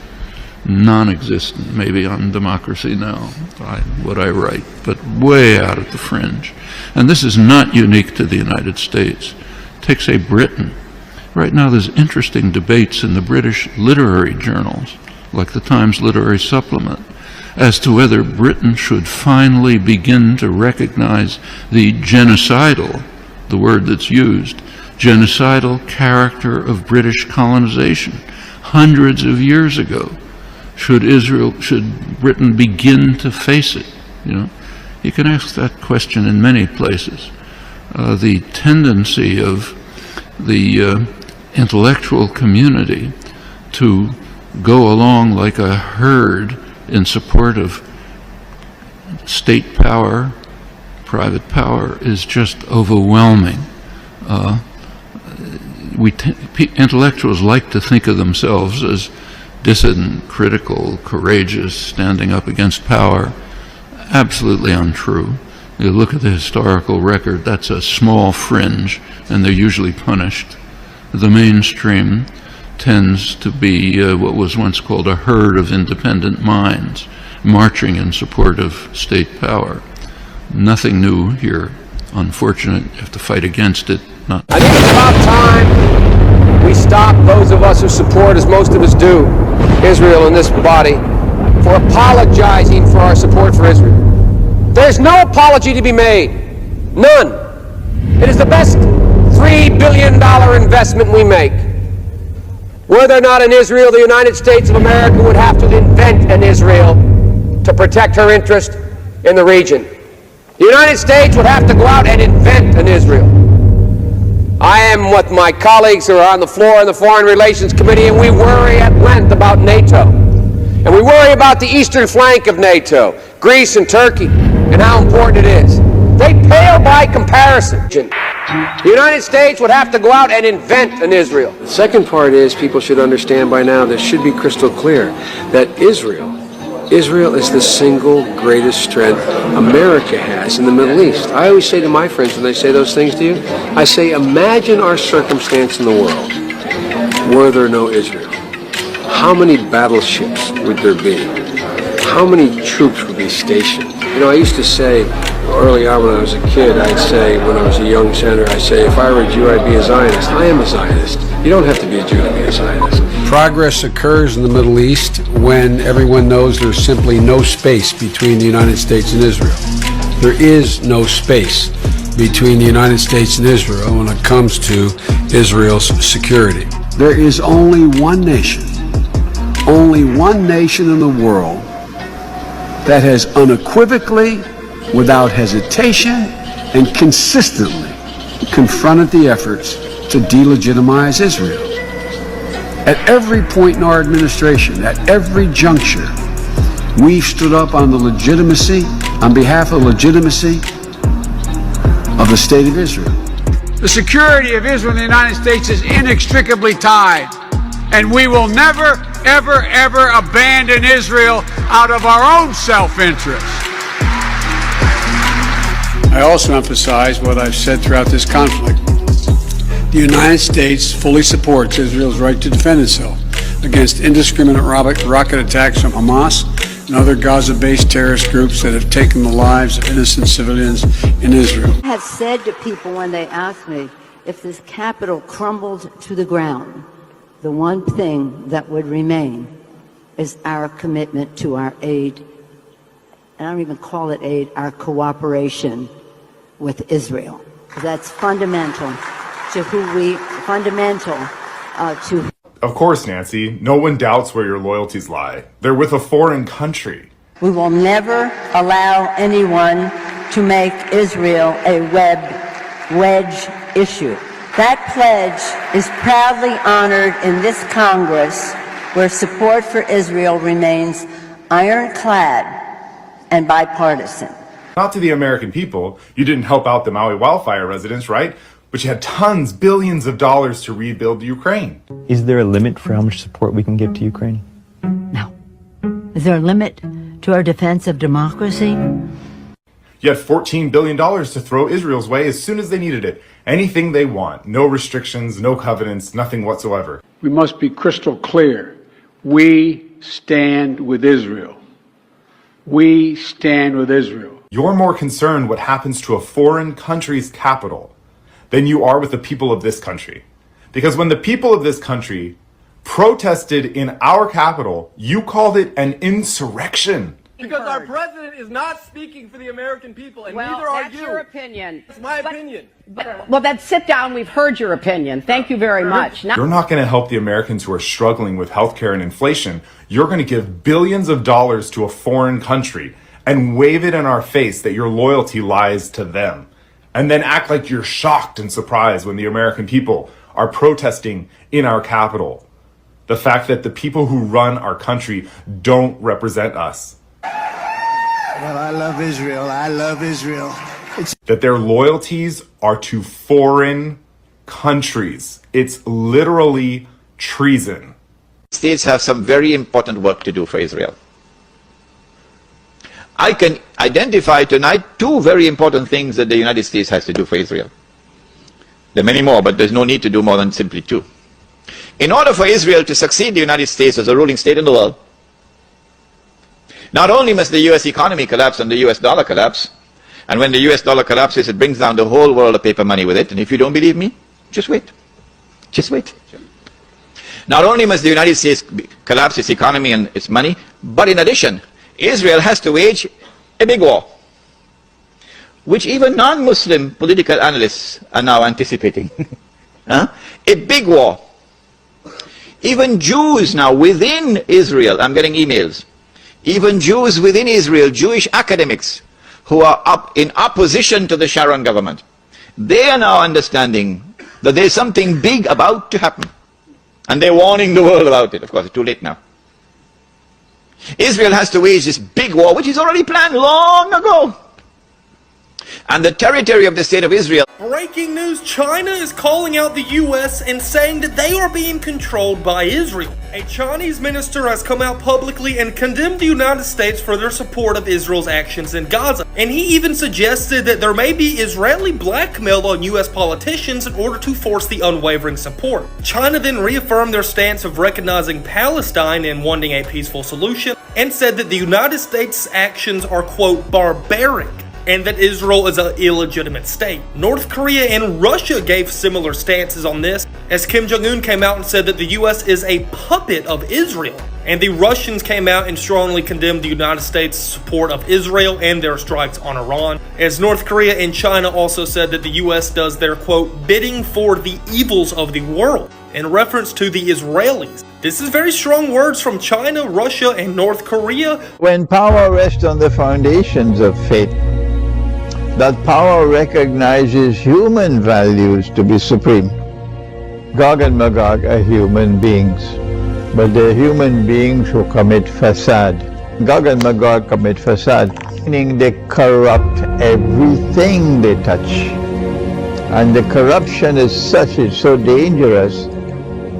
S23: Non-existent, maybe on Democracy Now, what I write, but way out at the fringe. And this is not unique to the United States. Take, say, Britain. Right now there's interesting debates in the British literary journals, like the Times Literary Supplement, as to whether Britain should finally begin to recognize the genocidal, the word that's used, genocidal character of British colonization hundreds of years ago. Should Britain begin to face it? You can ask that question in many places. The tendency of the intellectual community to go along like a herd in support of state power, private power, is just overwhelming. Intellectuals like to think of themselves as dissident, critical, courageous, standing up against power. Absolutely untrue. You look at the historical record, that's a small fringe, and they're usually punished. The mainstream tends to be what was once called a herd of independent minds, marching in support of state power. Nothing new here. Unfortunate, you have to fight against it.
S7: I think it's about time we stop, those of us who support, as most of us do, Israel and this body for apologizing for our support for Israel. There's no apology to be made. None. It is the best $3 billion investment we make. Were there not an Israel, the United States of America would have to invent an Israel to protect her interest in the region. The United States would have to go out and invent an Israel. I am with my colleagues who are on the floor in the Foreign Relations Committee, and we worry at length about NATO. And we worry about the eastern flank of NATO, Greece and Turkey, and how important it is. They pale by comparison. The United States would have to go out and invent an Israel. The second part is people should understand by now, this should be crystal clear, that Israel is the single greatest strength America has in the Middle East. I always say to my friends when they say those things to you, I say, imagine our circumstance in the world were there no Israel. How many battleships would there be? How many troops would be stationed? You know, I used to say early on when I was a kid, I'd say, when I was a young senator, I'd say, if I were a Jew, I'd be a Zionist. I am a Zionist. You don't have to be a Jew to be a Zionist.
S8: Progress occurs in the Middle East when everyone knows there's simply no space between the United States and Israel. There is no space between the United States and Israel when it comes to Israel's security. There is only one nation in the world that has unequivocally, without hesitation, and consistently confronted the efforts to delegitimize Israel. At every point in our administration, at every juncture, we've stood up on behalf of the legitimacy of the State of Israel.
S9: The security of Israel and the United States is inextricably tied, and we will never, ever, ever abandon Israel out of our own self-interest. I also emphasize what I've said throughout this conflict. The United States fully supports Israel's right to defend itself against indiscriminate rocket attacks from Hamas and other Gaza-based terrorist groups that have taken the lives of innocent civilians in Israel.
S10: I have said to people when they ask me if this capital crumbled to the ground, the one thing that would remain is our commitment to our aid, and I don't even call it aid, our cooperation with Israel. That's fundamental to
S25: Of course, Nancy, no one doubts where your loyalties lie. They're with a foreign country.
S10: We will never allow anyone to make Israel a wedge issue. That pledge is proudly honored in this Congress, where support for Israel remains ironclad and bipartisan.
S25: Not to the American people. You didn't help out the Maui wildfire residents, right? But you had tons, billions of dollars to rebuild Ukraine.
S26: Is there a limit for how much support we can give to Ukraine?
S10: No. Is there a limit to our defense of democracy?
S25: You had $14 billion to throw Israel's way as soon as they needed it. Anything they want. No restrictions, no covenants, nothing whatsoever.
S9: We must be crystal clear. We stand with Israel. We stand with Israel.
S25: You're more concerned what happens to a foreign country's capital than you are with the people of this country. Because when the people of this country protested in our capital, you called it an insurrection.
S27: Because our president is not speaking for the American people, and neither are you.
S28: That's your opinion.
S27: It's my opinion.
S28: Well, then sit down. We've heard your opinion. Thank you very much.
S25: You're not going to help the Americans who are struggling with healthcare and inflation. You're going to give billions of dollars to a foreign country and wave it in our face that your loyalty lies to them. And then act like you're shocked and surprised when the American people are protesting in our capital. The fact that the people who run our country don't represent us.
S29: Well, I love Israel. I love Israel.
S25: That their loyalties are to foreign countries. It's literally treason.
S30: States have some very important work to do for Israel. I can identify tonight two very important things that the United States has to do for Israel. There are many more, but there's no need to do more than simply two. In order for Israel to succeed the United States as a ruling state in the world, not only must the US economy collapse and the US dollar collapse, and when the US dollar collapses, it brings down the whole world of paper money with it, and if you don't believe me, just wait. Just wait. Not only must the United States collapse its economy and its money, but in addition, Israel has to wage a big war, which even non-Muslim political analysts are now anticipating. A big war. Even Jews now within Israel, I'm getting emails, even Jews within Israel, Jewish academics who are up in opposition to the Sharon government, they are now understanding that there's something big about to happen. And they're warning the world about it. Of course, it's too late now. Israel has to wage this big war, which is already planned long ago. And the territory of the state of Israel.
S27: Breaking news, China is calling out the U.S. and saying that they are being controlled by Israel. A Chinese minister has come out publicly and condemned the United States for their support of Israel's actions in Gaza. And he even suggested that there may be Israeli blackmail on U.S. politicians in order to force the unwavering support. China then reaffirmed their stance of recognizing Palestine and wanting a peaceful solution, and said that the United States' actions are, quote, barbaric, and that Israel is an illegitimate state. North Korea and Russia gave similar stances on this, as Kim Jong-un came out and said that the US is a puppet of Israel. And the Russians came out and strongly condemned the United States' support of Israel and their strikes on Iran, as North Korea and China also said that the US does their, quote, bidding for the evils of the world, in reference to the Israelis. This is very strong words from China, Russia, and North Korea.
S1: When power rests on the foundations of faith, that power recognizes human values to be supreme. Gog and Magog are human beings, but they're human beings who commit facade. Gog and Magog commit facade, meaning they corrupt everything they touch. And the corruption is such, it's so dangerous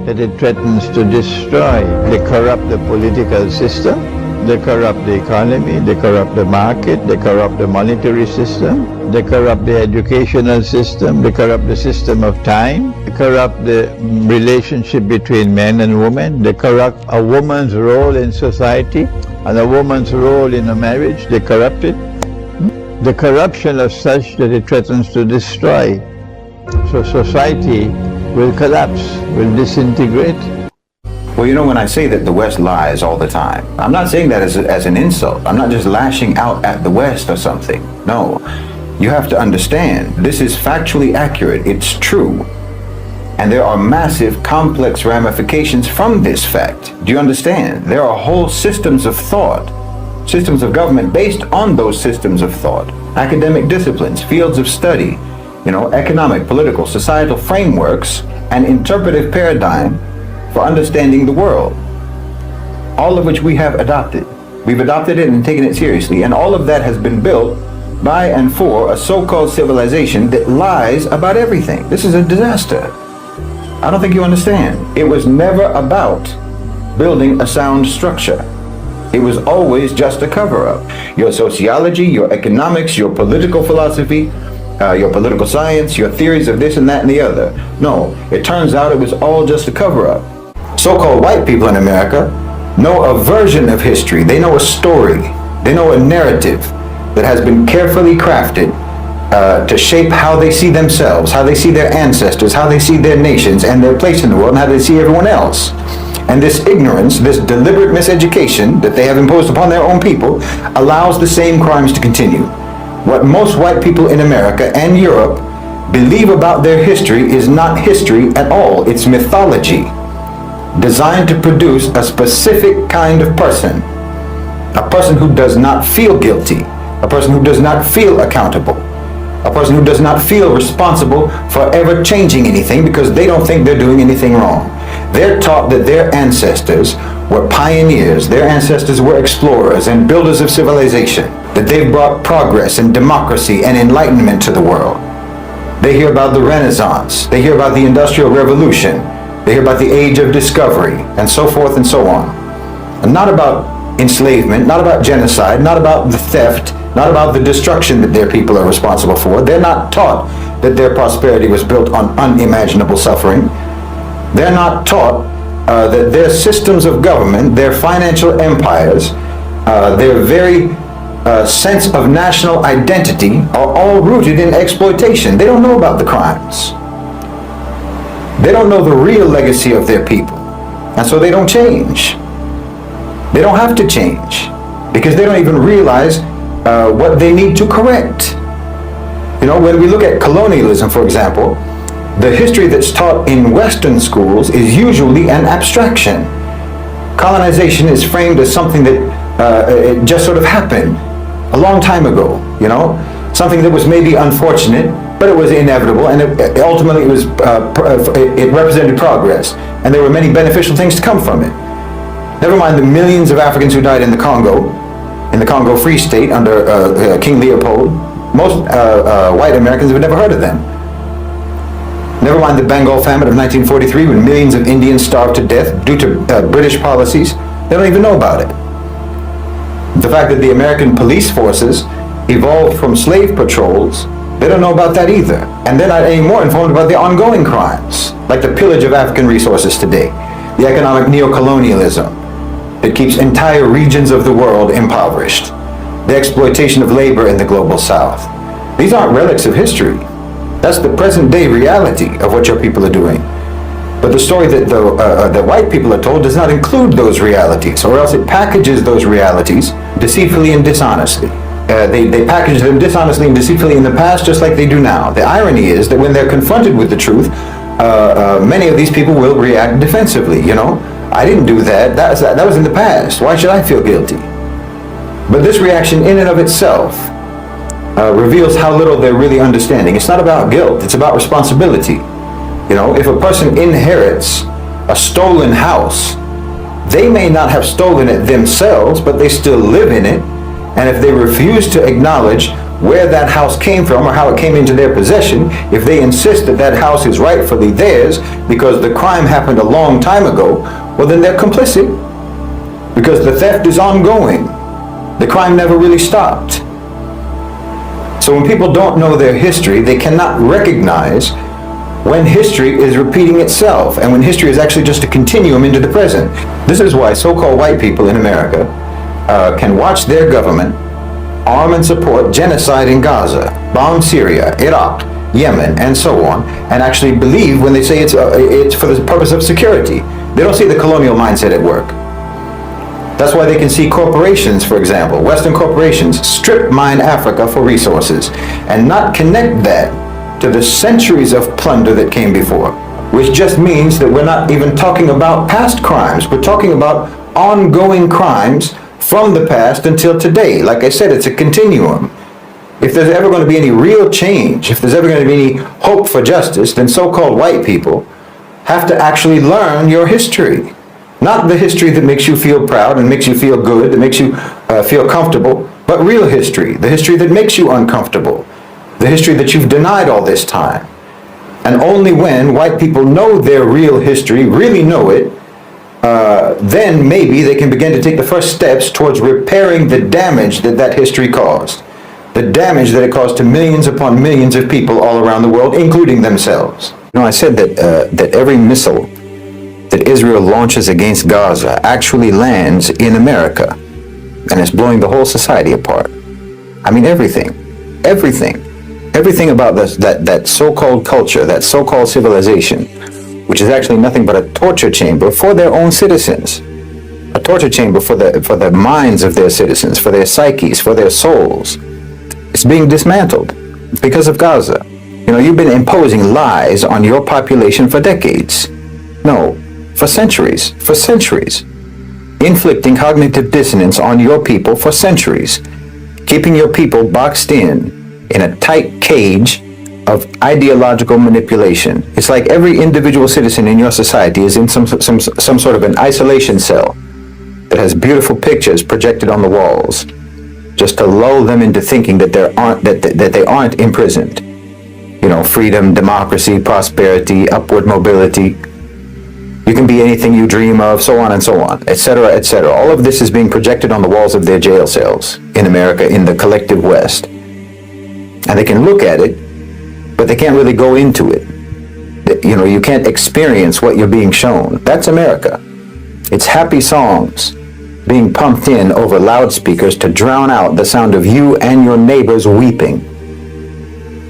S1: that it threatens to destroy. They corrupt the political system, they corrupt the economy, they corrupt the market, they corrupt the monetary system, they corrupt the educational system, they corrupt the system of time, they corrupt the relationship between men and women, they corrupt a woman's role in society and a woman's role in a marriage, they corrupt it. The corruption is such that it threatens to destroy. So society will collapse, will disintegrate.
S2: Well, you know, when I say that the West lies all the time, I'm not saying that as an insult. I'm not just lashing out at the West or something. No, you have to understand, this is factually accurate. It's true. And there are massive, complex ramifications from this fact. Do you understand? There are whole systems of thought, systems of government based on those systems of thought. Academic disciplines, fields of study, you know, economic, political, societal frameworks, and interpretive paradigm for understanding the world, all of which we have adopted. We've adopted it and taken it seriously, and all of that has been built by and for a so-called civilization that lies about everything. This is a disaster. I don't think you understand. It was never about building a sound structure. It was always just a cover-up. Your sociology, your economics, your political philosophy, your political science, your theories of this and that and the other. No, it turns out it was all just a cover-up. So-called white people in America know a version of history. They know a story. They know a narrative that has been carefully crafted to shape how they see themselves, how they see their ancestors, how they see their nations and their place in the world, and how they see everyone else. And this ignorance, this deliberate miseducation that they have imposed upon their own people allows the same crimes to continue. What most white people in America and Europe believe about their history is not history at all. It's mythology, designed to produce a specific kind of person. A person who does not feel guilty, a person who does not feel accountable, a person who does not feel responsible for ever changing anything because they don't think they're doing anything wrong. They're taught that their ancestors were pioneers, their ancestors were explorers and builders of civilization, that they've brought progress and democracy and enlightenment to the world. They hear about the Renaissance, they hear about the Industrial Revolution, they hear about the Age of Discovery, and so forth and so on. And not about enslavement, not about genocide, not about the theft, not about the destruction that their people are responsible for. They're not taught that their prosperity was built on unimaginable suffering. They're not taught that their systems of government, their financial empires, their very sense of national identity are all rooted in exploitation. They don't know about the crimes. They don't know the real legacy of their people. And so they don't change. They don't have to change because they don't even realize what they need to correct. You know, when we look at colonialism, for example, the history that's taught in Western schools is usually an abstraction. Colonization is framed as something that it just sort of happened a long time ago, you know, something that was maybe unfortunate, but it was inevitable, and ultimately it represented progress, and there were many beneficial things to come from it. Never mind the millions of Africans who died in the Congo Free State under King Leopold. Most white Americans have never heard of them. Never mind the Bengal famine of 1943 when millions of Indians starved to death due to British policies. They don't even know about it. The fact that the American police forces evolved from slave patrols, they don't know about that either. And they're not any more informed about the ongoing crimes, like the pillage of African resources today, the economic neo-colonialism that keeps entire regions of the world impoverished, the exploitation of labor in the global south. These aren't relics of history. That's the present day reality of what your people are doing. But the story that the white people are told does not include those realities, or else it packages those realities deceitfully and dishonestly. They package them dishonestly and deceitfully in the past just like they do now. The irony is that when they're confronted with the truth, many of these people will react defensively. You know, I didn't do that. That was in the past. Why should I feel guilty? But this reaction in and of itself reveals how little they're really understanding. It's not about guilt. It's about responsibility. You know, if a person inherits a stolen house, they may not have stolen it themselves, but they still live in it. And if they refuse to acknowledge where that house came from or how it came into their possession, if they insist that that house is rightfully theirs because the crime happened a long time ago, well, then they're complicit because the theft is ongoing. The crime never really stopped. So when people don't know their history, they cannot recognize when history is repeating itself and when history is actually just a continuum into the present. This is why so-called white people in America can watch their government arm and support genocide in Gaza, bomb Syria, Iraq, Yemen, and so on, and actually believe when they say it's for the purpose of security. They don't see the colonial mindset at work. That's why they can see corporations, for example, Western corporations, strip mine Africa for resources and not connect that to the centuries of plunder that came before, which just means that we're not even talking about past crimes. We're talking about ongoing crimes from the past until today. Like I said, it's a continuum. If there's ever going to be any real change, if there's ever going to be any hope for justice, then so-called white people have to actually learn your history. Not the history that makes you feel proud and makes you feel good, that makes you feel comfortable, but real history, the history that makes you uncomfortable, the history that you've denied all this time. And only when white people know their real history, really know it, then maybe they can begin to take the first steps towards repairing the damage that that history caused. The damage that it caused to millions upon millions of people all around the world, including themselves. You know, I said that every missile that Israel launches against Gaza actually lands in America, and it's blowing the whole society apart. I mean, everything about that so-called culture, that so-called civilization, which is actually nothing but a torture chamber for their own citizens, a torture chamber for the minds of their citizens, for their psyches, for their souls. It's being dismantled because of Gaza. You know, you've been imposing lies on your population for decades. No, for centuries. Inflicting cognitive dissonance on your people for centuries. Keeping your people boxed in a tight cage of ideological manipulation. It's like every individual citizen in your society is in some sort of an isolation cell that has beautiful pictures projected on the walls, just to lull them into thinking that they aren't imprisoned. You know, freedom, democracy, prosperity, upward mobility. You can be anything you dream of, so on and so on, etc., etc. All of this is being projected on the walls of their jail cells in America, in the collective West. And they can look at it, but they can't really go into it. You know, you can't experience what you're being shown. That's America. It's happy songs being pumped in over loudspeakers to drown out the sound of you and your neighbors weeping.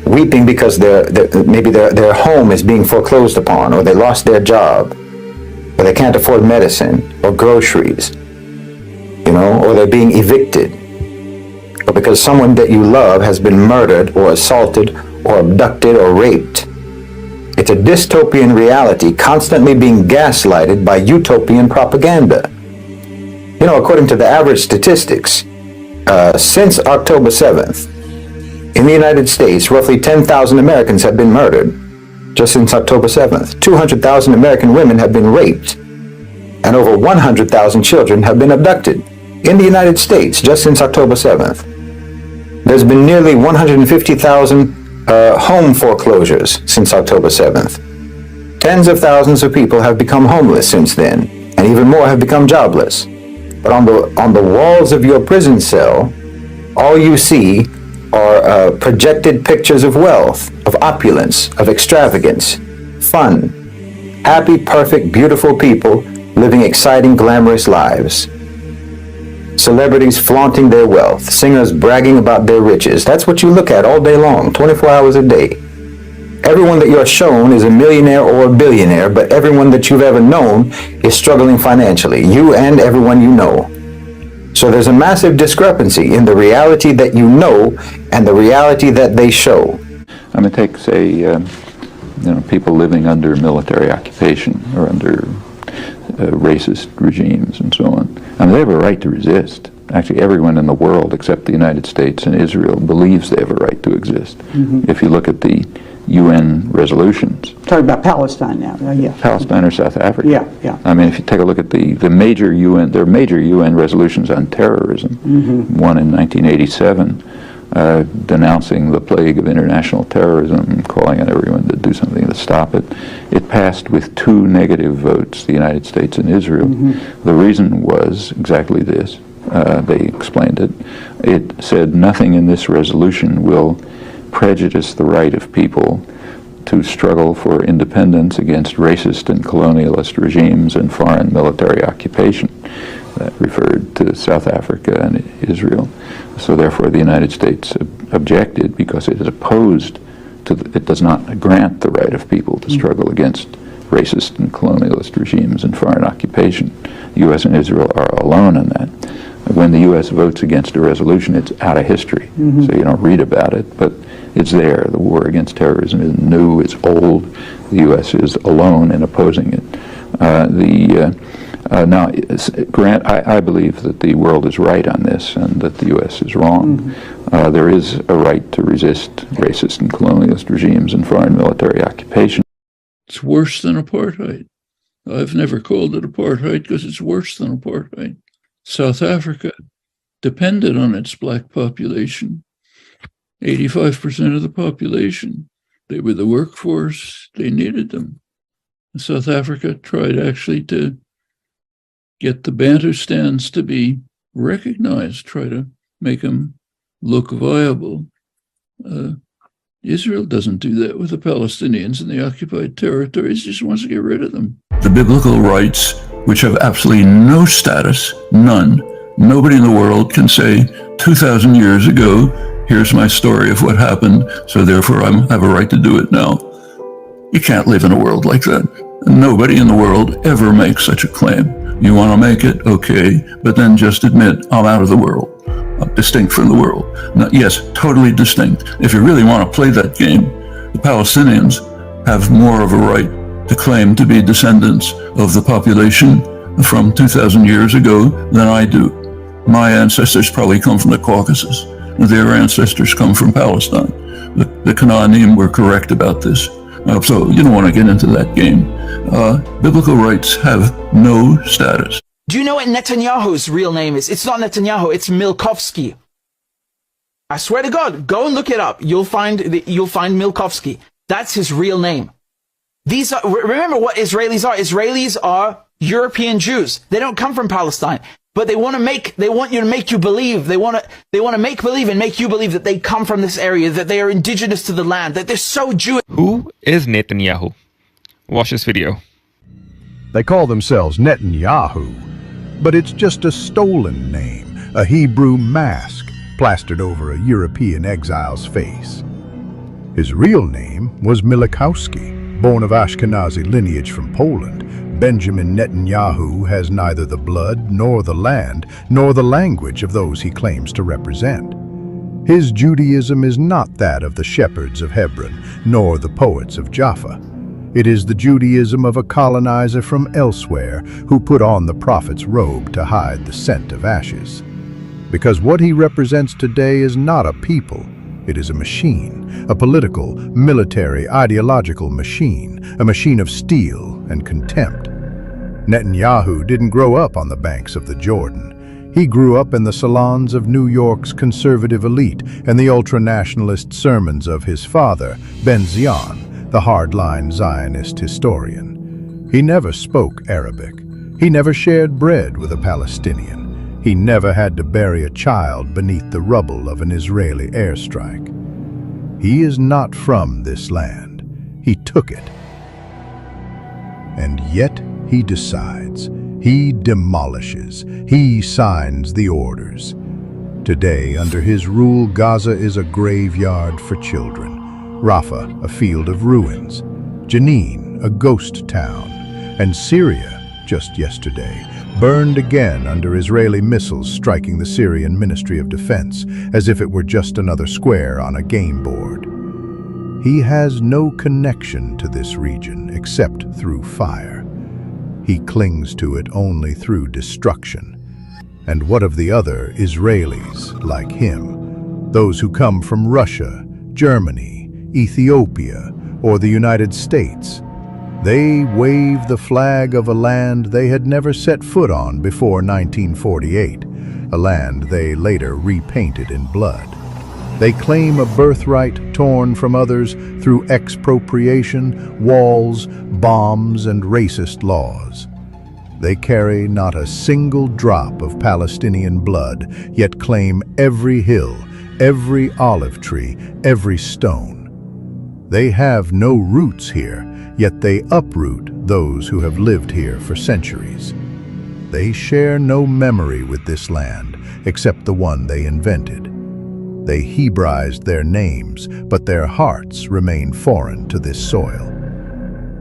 S2: Weeping because maybe their home is being foreclosed upon, or they lost their job. or they can't afford medicine or groceries, or they're being evicted, or because someone that you love has been murdered or assaulted or abducted or raped. It's a dystopian reality constantly being gaslighted by utopian propaganda. According to the average statistics, since October 7th, in the United States, roughly 10,000 Americans have been murdered. Just since October 7th, 200,000 American women have been raped, and over 100,000 children have been abducted in the United States just since October 7th. There's been nearly 150,000 home foreclosures since October 7th. Tens of thousands of people have become homeless since then, and even more have become jobless. But on the walls of your prison cell, all you see are projected pictures of wealth, of opulence, of extravagance, fun, happy, perfect, beautiful people living exciting, glamorous lives. Celebrities flaunting their wealth, singers bragging about their riches. That's what you look at all day long, 24 hours a day. Everyone that you're shown is a millionaire or a billionaire, but everyone that you've ever known is struggling financially, you and everyone you know. So there's a massive discrepancy in the reality that you know and the reality that they show.
S23: I mean, take, say, people living under military occupation or under racist regimes and so on. I mean, they have a right to resist. Actually, everyone in the world except the United States and Israel believes they have a right to exist.
S5: Mm-hmm.
S23: If you look at the UN resolutions.
S5: Talking about Palestine now, yeah.
S23: Palestine or South Africa.
S5: Yeah, yeah.
S23: I mean, if you take a look at the major UN, there are major UN resolutions on terrorism.
S5: Mm-hmm.
S23: One in 1987, denouncing the plague of international terrorism, calling on everyone to do something to stop it. It passed with 2 negative votes, the United States and Israel.
S5: Mm-hmm.
S23: The reason was exactly this. They explained it. It said nothing in this resolution will prejudice the right of people to struggle for independence against racist and colonialist regimes and foreign military occupation. That referred to South Africa and Israel. So therefore the United States objected because it is opposed to, it does not grant the right of people to struggle against racist and colonialist regimes and foreign occupation. The U.S. and Israel are alone in that. When the U.S. votes against a resolution, it's out of history.
S5: Mm-hmm.
S23: So you don't read about it, but it's there. The war against terrorism is new, it's old. The U.S. is alone in opposing it. Now, I believe that the world is right on this and that the U.S. is wrong.
S5: Mm-hmm.
S23: There is a right to resist racist and colonialist regimes and foreign military occupation. It's worse than apartheid. I've never called it apartheid because it's worse than apartheid. South Africa depended on its black population. 85% of the population. They were the workforce. They needed them. South Africa tried actually to get the Bantustans to be recognized, try to make them look viable. Israel doesn't do that with the Palestinians in the occupied territories, just wants to get rid of them. The biblical rights, which have absolutely no status, none. Nobody in the world can say, 2,000 years ago, here's my story of what happened, so therefore I have a right to do it now. You can't live in a world like that. Nobody in the world ever makes such a claim. You want to make it? Okay, but then just admit, I'm out of the world. I'm distinct from the world. Now, yes, totally distinct. If you really want to play that game, the Palestinians have more of a right to claim to be descendants of the population from 2,000 years ago than I do. My ancestors probably come from the Caucasus. Their ancestors come from Palestine. The Canaanim were correct about this. So you don't want to get into that game. Biblical rights have no status.
S11: Do you know what Netanyahu's real name is? It's not Netanyahu, it's Milkovsky. I swear to God, go and look it up. You'll find Milkovsky. That's his real name. These are, remember what Israelis are. Israelis are European Jews. They don't come from Palestine. But they want you to make you believe. They want to make believe and make you believe that they come from this area, that they are indigenous to the land, that they're so Jewish.
S12: Who is Netanyahu? Watch this video.
S13: They call themselves Netanyahu, but it's just a stolen name, a Hebrew mask plastered over a European exile's face. His real name was Milikowski, born of Ashkenazi lineage from Poland, Benjamin Netanyahu has neither the blood, nor the land, nor the language of those he claims to represent. His Judaism is not that of the shepherds of Hebron, nor the poets of Jaffa. It is the Judaism of a colonizer from elsewhere who put on the prophet's robe to hide the scent of ashes. Because what he represents today is not a people, it is a machine, a political, military, ideological machine, a machine of steel and contempt. Netanyahu didn't grow up on the banks of the Jordan. He grew up in the salons of New York's conservative elite and the ultra-nationalist sermons of his father, Ben Zion, the hardline Zionist historian. He never spoke Arabic. He never shared bread with a Palestinian. He never had to bury a child beneath the rubble of an Israeli airstrike. He is not from this land. He took it. And yet he decides. He demolishes. He signs the orders. Today, under his rule, Gaza is a graveyard for children. Rafah, a field of ruins. Jenin, a ghost town. And Syria, just yesterday, burned again under Israeli missiles striking the Syrian Ministry of Defense, as if it were just another square on a game board. He has no connection to this region except through fire. He clings to it only through destruction. And what of the other Israelis like him? Those who come from Russia, Germany, Ethiopia, or the United States? They wave the flag of a land they had never set foot on before 1948, a land they later repainted in blood. They claim a birthright torn from others through expropriation, walls, bombs, and racist laws. They carry not a single drop of Palestinian blood, yet claim every hill, every olive tree, every stone. They have no roots here, yet they uproot those who have lived here for centuries. They share no memory with this land, except the one they invented. They Hebraized their names, but their hearts remain foreign to this soil.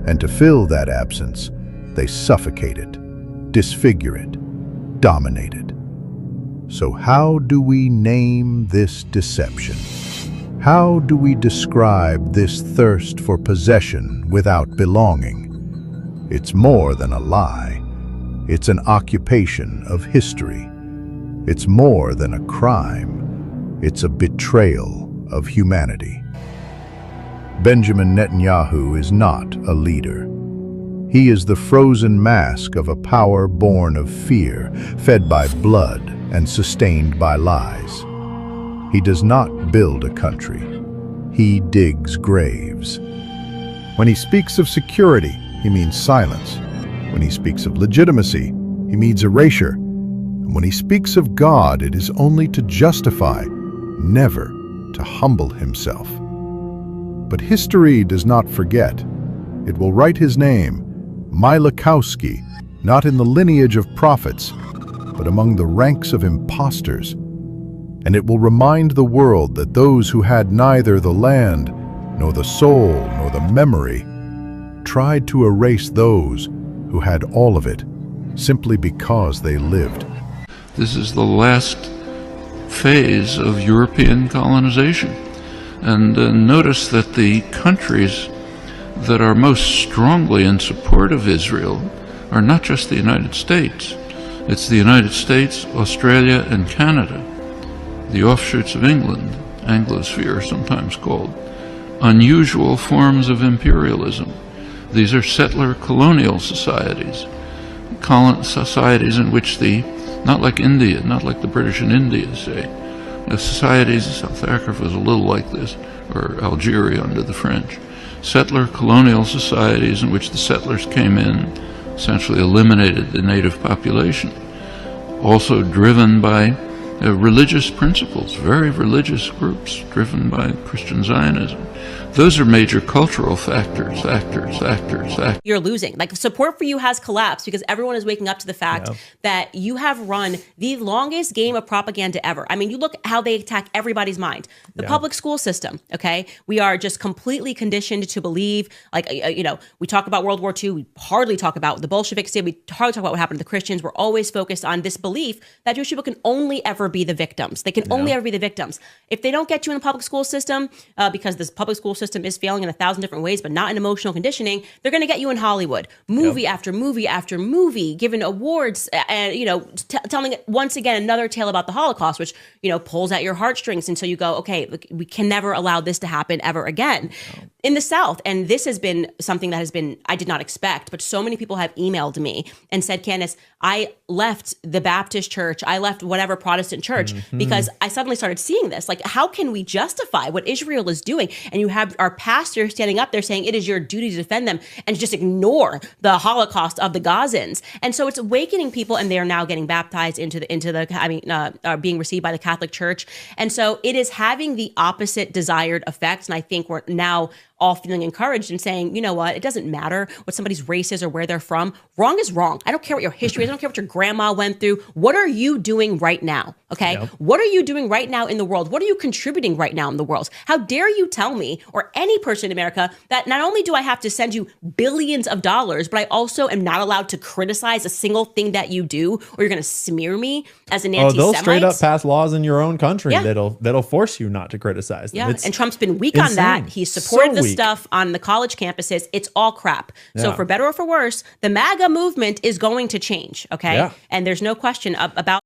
S13: And to fill that absence, they suffocate it, disfigure it, dominate it. So how do we name this deception? How do we describe this thirst for possession without belonging? It's more than a lie. It's an occupation of history. It's more than a crime. It's a betrayal of humanity. Benjamin Netanyahu is not a leader. He is the frozen mask of a power born of fear, fed by blood and sustained by lies. He does not build a country. He digs graves. When he speaks of security, he means silence. When he speaks of legitimacy, he means erasure. And when he speaks of God, it is only to justify, never to humble himself. But history does not forget. It will write his name, Mylakowski, not in the lineage of prophets, but among the ranks of impostors. And it will remind the world that those who had neither the land, nor the soul, nor the memory, tried to erase those who had all of it, simply because they lived.
S23: This is the last phase of European colonization. And notice that the countries that are most strongly in support of Israel are not just the United States. It's the United States, Australia, and Canada. The offshoots of England, Anglosphere sometimes called, unusual forms of imperialism. These are settler colonial societies, societies in which not like India, not like the British in India, say, the societies, South Africa was a little like this, or Algeria under the French. Settler colonial societies in which the settlers came in, essentially eliminated the native population, also driven by religious principles, very religious groups driven by Christian Zionism. Those are major cultural factors.
S14: You're losing. Like, support for you has collapsed because everyone is waking up to the fact that you have run the longest game of propaganda ever. I mean, you look how they attack everybody's mind. The public school system, okay? We are just completely conditioned to believe, like, we talk about World War II. We hardly talk about what the Bolsheviks did. We hardly talk about what happened to the Christians. We're always focused on this belief that Jewish people can only ever be the victims. They can only ever be the victims. If they don't get you in the public school system, because this public school system is failing in 1,000 different ways, but not in emotional conditioning, they're going to get you in Hollywood, movie after movie after movie, given awards, and telling once again another tale about the Holocaust, which pulls at your heartstrings, and so you go, okay, we can never allow this to happen ever again in the South. And this has been something that has been, I did not expect, but so many people have emailed me and said, Candace, I left the Baptist church, I left whatever Protestant church, because I suddenly started seeing this. Like, how can we justify what Israel is doing? And you have our pastor standing up there saying it is your duty to defend them and just ignore the Holocaust of the Gazans. And so it's awakening people, and they are now getting baptized being received by the Catholic Church. And so it is having the opposite desired effect. And I think we're now all feeling encouraged and saying, you know what, it doesn't matter what somebody's race is or where they're from. Wrong is wrong. I don't care what your history is. I don't care what your grandma went through. What are you doing right now? Okay. What are you doing right now in the world? What are you contributing right now in the world? How dare you tell me, or any person in America, that not only do I have to send you billions of dollars, but I also am not allowed to criticize a single thing that you do, or you're going to smear me as an anti-Semite?
S15: They'll straight up pass laws in your own country that'll force you not to criticize them.
S14: Yeah, and Trump's been weak on that. He's supported the stuff on the college campuses. It's all crap. So for better or for worse, the MAGA movement is going to change, okay? And there's no question about